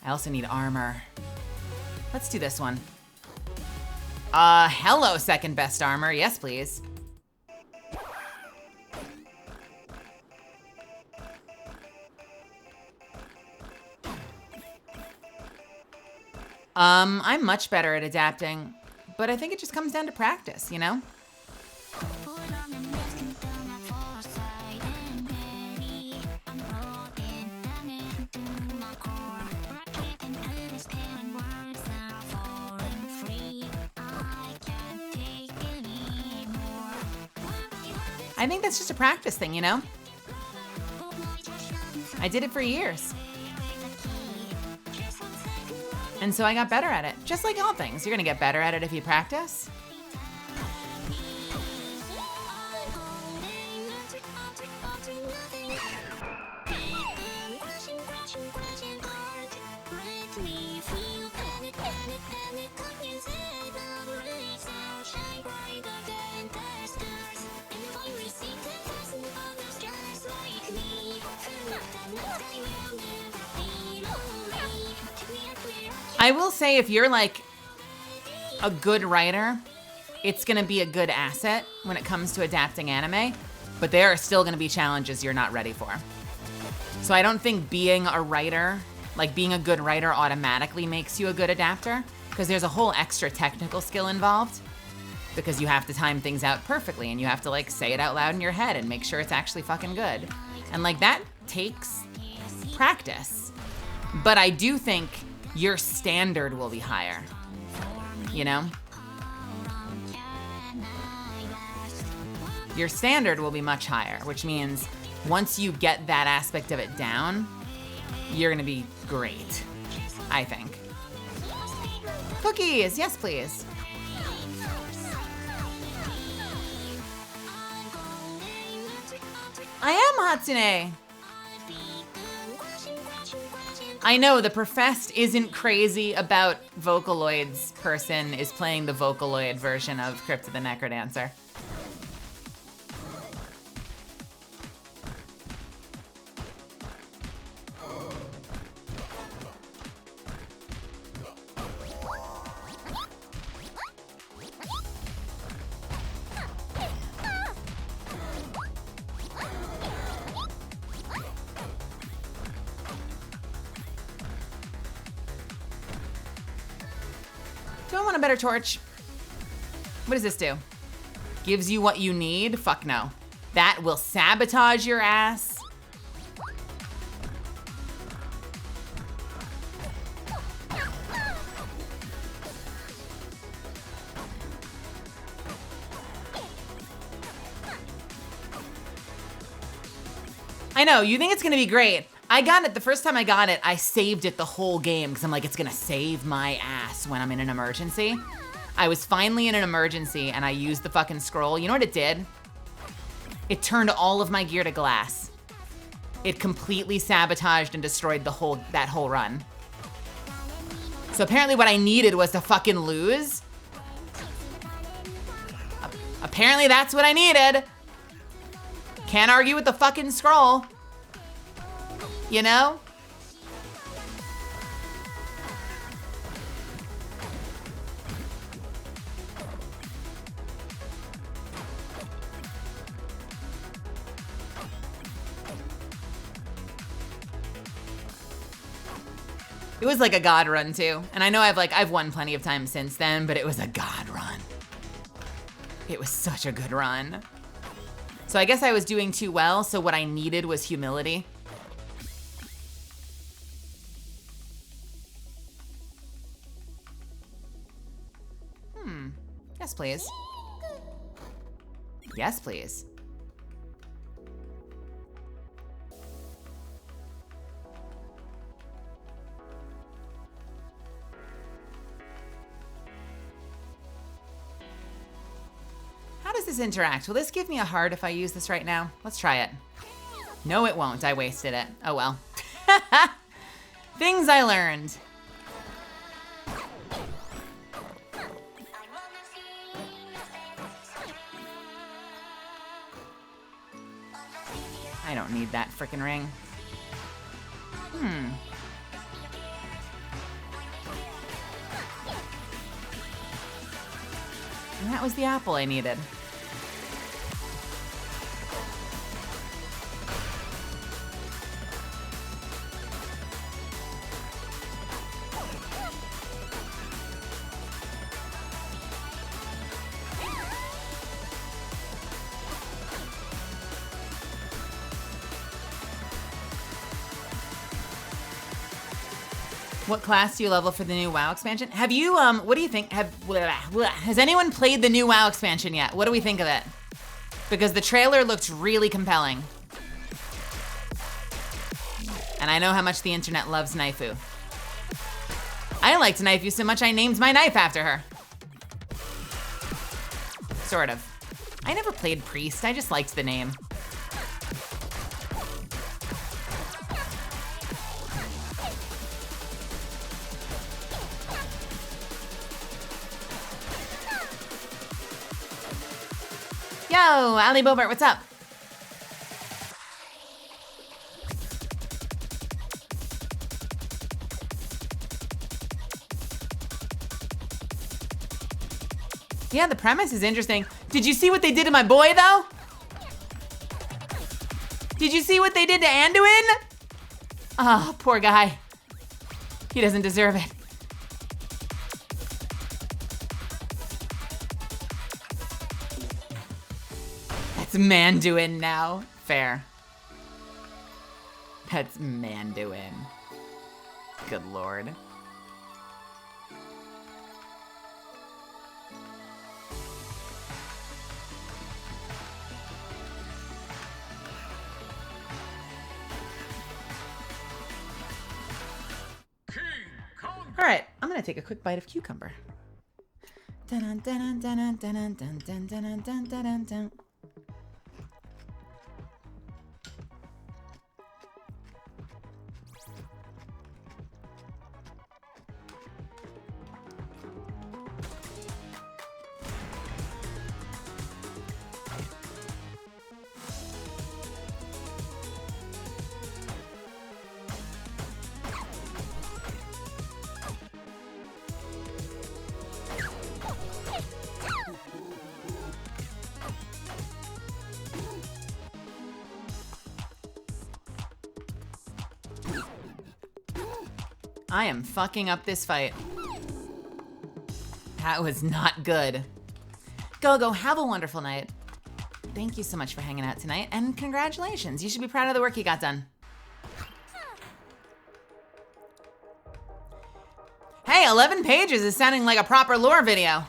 I also need armor. Let's do this one. Hello, second best armor. Yes, please. I'm much better at adapting, but I think it just comes down to practice, you know? I think that's just a practice thing, you know? I did it for years. And so I got better at it. Just like all things, you're gonna get better at it if you practice. I will say if you're like a good writer, it's gonna be a good asset when it comes to adapting anime, but there are still gonna be challenges you're not ready for. So I don't think being a writer, like being a good writer automatically makes you a good adapter, because there's a whole extra technical skill involved, because you have to time things out perfectly and you have to like say it out loud in your head and make sure it's actually fucking good. And like that takes practice. But I do think your standard will be higher, you know? Your standard will be much higher, which means once you get that aspect of it down, you're gonna be great, I think. Cookies, yes please. I am Hatsune. I know the professed isn't crazy about Vocaloid's person is playing the Vocaloid version of Crypt of the Necrodancer. Do I want a better torch? What does this do? Gives you what you need? Fuck no. That will sabotage your ass. I know, you think it's gonna be great. I got it, the first time I got it, I saved it the whole game because I'm like, it's gonna save my ass when I'm in an emergency. I was finally in an emergency and I used the fucking scroll. You know what it did? It turned all of my gear to glass. It completely sabotaged and destroyed that whole run. So apparently what I needed was to fucking lose. Apparently that's what I needed. Can't argue with the fucking scroll. You know? It was like a god run too. And I know I've won plenty of times since then, but it was a god run. It was such a good run. So I guess I was doing too well, so what I needed was humility. Yes, please. Yes, please. How does this interact? Will this give me a heart if I use this right now? Let's try it. No, it won't. I wasted it. Oh well. Things I learned. I don't need that frickin' ring. And that was the apple I needed. What class do you level for the new WoW expansion? Have you, what do you think? Has anyone played the new WoW expansion yet? What do we think of it? Because the trailer looked really compelling. And I know how much the internet loves Naifu. I liked Naifu so much I named my knife after her. Sort of. I never played Priest, I just liked the name. Yo, Ali Bobart, what's up? Yeah, the premise is interesting. Did you see what they did to my boy, though? Did you see what they did to Anduin? Oh, poor guy. He doesn't deserve it. That's Manduin now. Fair. That's Manduin. Good lord. All right, I'm gonna take a quick bite of cucumber. Dun dun dun dun dun dun dun dun dun dun dun dun. I am fucking up this fight. That was not good. Go, have a wonderful night. Thank you so much for hanging out tonight, and congratulations. You should be proud of the work you got done. Hey, 11 pages is sounding like a proper lore video.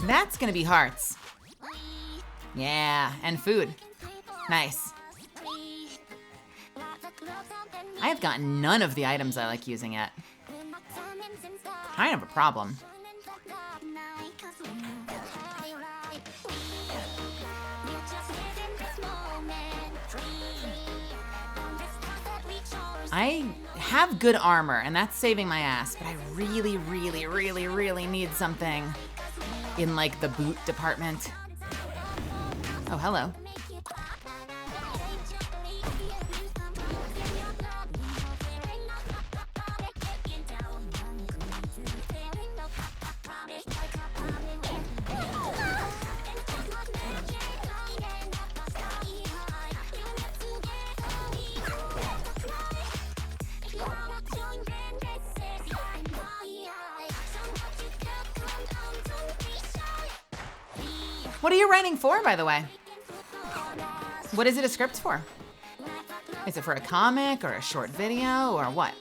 That's gonna be hearts. Yeah, and food. Nice. I have gotten none of the items I like using yet. Kind of a problem. I have good armor, and that's saving my ass, but I really, really, really, really need something in like the boot department. Oh, hello. What are you writing for, by the way? What is it a script for? Is it for a comic or a short video or what?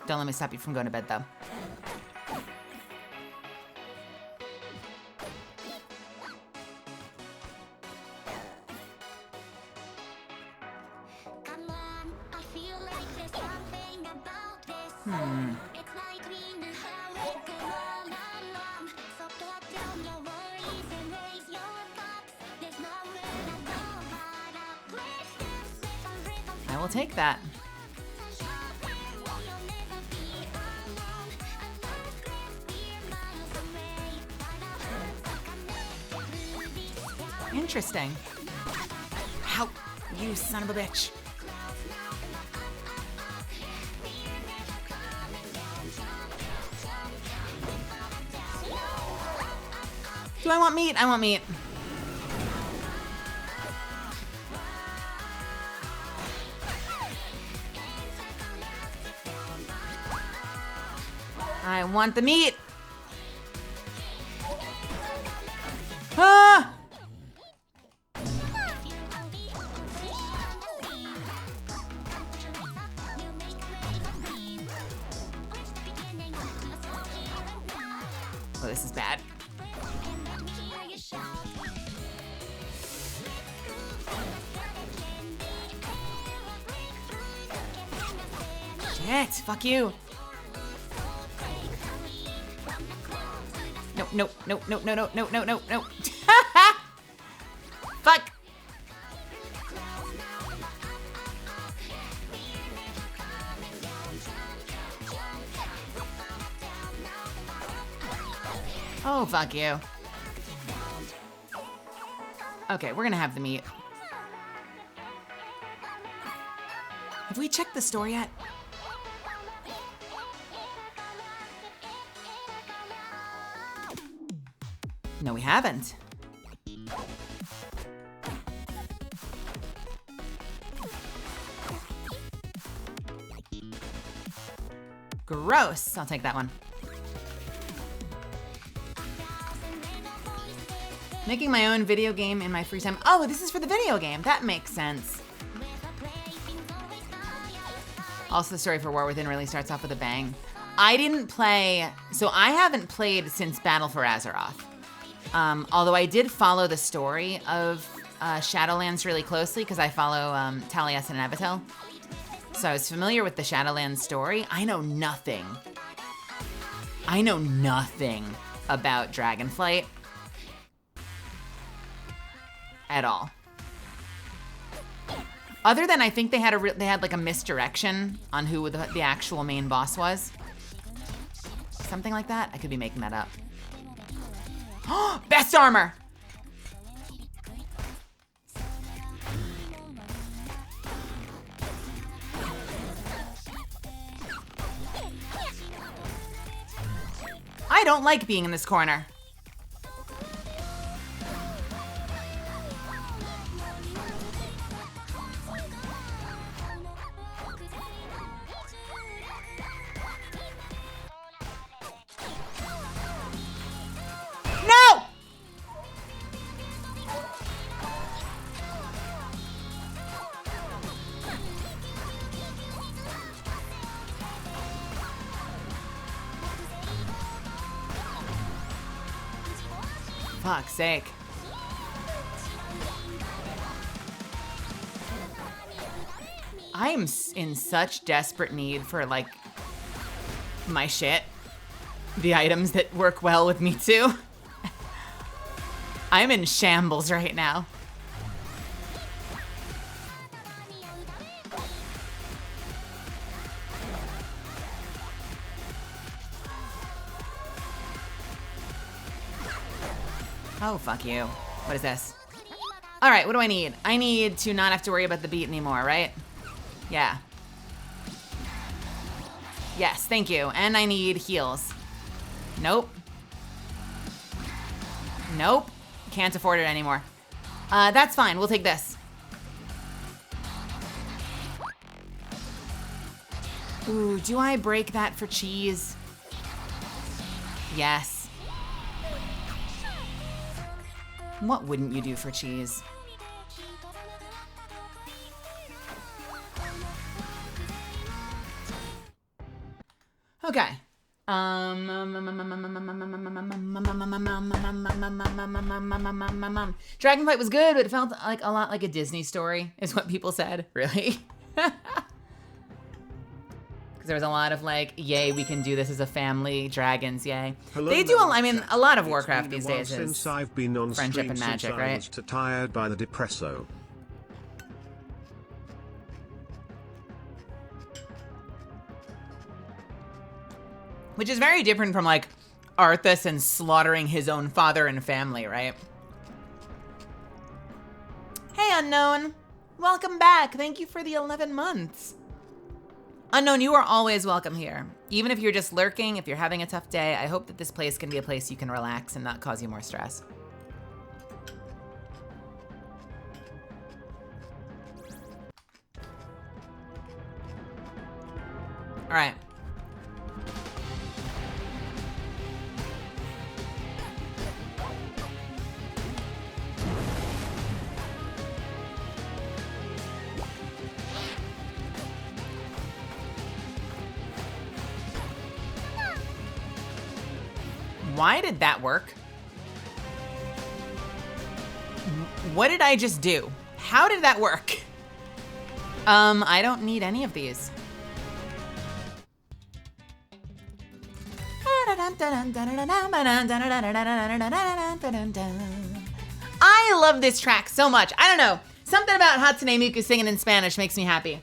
Don't let me stop you from going to bed, though. I will take that. Interesting. How, you son of a bitch. Do I want meat? I want meat. I want the meat. Ah! Oh, this is bad. Shit, fuck you. No. Fuck. Oh, fuck you. Okay, we're gonna have the meat. Have we checked the store yet? No, we haven't. Gross. I'll take that one. Making my own video game in my free time. Oh, this is for the video game. That makes sense. Also, the story for War Within really starts off with a bang. I didn't play, so I haven't played since Battle for Azeroth. Although I did follow the story of Shadowlands really closely because I follow Taliesin and Avital. So I was familiar with the Shadowlands story. I know nothing about Dragonflight at all. Other than I think they had like a misdirection on who the actual main boss was. Something like that. I could be making that up. Best armor! I don't like being in this corner. fuck's sake. I am in such desperate need for, like, my shit. The items that work well with me, too. I'm in shambles right now. Oh, fuck you. What is this? All right, what do I need? I need to not have to worry about the beat anymore, right? Yeah. Yes, thank you. And I need heals. Nope. Nope. Can't afford it anymore. That's fine. We'll take this. Ooh, do I break that for cheese? Yes. What wouldn't you do for cheese? Okay. Dragonflight was good, but it felt like a lot like a Disney story, is what people said. Really? Because there was a lot of like, yay, we can do this as a family, dragons, yay. Hello, they do, I mean, a lot of it's Warcraft been these a while days since is I've been on friendship stream and since magic, I right? was tired by the depresso. Which is very different from like Arthas and slaughtering his own father and family, right? Hey, Unknown. Welcome back. Thank you for the 11 months. Unknown, you are always welcome here. Even if you're just lurking, if you're having a tough day, I hope that this place can be a place you can relax and not cause you more stress. All right. Why did that work? What did I just do? How did that work? I don't need any of these. I love this track so much. I don't know. Something about Hatsune Miku singing in Spanish makes me happy.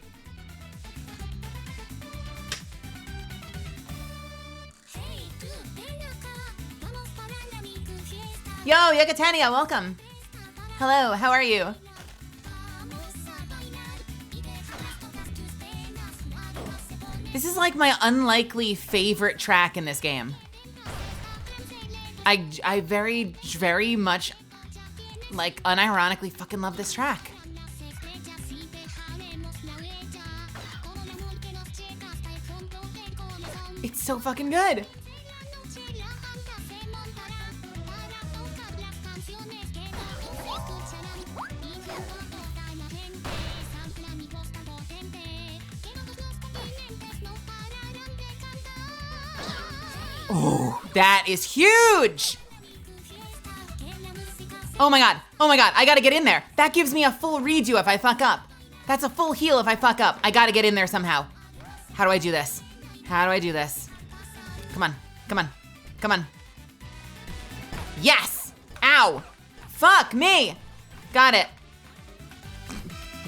Yo, Yucatania, welcome. Hello, how are you? This is like my unlikely favorite track in this game. I very, very much, like, unironically fucking love this track. It's so fucking good. Oh, that is huge. Oh my god, I gotta get in there. That gives me a full redo if I fuck up. That's a full heal if I fuck up. I gotta get in there somehow. How do I do this? How do I do this? Come on, come on, come on. Yes! Ow! Fuck me! Got it.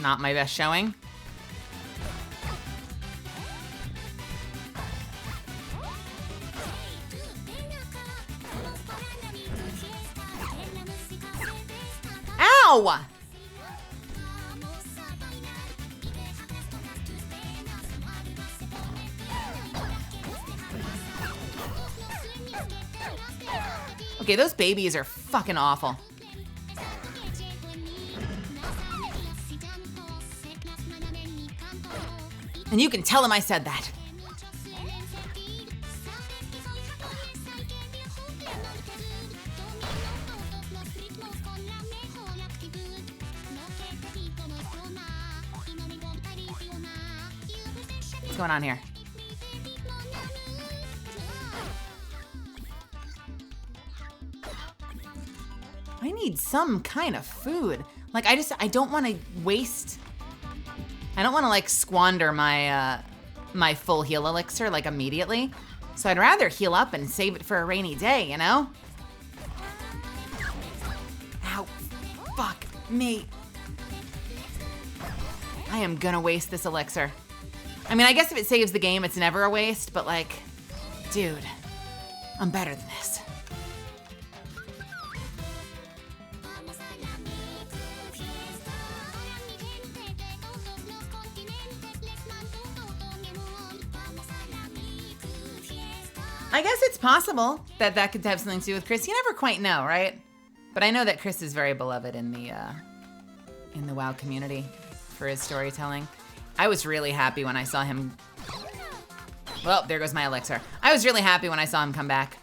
Not my best showing. Ow! Okay, those babies are fucking awful. And you can tell them I said that. What's going on here? need some kind of food. Like, I don't want to waste, I don't want to like squander my, my full heal elixir like immediately. So I'd rather heal up and save it for a rainy day, you know? Ow, fuck me. I am gonna waste this elixir. I mean, I guess if it saves the game, it's never a waste, but like, dude, I'm better than this. I guess it's possible that that could have something to do with Chris. You never quite know, right? But I know that Chris is very beloved in the WoW community for his storytelling. I was really happy when I saw him. Well, there goes my elixir. I was really happy when I saw him come back.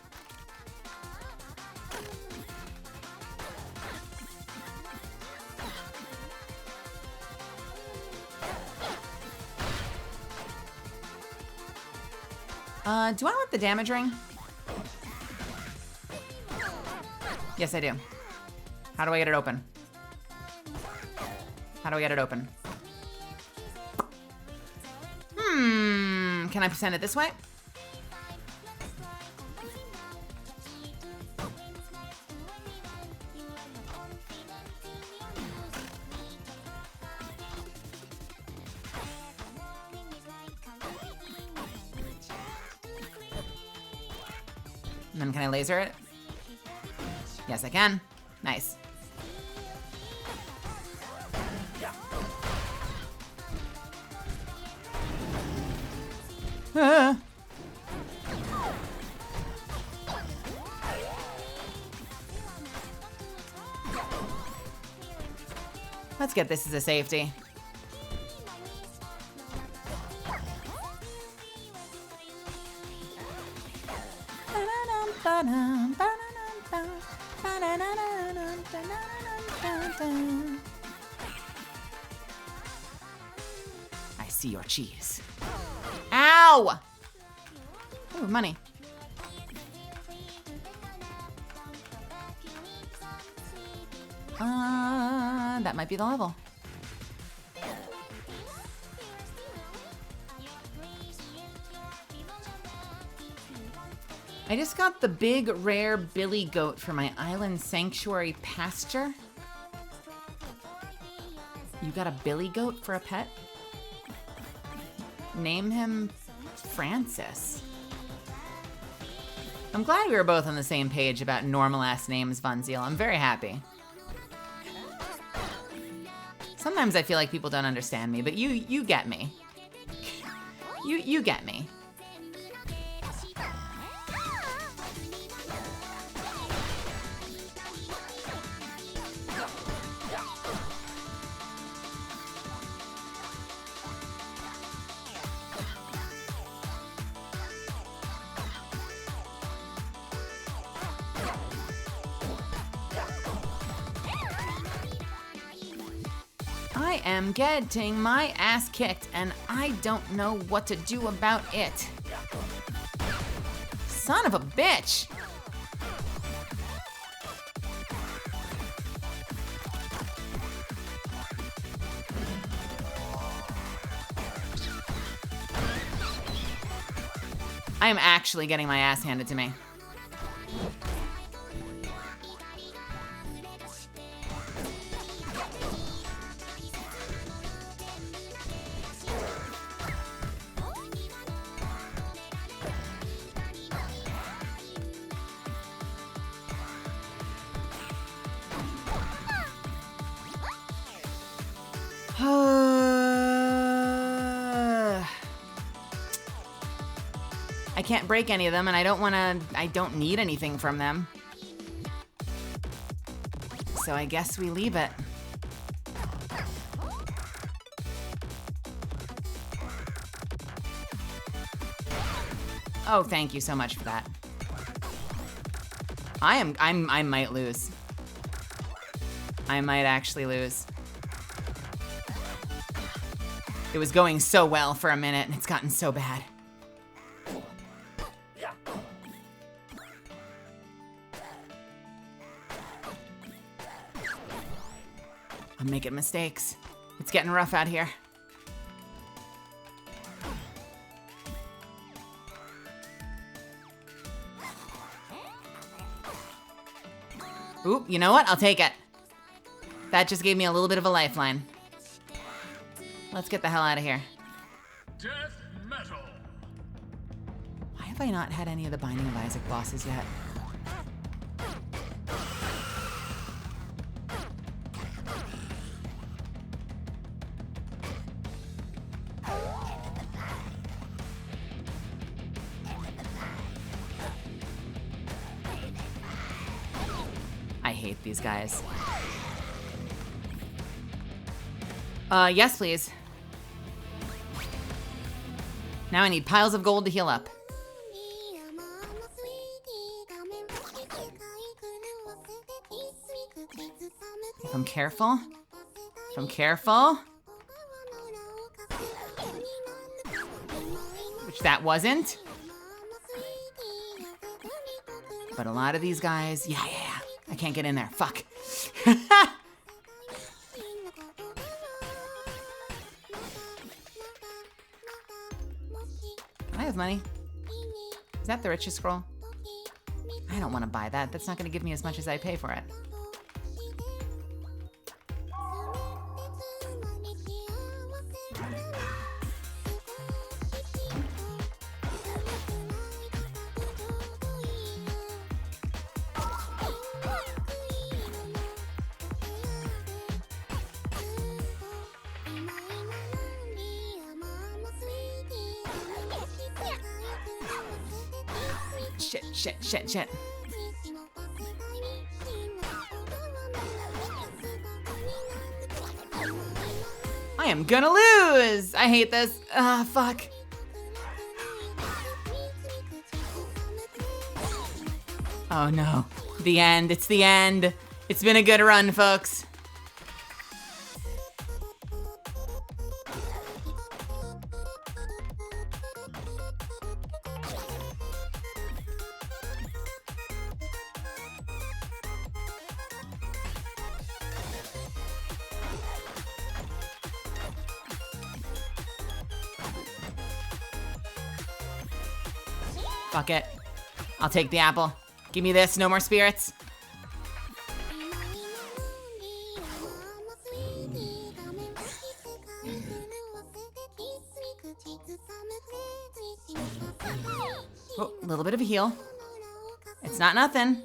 Do I want the damage ring? Yes, I do. How do I get it open? How do I get it open? Can I send it this way? And then can I laser it? Yes, I can. Nice. Ah. Let's get this as a safety. I see your cheese. Ow! Ooh, money. That might be the level. I just got the big rare billy goat for my island sanctuary pasture. You got a billy goat for a pet? Name him Francis. I'm glad we were both on the same page about normal ass names, Von Ziel. I'm very happy. Sometimes I feel like people don't understand me, but you get me. You get me. I am getting my ass kicked, and I don't know what to do about it. Son of a bitch! I am actually getting my ass handed to me. I can't break any of them, and I don't need anything from them. So I guess we leave it. Oh, thank you so much for that. I might lose. I might actually lose. It was going so well for a minute, and it's gotten so bad. I'm making mistakes. It's getting rough out here. Ooh, you know what? I'll take it. That just gave me a little bit of a lifeline. Let's get the hell out of here. Death metal. Why have I not had any of the Binding of Isaac bosses yet? I hate these guys. Yes, please. Now I need piles of gold to heal up. If I'm careful. Which that wasn't. But a lot of these guys, yeah. I can't get in there, fuck. I have money. Is that the richest scroll? I don't want to buy that. That's not going to give me as much as I pay for it. Shit. I am gonna lose! I hate this. Fuck. Oh no. The end. It's the end. It's been a good run, folks. Fuck it. I'll take the apple. Give me this, no more spirits. Oh, a little bit of a heal. It's not nothing.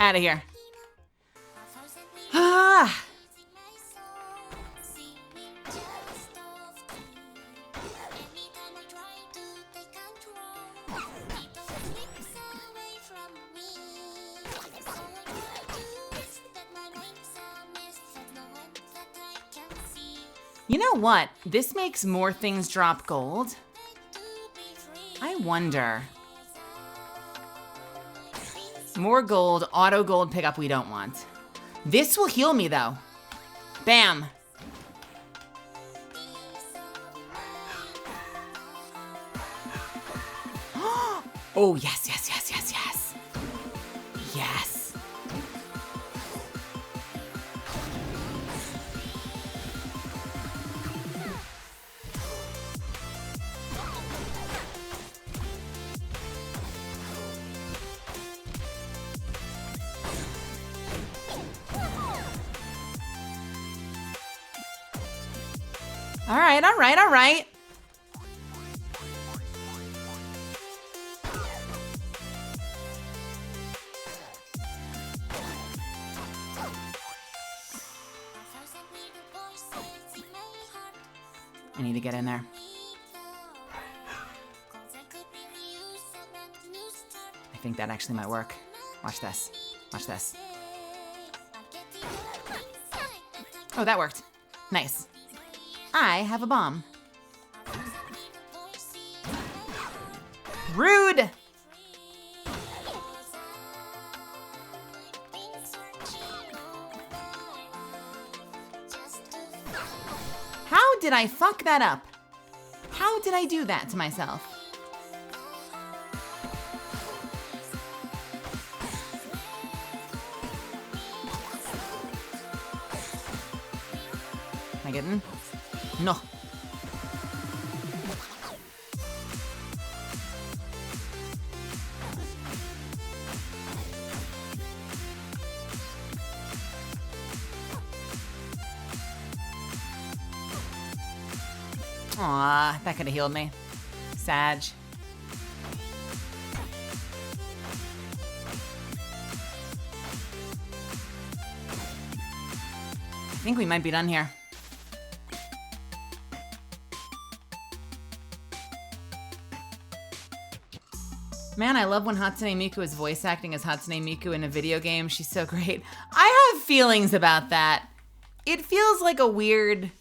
Out of here. Ah. You know what? This makes more things drop gold. I wonder. More gold, auto gold pickup we don't want. This will heal me though. Bam. Oh, yes. Yes. All right. I need to get in there. I think that actually might work. Watch this. Oh, that worked. Nice. I have a bomb. Rude! How did I fuck that up? How did I do that to myself? Am I getting? No. Aw, that could have healed me. Sag. I think we might be done here. Man, I love when Hatsune Miku is voice acting as Hatsune Miku in a video game. She's so great. I have feelings about that. It feels like weird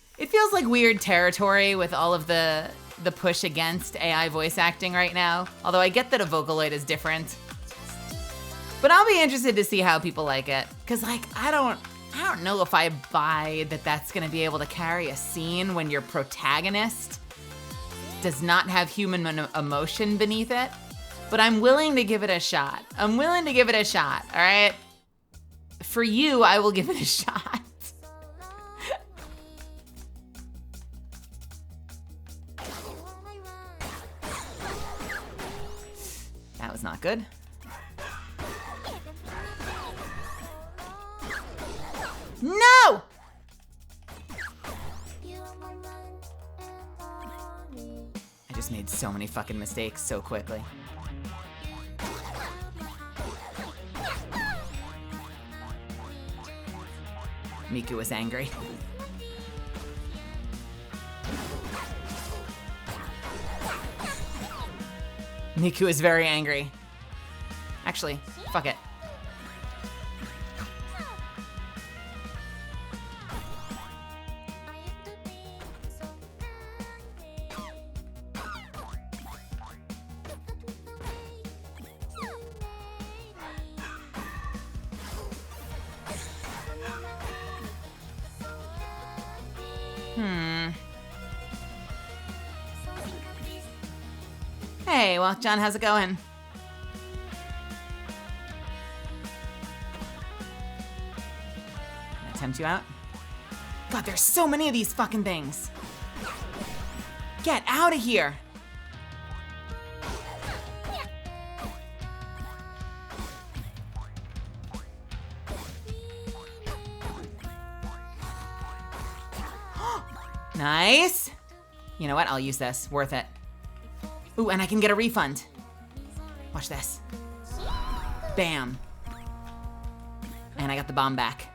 territory with all of the push against AI voice acting right now. Although I get that a Vocaloid is different. But I'll be interested to see how people like it. Cause like, I don't know if I buy that that's gonna be able to carry a scene when your protagonist does not have human emotion beneath it. But I'm willing to give it a shot. All right? For you, I will give it a shot. That was not good. No! I just made so many fucking mistakes so quickly. Miku was angry. Miku is very angry. Actually, fuck it. Hey, well, John, how's it going? Can I tempt you out? God, there's so many of these fucking things. Get out of here. Nice. You know what? I'll use this. Worth it. Ooh, and I can get a refund. Watch this. Bam. And I got the bomb back.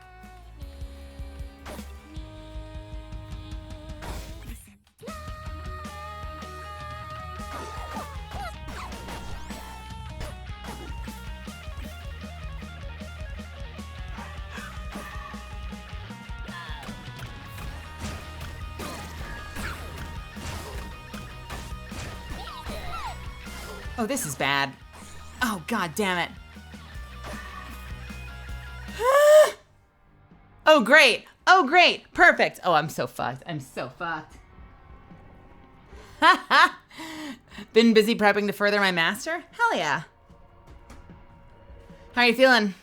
Oh, this is bad. Oh, god damn it. Oh, great. Oh, great. Perfect. Oh, I'm so fucked. Been busy prepping to further my master? Hell yeah. How are you feeling?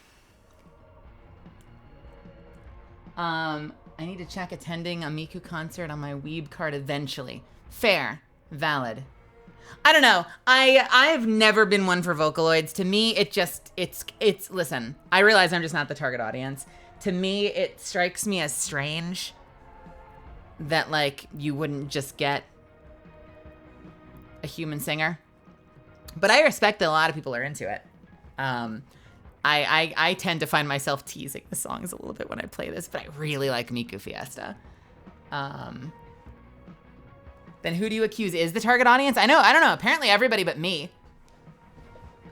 I need to check attending a Miku concert on my Weeb card eventually. Fair. Valid. I don't know. I've never been one for Vocaloids. To me, it's listen, I realize I'm just not the target audience. To me, it strikes me as strange that like you wouldn't just get a human singer. But I respect that a lot of people are into it. I tend to find myself teasing the songs a little bit when I play this, but I really like Miku Fiesta. Then who do you accuse is the target audience? I don't know. Apparently everybody but me.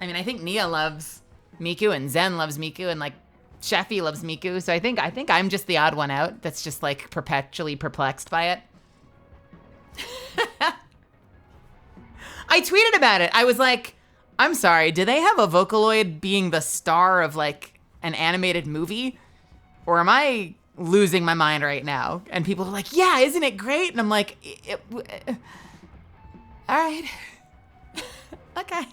I mean, I think Nia loves Miku and Zen loves Miku and like Sheffy loves Miku. So I think I'm just the odd one out that's just like perpetually perplexed by it. I tweeted about it. I was like, I'm sorry, do they have a Vocaloid being the star of like an animated movie? Or am I losing my mind right now. And people are like, yeah, isn't it great? And I'm like, all right. Okay.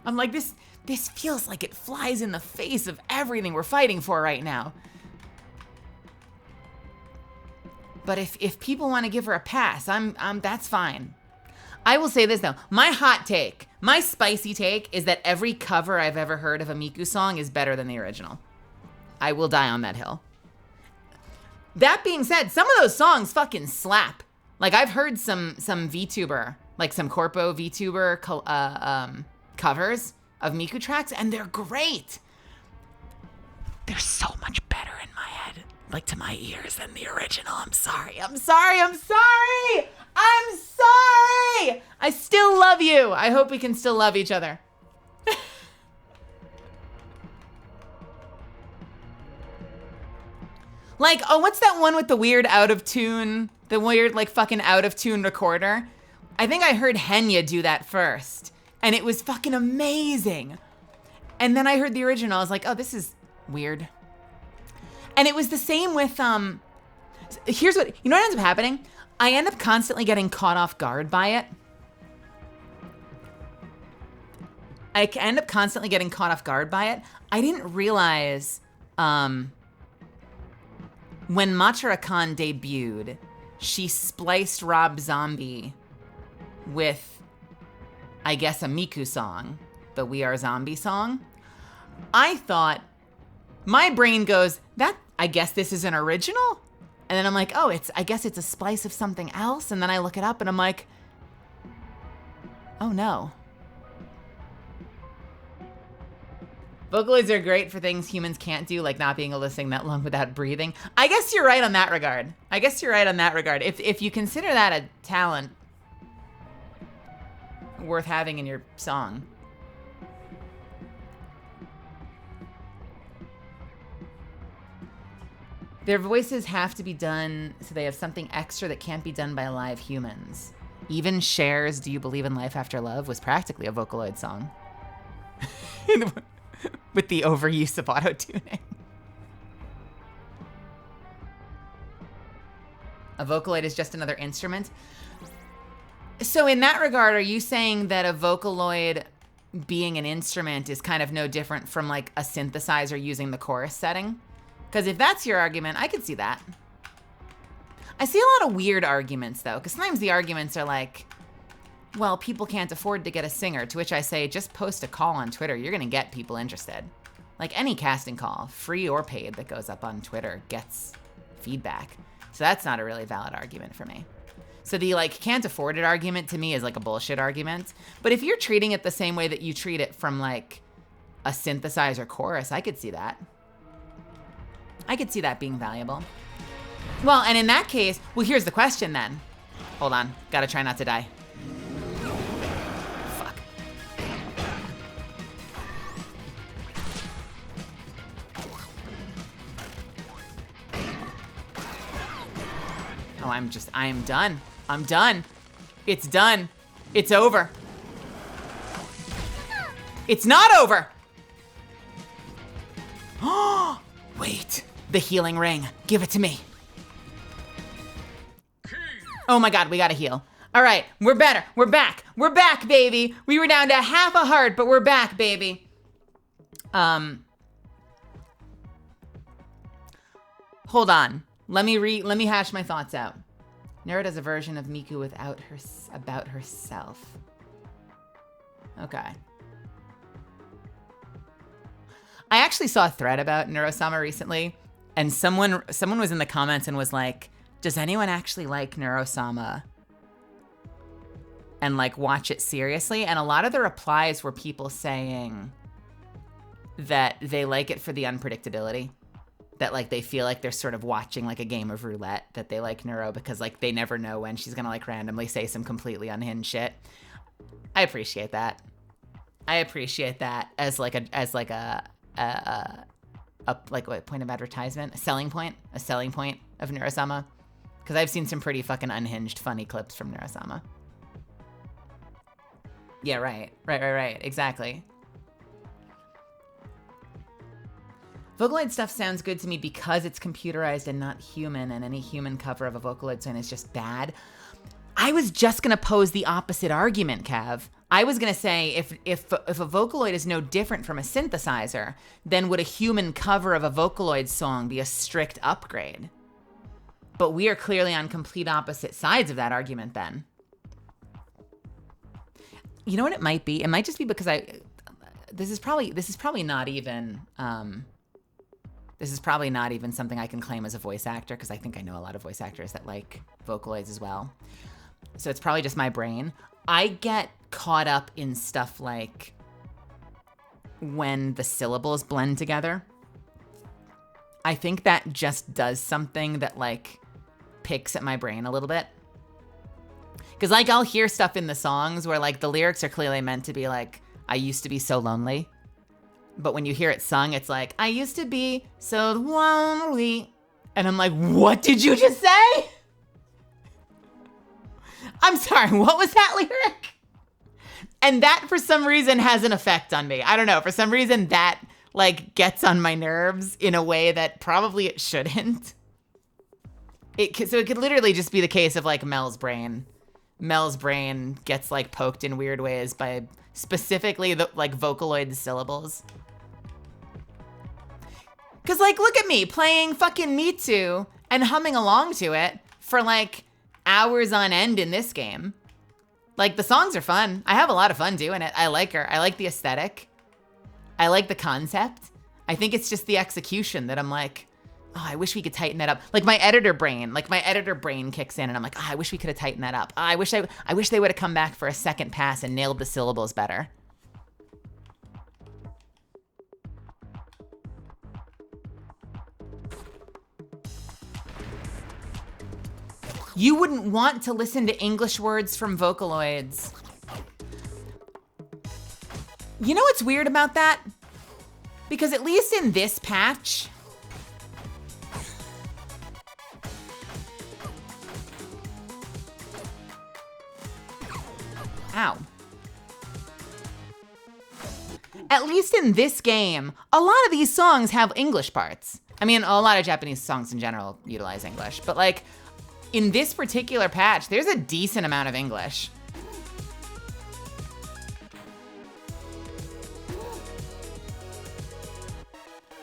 I'm like, this feels like it flies in the face of everything we're fighting for right now. But if people want to give her a pass, that's fine. I will say this though, my hot take, my spicy take is that every cover I've ever heard of a Miku song is better than the original. I will die on that hill. That being said, some of those songs fucking slap. Like I've heard some VTuber, like some Corpo VTuber covers of Miku tracks, and they're great. They're so much better in my head, like to my ears, than the original. I'm sorry. I still love you. I hope we can still love each other. Like, oh, what's that one with the weird out of tune, the weird like fucking out of tune recorder? I think I heard Henya do that first, and it was fucking amazing. And then I heard the original. I was like, oh, this is weird. And it was the same with, here's what, you know what ends up happening? I end up constantly getting caught off guard by it. I end up constantly getting caught off guard by it. I didn't realize, when Machara Khan debuted, she spliced Rob Zombie with, I guess, a Miku song, the We Are Zombie song. I thought, my brain goes, I guess this is an original? And then I'm like, oh, I guess it's a splice of something else. And then I look it up and I'm like, oh no. Vocaloids are great for things humans can't do, like not being able to sing that long without breathing. I guess you're right on that regard. If you consider that a talent worth having in your song. Their voices have to be done so they have something extra that can't be done by live humans. Even Cher's Do You Believe in Life After Love was practically a Vocaloid song. With the overuse of auto-tuning. A Vocaloid is just another instrument. So in that regard, are you saying that a Vocaloid being an instrument is kind of no different from like a synthesizer using the chorus setting? Because if that's your argument, I could see that. I see a lot of weird arguments though, because sometimes the arguments are like, well, people can't afford to get a singer, to which I say, just post a call on Twitter. You're gonna get people interested. Like any casting call, free or paid, that goes up on Twitter gets feedback. So that's not a really valid argument for me. So the like can't afford it argument to me is like a bullshit argument. But if you're treating it the same way that you treat it from like a synthesizer chorus, I could see that. I could see that being valuable. Well, and in that case, well, here's the question then. Hold on, gotta try not to die. Fuck. Oh, I am done. I'm done. It's done. It's over. It's not over. Oh, wait. The healing ring. Give it to me. Oh my God, we gotta heal. All right, we're better. We're back. We're back, baby. We were down to half a heart, but we're back, baby. Hold on. Let me hash my thoughts out. Nero does a version of Miku about herself. Okay. I actually saw a thread about Neuro-sama recently, and someone was in the comments and was like, does anyone actually like Neuro-sama and like watch it seriously? And a lot of the replies were people saying that they like it for the unpredictability, that like they feel like they're sort of watching like a game of roulette, that they like Neuro because like they never know when she's gonna like randomly say some completely unhinged shit. I appreciate that. I appreciate that as like a what, point of advertisement, a selling point of Neuro-sama. Because I've seen some pretty fucking unhinged funny clips from Neuro-sama. Yeah, right. Exactly. Vocaloid stuff sounds good to me because it's computerized and not human, and any human cover of a Vocaloid song is just bad. I was just going to pose the opposite argument, Cav. I was going to say if a Vocaloid is no different from a synthesizer, then would a human cover of a Vocaloid song be a strict upgrade? But we are clearly on complete opposite sides of that argument then. You know what it might be? It might just be because this is probably not even something I can claim as a voice actor, because I think I know a lot of voice actors that like Vocaloids as well. So it's probably just my brain. I get caught up in stuff like when the syllables blend together. I think that just does something that like picks at my brain a little bit. Because like I'll hear stuff in the songs where like the lyrics are clearly meant to be like, I used to be so lonely. But when you hear it sung, it's like, I used to be so lonely. And I'm like, what did you just say? I'm sorry, what was that lyric? And that, for some reason, has an effect on me. I don't know. For some reason, that, like, gets on my nerves in a way that probably it shouldn't. So it could literally just be the case of, like, Mel's brain. Mel's brain gets, like, poked in weird ways by specifically, the like, Vocaloid syllables. Because, like, look at me playing fucking Me Too and humming along to it for, like, hours on end in this game. Like, the songs are fun. I have a lot of fun doing it. I like her. I like the aesthetic. I like the concept. I think it's just the execution that I'm like, oh, I wish we could tighten that up. Like my editor brain kicks in and I'm like, oh, I wish we could have tightened that up. Oh, I wish they would have come back for a second pass and nailed the syllables better. You wouldn't want to listen to English words from Vocaloids. You know what's weird about that? Because at least in this patch, ow. At least in this game, a lot of these songs have English parts. I mean, a lot of Japanese songs in general utilize English, but like, in this particular patch, there's a decent amount of English.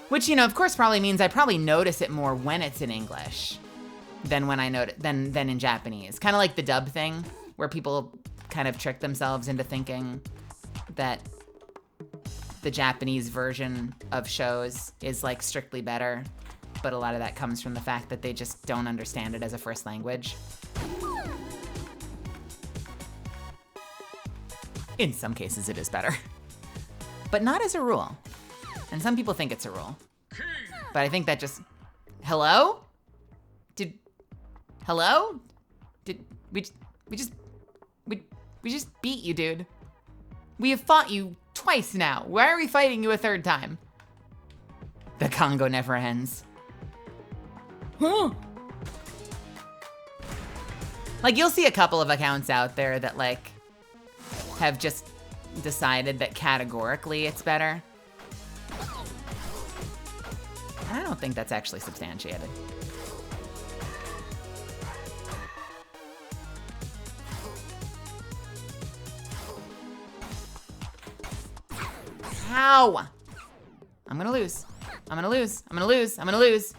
Which, you know, of course probably means I probably notice it more when it's in English than when I than in Japanese. Kind of like the dub thing, where people kind of trick themselves into thinking that the Japanese version of shows is like strictly better. But a lot of that comes from the fact that they just don't understand it as a first language. In some cases, it is better. But not as a rule. And some people think it's a rule. But I think that just... Hello? Hello? We just beat you, dude. We have fought you twice now. Why are we fighting you a third time? The Congo never ends. Huh. Like, you'll see a couple of accounts out there that, like, have just decided that categorically it's better. I don't think that's actually substantiated. Ow! I'm gonna lose. I'm gonna lose. I'm gonna lose. I'm gonna lose.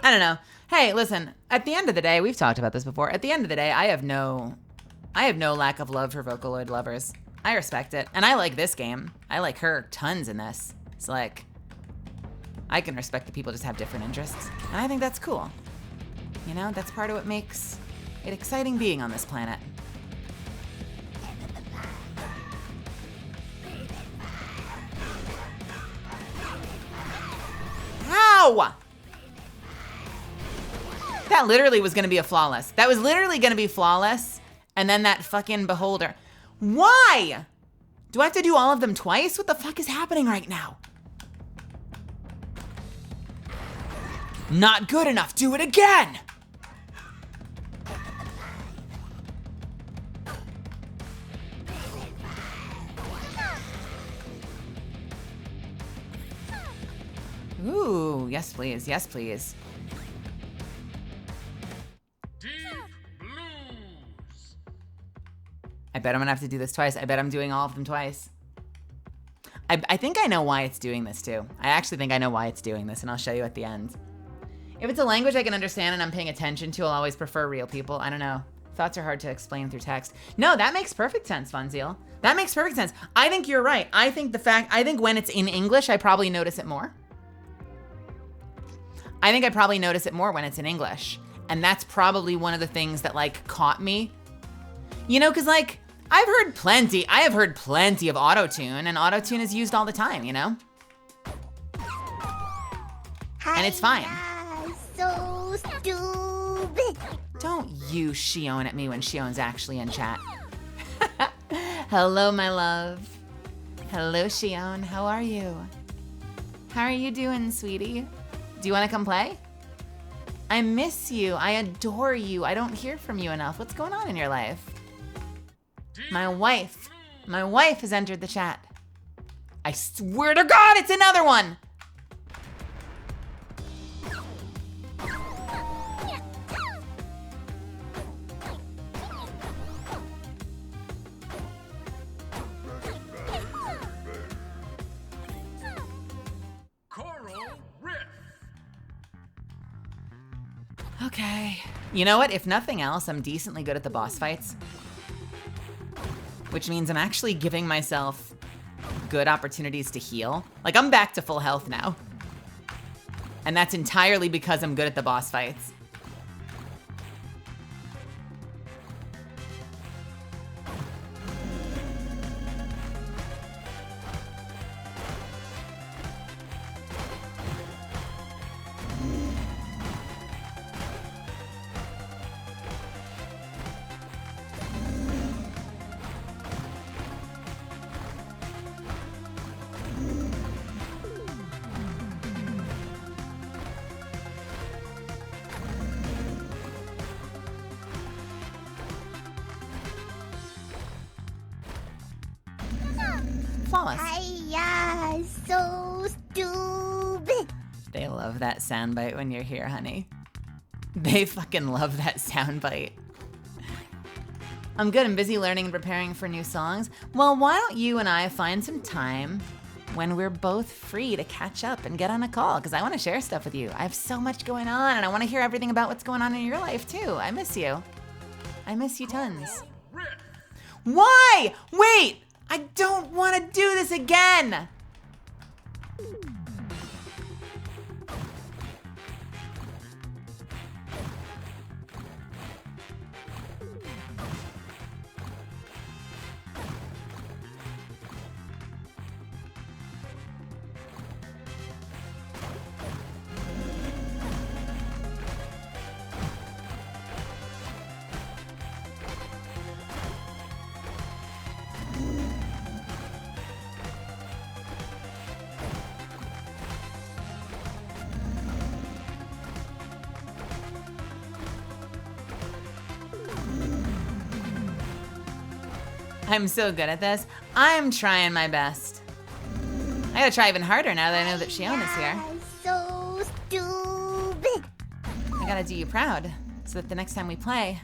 I don't know. Hey, listen, at the end of the day, we've talked about this before. At the end of the day, I have no lack of love for Vocaloid lovers. I respect it. And I like this game. I like her tons in this. It's like, I can respect that people just have different interests. And I think that's cool. You know, that's part of what makes it exciting being on this planet. Ow! That literally was gonna be a flawless. That was literally gonna be flawless. And then that fucking beholder. Why? Do I have to do all of them twice? What the fuck is happening right now? Not good enough. Do it again. Ooh, yes please, yes please. Deep blues. I bet I'm gonna have to do this twice. I bet I'm doing all of them twice. I think I know why it's doing this too. I actually think I know why it's doing this, and I'll show you at the end. If it's a language I can understand and I'm paying attention to, I'll always prefer real people. I don't know. Thoughts are hard to explain through text. No, that makes perfect sense, Funzeal. That makes perfect sense. I think you're right. I think when it's in English, I probably notice it more. I think I probably notice it more when it's in English. And that's probably one of the things that like caught me. You know, cause like, I have heard plenty of auto-tune, and auto-tune is used all the time, you know? And it's fine. So stupid. Don't you Shion at me when Shion's actually in chat. Hello, my love. Hello, Shion, how are you? How are you doing, sweetie? Do you wanna come play? I miss you, I adore you. I don't hear from you enough. What's going on in your life? My wife has entered the chat. I swear to God, it's another one. Coral riff. Okay. You know what? If nothing else, I'm decently good at the boss fights. Which means I'm actually giving myself good opportunities to heal. Like, I'm back to full health now. And that's entirely because I'm good at the boss fights. Flawless. Hiya, so stupid. They love that soundbite when you're here, honey. They fucking love that soundbite. I'm good. I'm busy learning and preparing for new songs. Well, why don't you and I find some time when we're both free to catch up and get on a call? Because I want to share stuff with you. I have so much going on, and I want to hear everything about what's going on in your life, too. I miss you. I miss you tons. Why? Wait! I don't want to do this again! I'm so good at this. I'm trying my best. I gotta try even harder now that I know that Shion is here. So stupid. I gotta do you proud, so that the next time we play,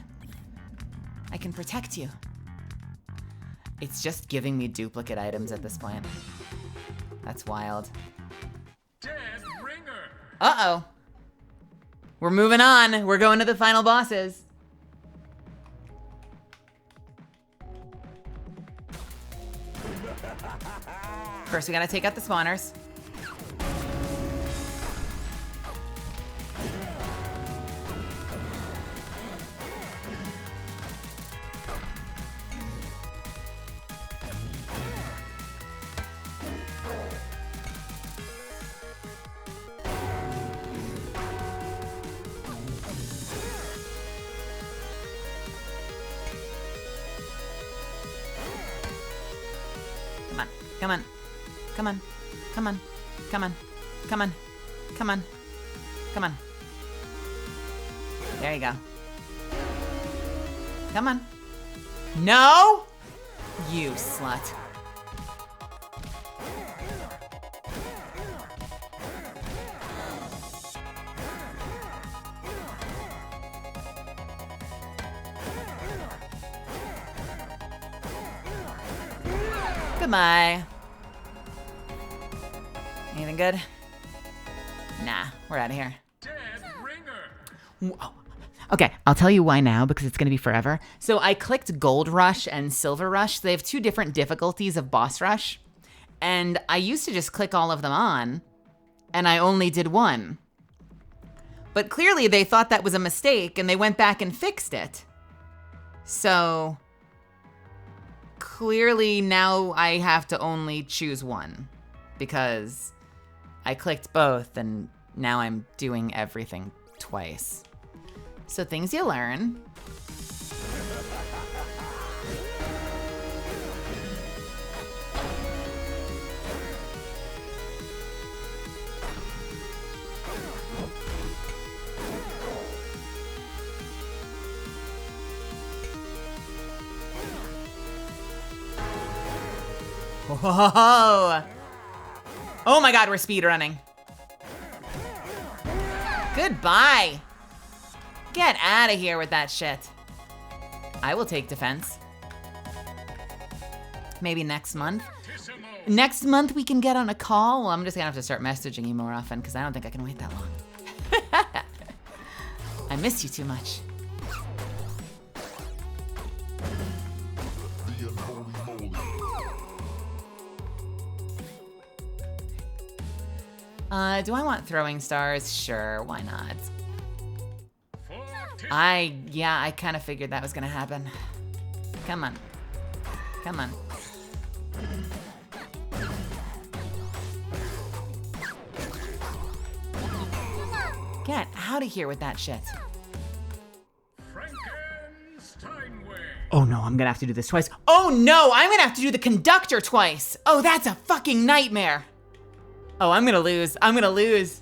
I can protect you. It's just giving me duplicate items at this point. That's wild. Dead ringer. Uh-oh. We're moving on. We're going to the final bosses. First, we gotta take out the spawners. Come on. Come on. Come on. Come on. Come on. Come on. Come on. There you go. Come on. No! You slut. Goodbye. Anything good? Nah, we're out of here. Dead ringer. Whoa. Okay, I'll tell you why now, because it's going to be forever. So I clicked Gold Rush and Silver Rush. They have 2 different difficulties of Boss Rush. And I used to just click all of them on, and I only did one. But clearly they thought that was a mistake, and they went back and fixed it. So clearly now I have to only choose one, because I clicked both, and now I'm doing everything twice. So things you learn. Whoa! Oh my god, we're speedrunning. Goodbye. Get out of here with that shit. I will take defense. Maybe next month. Next month we can get on a call. Well, I'm just gonna have to start messaging you more often because I don't think I can wait that long. I miss you too much. Do I want throwing stars? Sure, why not? I kind of figured that was gonna happen. Come on. Come on. Get out of here with that shit. Oh no, I'm gonna have to do this twice. Oh no, I'm gonna have to do the conductor twice. Oh, that's a fucking nightmare. Oh, I'm gonna lose. I'm gonna lose.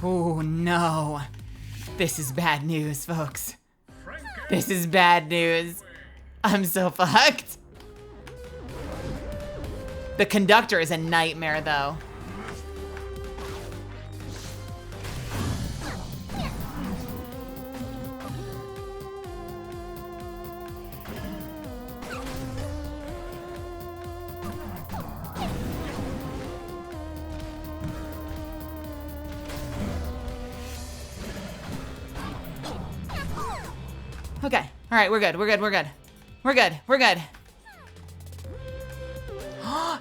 Oh no. This is bad news, folks. This is bad news. I'm so fucked. The conductor is a nightmare, though. Okay. All right, we're good. We're good. We're good. We're good. We're good.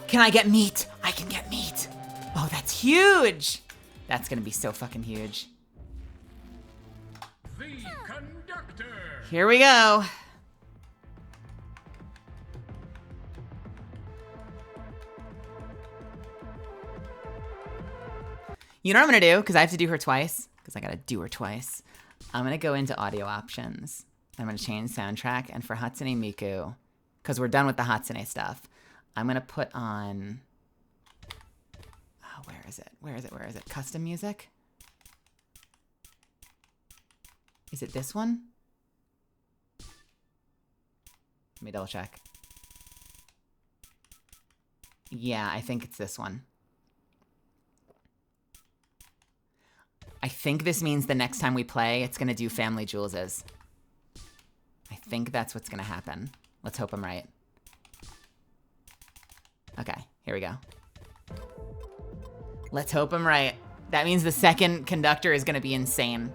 Can I get meat? I can get meat. Oh, that's huge. That's gonna be so fucking huge. The conductor. Here we go. You know what I'm gonna do? Because I have to do her twice. Because I gotta do her twice. I'm gonna go into audio options. I'm gonna change soundtrack, and for Hatsune Miku, because we're done with the Hatsune stuff, I'm gonna put on, oh, where is it? Where is it? Where is it? Custom music? Is it this one? Let me double check. Yeah, I think it's this one. I think this means the next time we play, it's gonna do Family Jewelses. I think that's what's gonna happen. Let's hope I'm right. Okay, here we go. Let's hope I'm right. That means the second conductor is gonna be insane.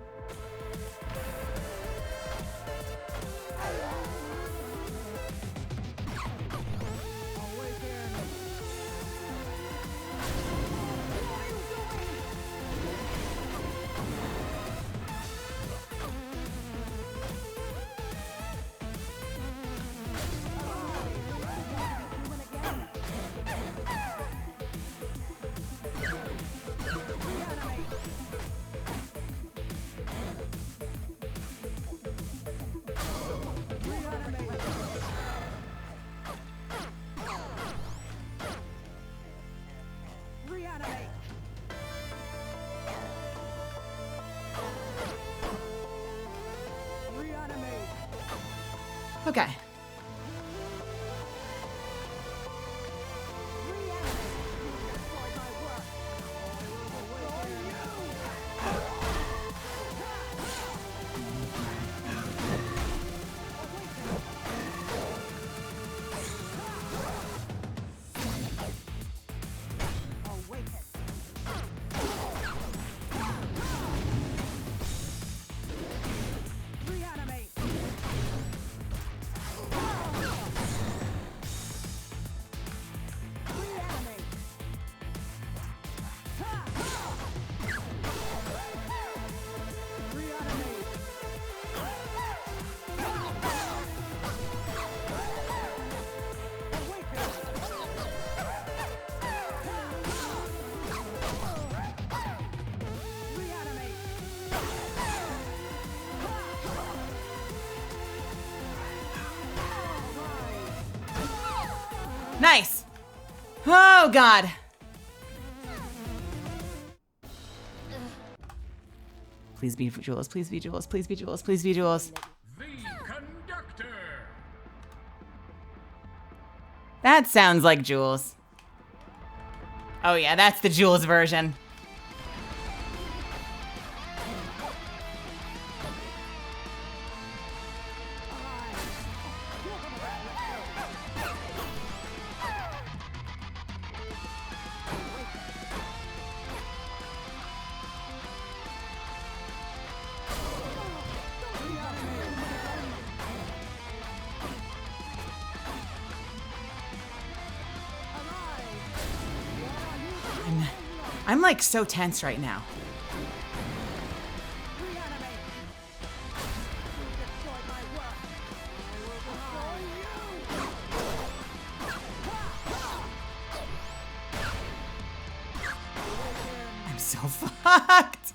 Okay. Nice. Oh, God. Please be Jules, please be Jules, please be Jules, please be Jules. The conductor. That sounds like Jules. Oh yeah, that's the Jules version. I'm like so tense right now. I'm so fucked.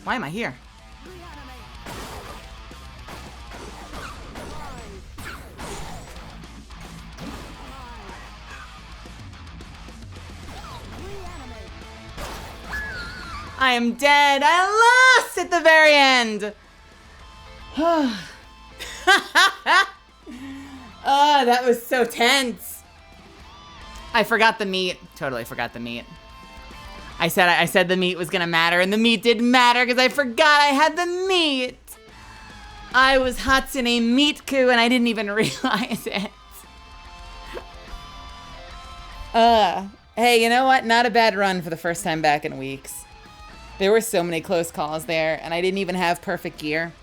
Why am I here? I am dead. I lost at the very end. Oh, that was so tense. I forgot the meat. Totally forgot the meat. I said the meat was gonna matter, and the meat didn't matter because I forgot I had the meat. I was Hatsune Miku, and I didn't even realize it. Hey, you know what? Not a bad run for the first time back in weeks. There were so many close calls there, and I didn't even have perfect gear.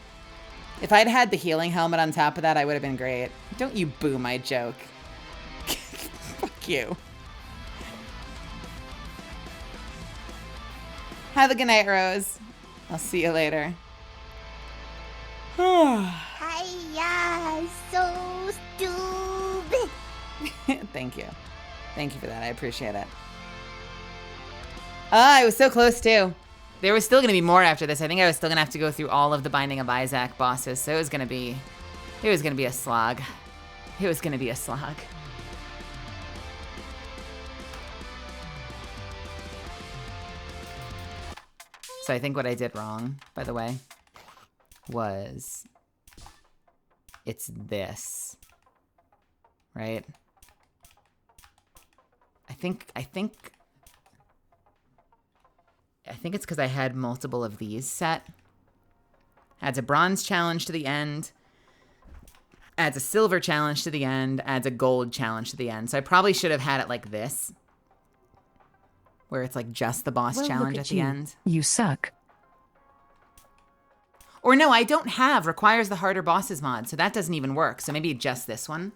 If I'd had the healing helmet on top of that, I would have been great. Don't you boo my joke. Fuck you. Have a good night, Rose. I'll see you later. Hiya, so stupid. Thank you. Thank you for that. I appreciate it. I was so close, too. There was still going to be more after this. I think I was still going to have to go through all of the Binding of Isaac bosses, so it was going to be a slog. It was going to be a slog. So I think what I did wrong, by the way, was it's this, right? I think it's because I had multiple of these set. Adds a bronze challenge to the end. Adds a silver challenge to the end. Adds a gold challenge to the end. So I probably should have had it like this, where it's like just the boss challenge at the end. You suck. Or no, I don't have requires the harder bosses mod, so that doesn't even work. So maybe just this one.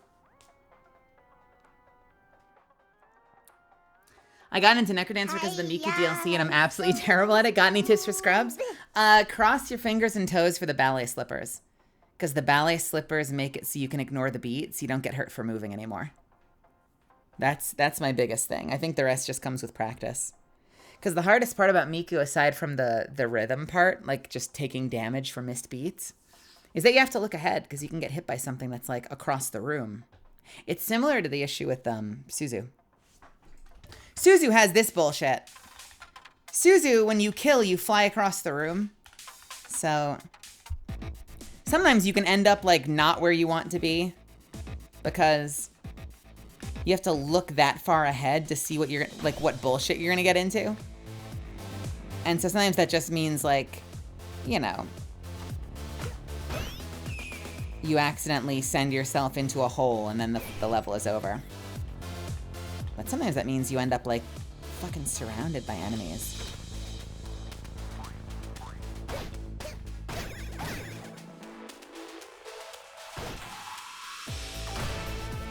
I got into Necrodancer because of the Miku DLC, and I'm absolutely terrible at it. Got any tips for scrubs? Cross your fingers and toes for the ballet slippers. Because the ballet slippers make it so you can ignore the beat, so you don't get hurt for moving anymore. That's my biggest thing. I think the rest just comes with practice. Because the hardest part about Miku, aside from the rhythm part, like just taking damage for missed beats, is that you have to look ahead, because you can get hit by something that's like across the room. It's similar to the issue with Suzu. Suzu has this bullshit. Suzu, when you kill, you fly across the room. So sometimes you can end up like not where you want to be because you have to look that far ahead to see what you're like, what bullshit you're gonna get into. And so sometimes that just means like, you know, you accidentally send yourself into a hole and then the level is over. But sometimes that means you end up like fucking surrounded by enemies.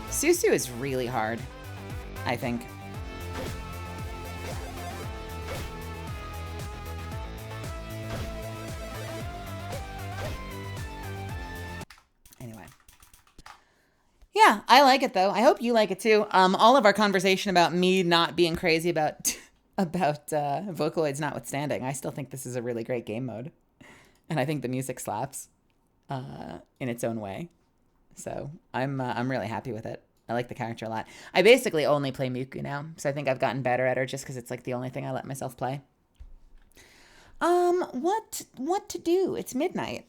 Susu is really hard, I think. Anyway. Yeah, I like it though. I hope you like it too. All of our conversation about me not being crazy about Vocaloids notwithstanding, I still think this is a really great game mode. And I think the music slaps in its own way. So I'm really happy with it. I like the character a lot. I basically only play Miku now, so I think I've gotten better at her just because it's like the only thing I let myself play. What to do? It's midnight.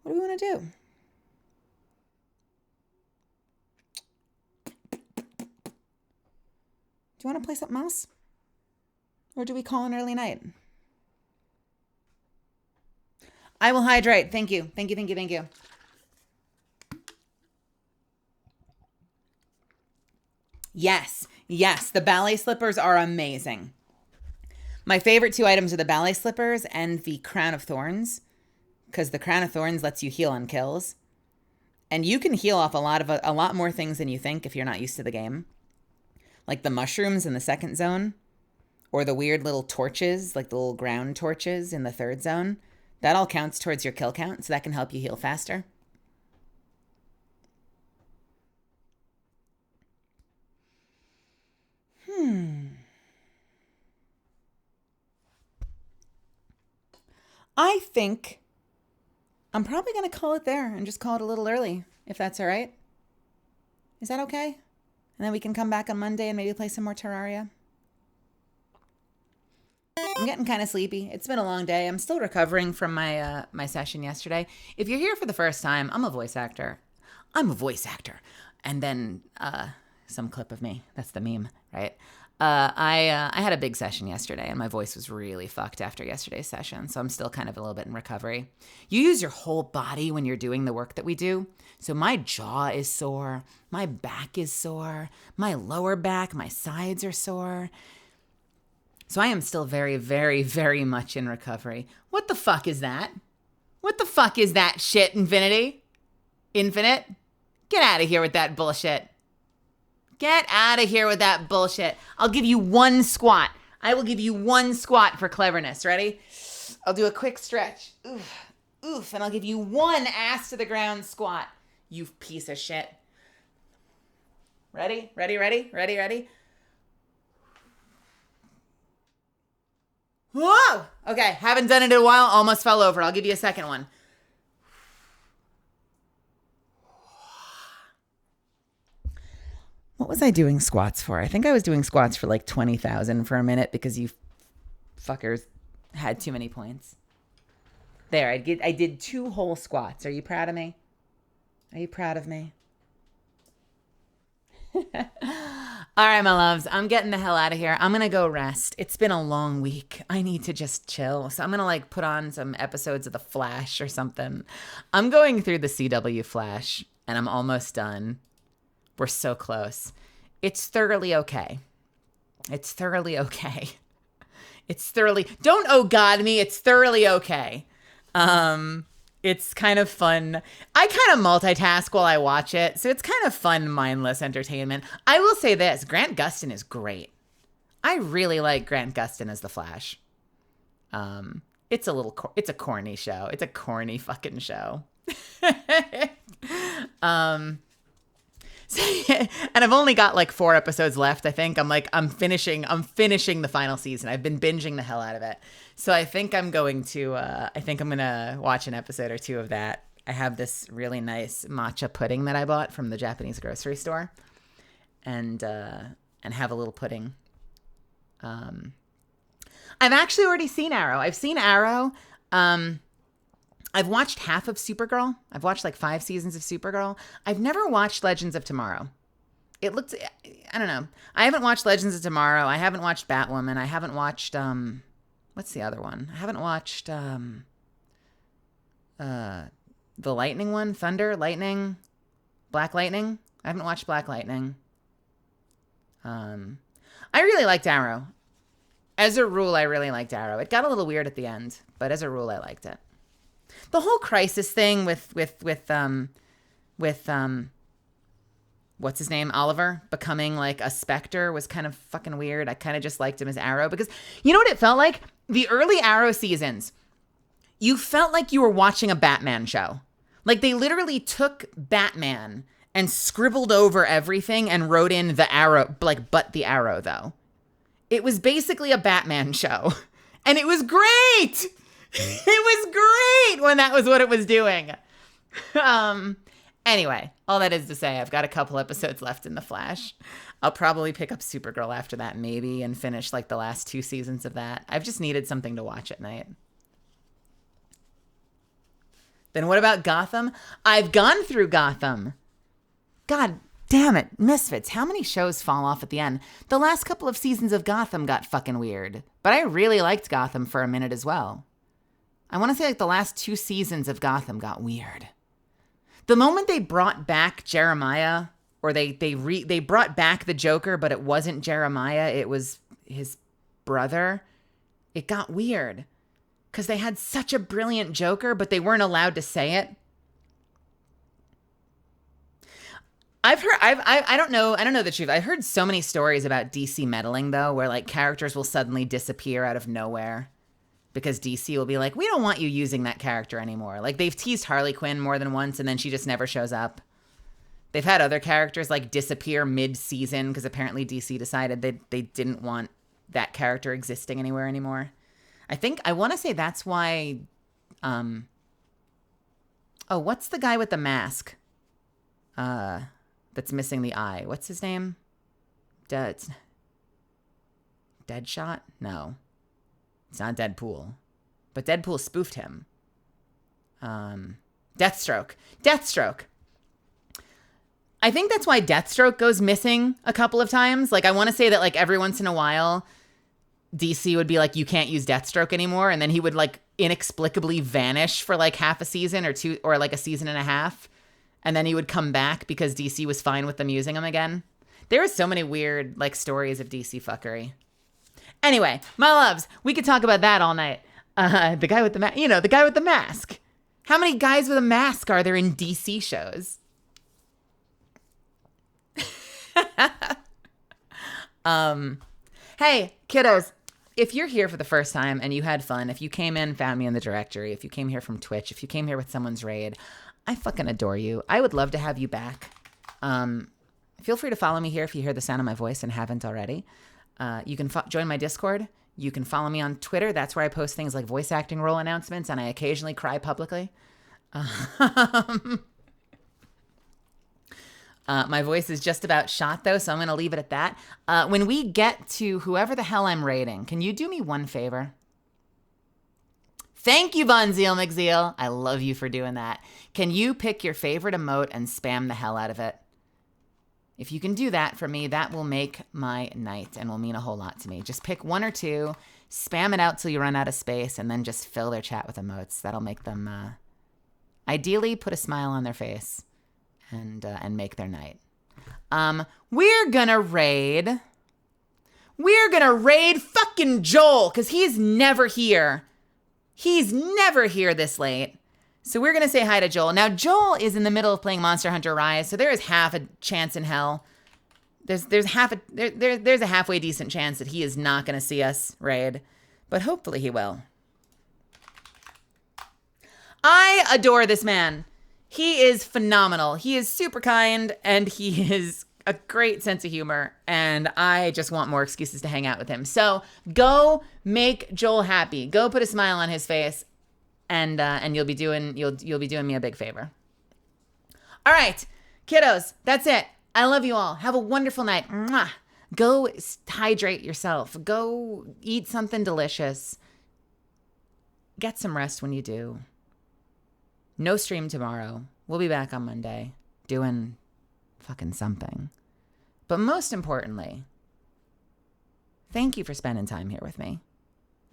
What do we want to do? Do you want to play something else? Or do we call an early night? I will hydrate. Thank you. Thank you, thank you, thank you. Yes, yes, the ballet slippers are amazing. My favorite two items are the ballet slippers and the crown of thorns, because the crown of thorns lets you heal on kills, and you can heal off a lot more things than you think if you're not used to the game, like the mushrooms in the second zone, or the weird little torches, like the little ground torches in the third zone. That all counts towards your kill count, so that can help you heal faster. I think I'm probably going to call it there and just call it a little early, if that's all right. Is that okay? And then we can come back on Monday and maybe play some more Terraria. I'm getting kind of sleepy. It's been a long day. I'm still recovering from my my session yesterday. If you're here for the first time, I'm a voice actor. And then some clip of me. That's the meme, right? I had a big session yesterday, and my voice was really fucked after yesterday's session, so I'm still kind of a little bit in recovery. You use your whole body when you're doing the work that we do. So my jaw is sore, my back is sore, my lower back, my sides are sore. So I am still very, very, very much in recovery. What the fuck is that? What the fuck is that shit, Infinity? Infinite? Get out of here with that bullshit. Get out of here with that bullshit. I'll give you one squat. I will give you one squat for cleverness. Ready? I'll do a quick stretch. Oof, oof. And I'll give you one ass to the ground squat. You piece of shit. Ready? Ready, ready, ready, ready? Whoa! Okay, haven't done it in a while. Almost fell over. I'll give you a second one. What was I doing squats for? I think I was doing squats for like 20,000 for a minute because you fuckers had too many points. There, I did 2 whole squats. Are you proud of me? Are you proud of me? All right, my loves, I'm getting the hell out of here. I'm going to go rest. It's been a long week. I need to just chill. So I'm going to like put on some episodes of The Flash or something. I'm going through the CW Flash and I'm almost done. We're so close. It's thoroughly okay. It's thoroughly okay. It's thoroughly, don't oh God me, it's thoroughly okay. It's kind of fun. I kind of multitask while I watch it, so it's kind of fun, mindless entertainment. I will say this, Grant Gustin is great. I really like Grant Gustin as the Flash. It's a corny show. It's a corny fucking show. And I've only got like 4 episodes left, I think. I'm finishing the final season. I've been binging the hell out of it. So I think I'm going to watch an episode or 2 of that. I have this really nice matcha pudding that I bought from the Japanese grocery store and have a little pudding. I've actually already seen Arrow. I've seen Arrow. I've watched half of Supergirl. I've watched like 5 seasons of Supergirl. I've never watched Legends of Tomorrow. I don't know. I haven't watched Legends of Tomorrow. I haven't watched Batwoman. I haven't watched, what's the other one? I haven't watched, the Lightning one, Thunder, Lightning, Black Lightning. I haven't watched Black Lightning. I really liked Arrow. As a rule, I really liked Arrow. It got a little weird at the end, but as a rule, I liked it. The whole crisis thing with what's his name, Oliver, becoming like a Spectre was kind of fucking weird. I kind of just liked him as Arrow because you know what it felt like? The early Arrow seasons, you felt like you were watching a Batman show. Like they literally took Batman and scribbled over everything and wrote in the Arrow, like, but the Arrow though. It was basically a Batman show and it was great. It was great when that was what it was doing. Anyway, all that is to say, I've got a couple episodes left in The Flash. I'll probably pick up Supergirl after that, maybe, and finish like the last 2 seasons of that. I've just needed something to watch at night. Then what about Gotham? I've gone through Gotham. God damn it, Misfits. How many shows fall off at the end? The last couple of seasons of Gotham got fucking weird, but I really liked Gotham for a minute as well. I want to say like the last 2 seasons of Gotham got weird. The moment they brought back Jeremiah, or they brought back the Joker, but it wasn't Jeremiah, it was his brother, it got weird. Because they had such a brilliant Joker, but they weren't allowed to say it. I don't know the truth. I've heard so many stories about DC meddling, though, where like characters will suddenly disappear out of nowhere. Because DC will be like, we don't want you using that character anymore. Like, they've teased Harley Quinn more than once, and then she just never shows up. They've had other characters, like, disappear mid-season, because apparently DC decided they didn't want that character existing anywhere anymore. I want to say that's why, what's the guy with the mask? That's missing the eye. What's his name? Deadshot? No. It's not Deadpool. But Deadpool spoofed him. Deathstroke. I think that's why Deathstroke goes missing a couple of times. Like, I want to say that, like, every once in a while, DC would be like, you can't use Deathstroke anymore. And then he would, like, inexplicably vanish for, like, half a season or 2, or, like, a season and a half. And then he would come back because DC was fine with them using him again. There are so many weird, like, stories of DC fuckery. Anyway, my loves, we could talk about that all night. The guy with the mask, the guy with the mask. How many guys with a mask are there in DC shows? Hey, kiddos, if you're here for the first time and you had fun, if you came in, found me in the directory, if you came here from Twitch, if you came here with someone's raid, I fucking adore you. I would love to have you back. Feel free to follow me here if you hear the sound of my voice and haven't already. You can join my Discord. You can follow me on Twitter. That's where I post things like voice acting role announcements, and I occasionally cry publicly. My voice is just about shot, though, so I'm going to leave it at that. When we get to whoever the hell I'm raiding, can you do me one favor? Thank you, Von Zeal McZeal. I love you for doing that. Can you pick your favorite emote and spam the hell out of it? If you can do that for me, that will make my night and will mean a whole lot to me. Just pick one or two, spam it out till you run out of space, and then just fill their chat with emotes. That'll make them, ideally, put a smile on their face and make their night. We're gonna raid fucking Joel, because he's never here. He's never here this late. So we're going to say hi to Joel. Now, Joel is in the middle of playing Monster Hunter Rise, so there is half a chance in hell. There's a halfway decent chance that he is not going to see us raid, but hopefully he will. I adore this man. He is phenomenal. He is super kind, and he is a great sense of humor, and I just want more excuses to hang out with him. So go make Joel happy. Go put a smile on his face, and you'll be doing me a big favor. All right, kiddos, that's it. I love you all. Have a wonderful night. Mwah. Go hydrate yourself. Go eat something delicious. Get some rest when you do. No stream tomorrow. We'll be back on Monday doing fucking something. But most importantly, thank you for spending time here with me.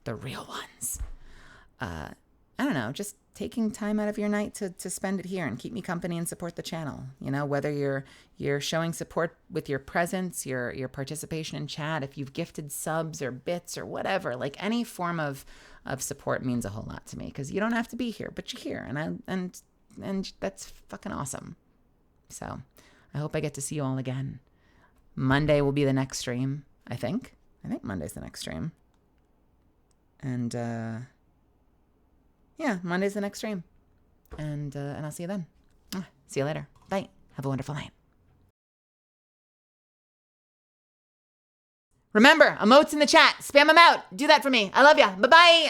The real ones. I don't know, just taking time out of your night to spend it here and keep me company and support the channel. You know, whether you're showing support with your presence, your participation in chat, if you've gifted subs or bits or whatever, like any form of support means a whole lot to me, because you don't have to be here, but you're here, and that's fucking awesome. So I hope I get to see you all again. Monday will be the next stream, I think. I think Monday's the next stream. And yeah, Monday's the next stream. And I'll see you then. See you later. Bye. Have a wonderful night. Remember, emotes in the chat. Spam them out. Do that for me. I love ya. Bye-bye.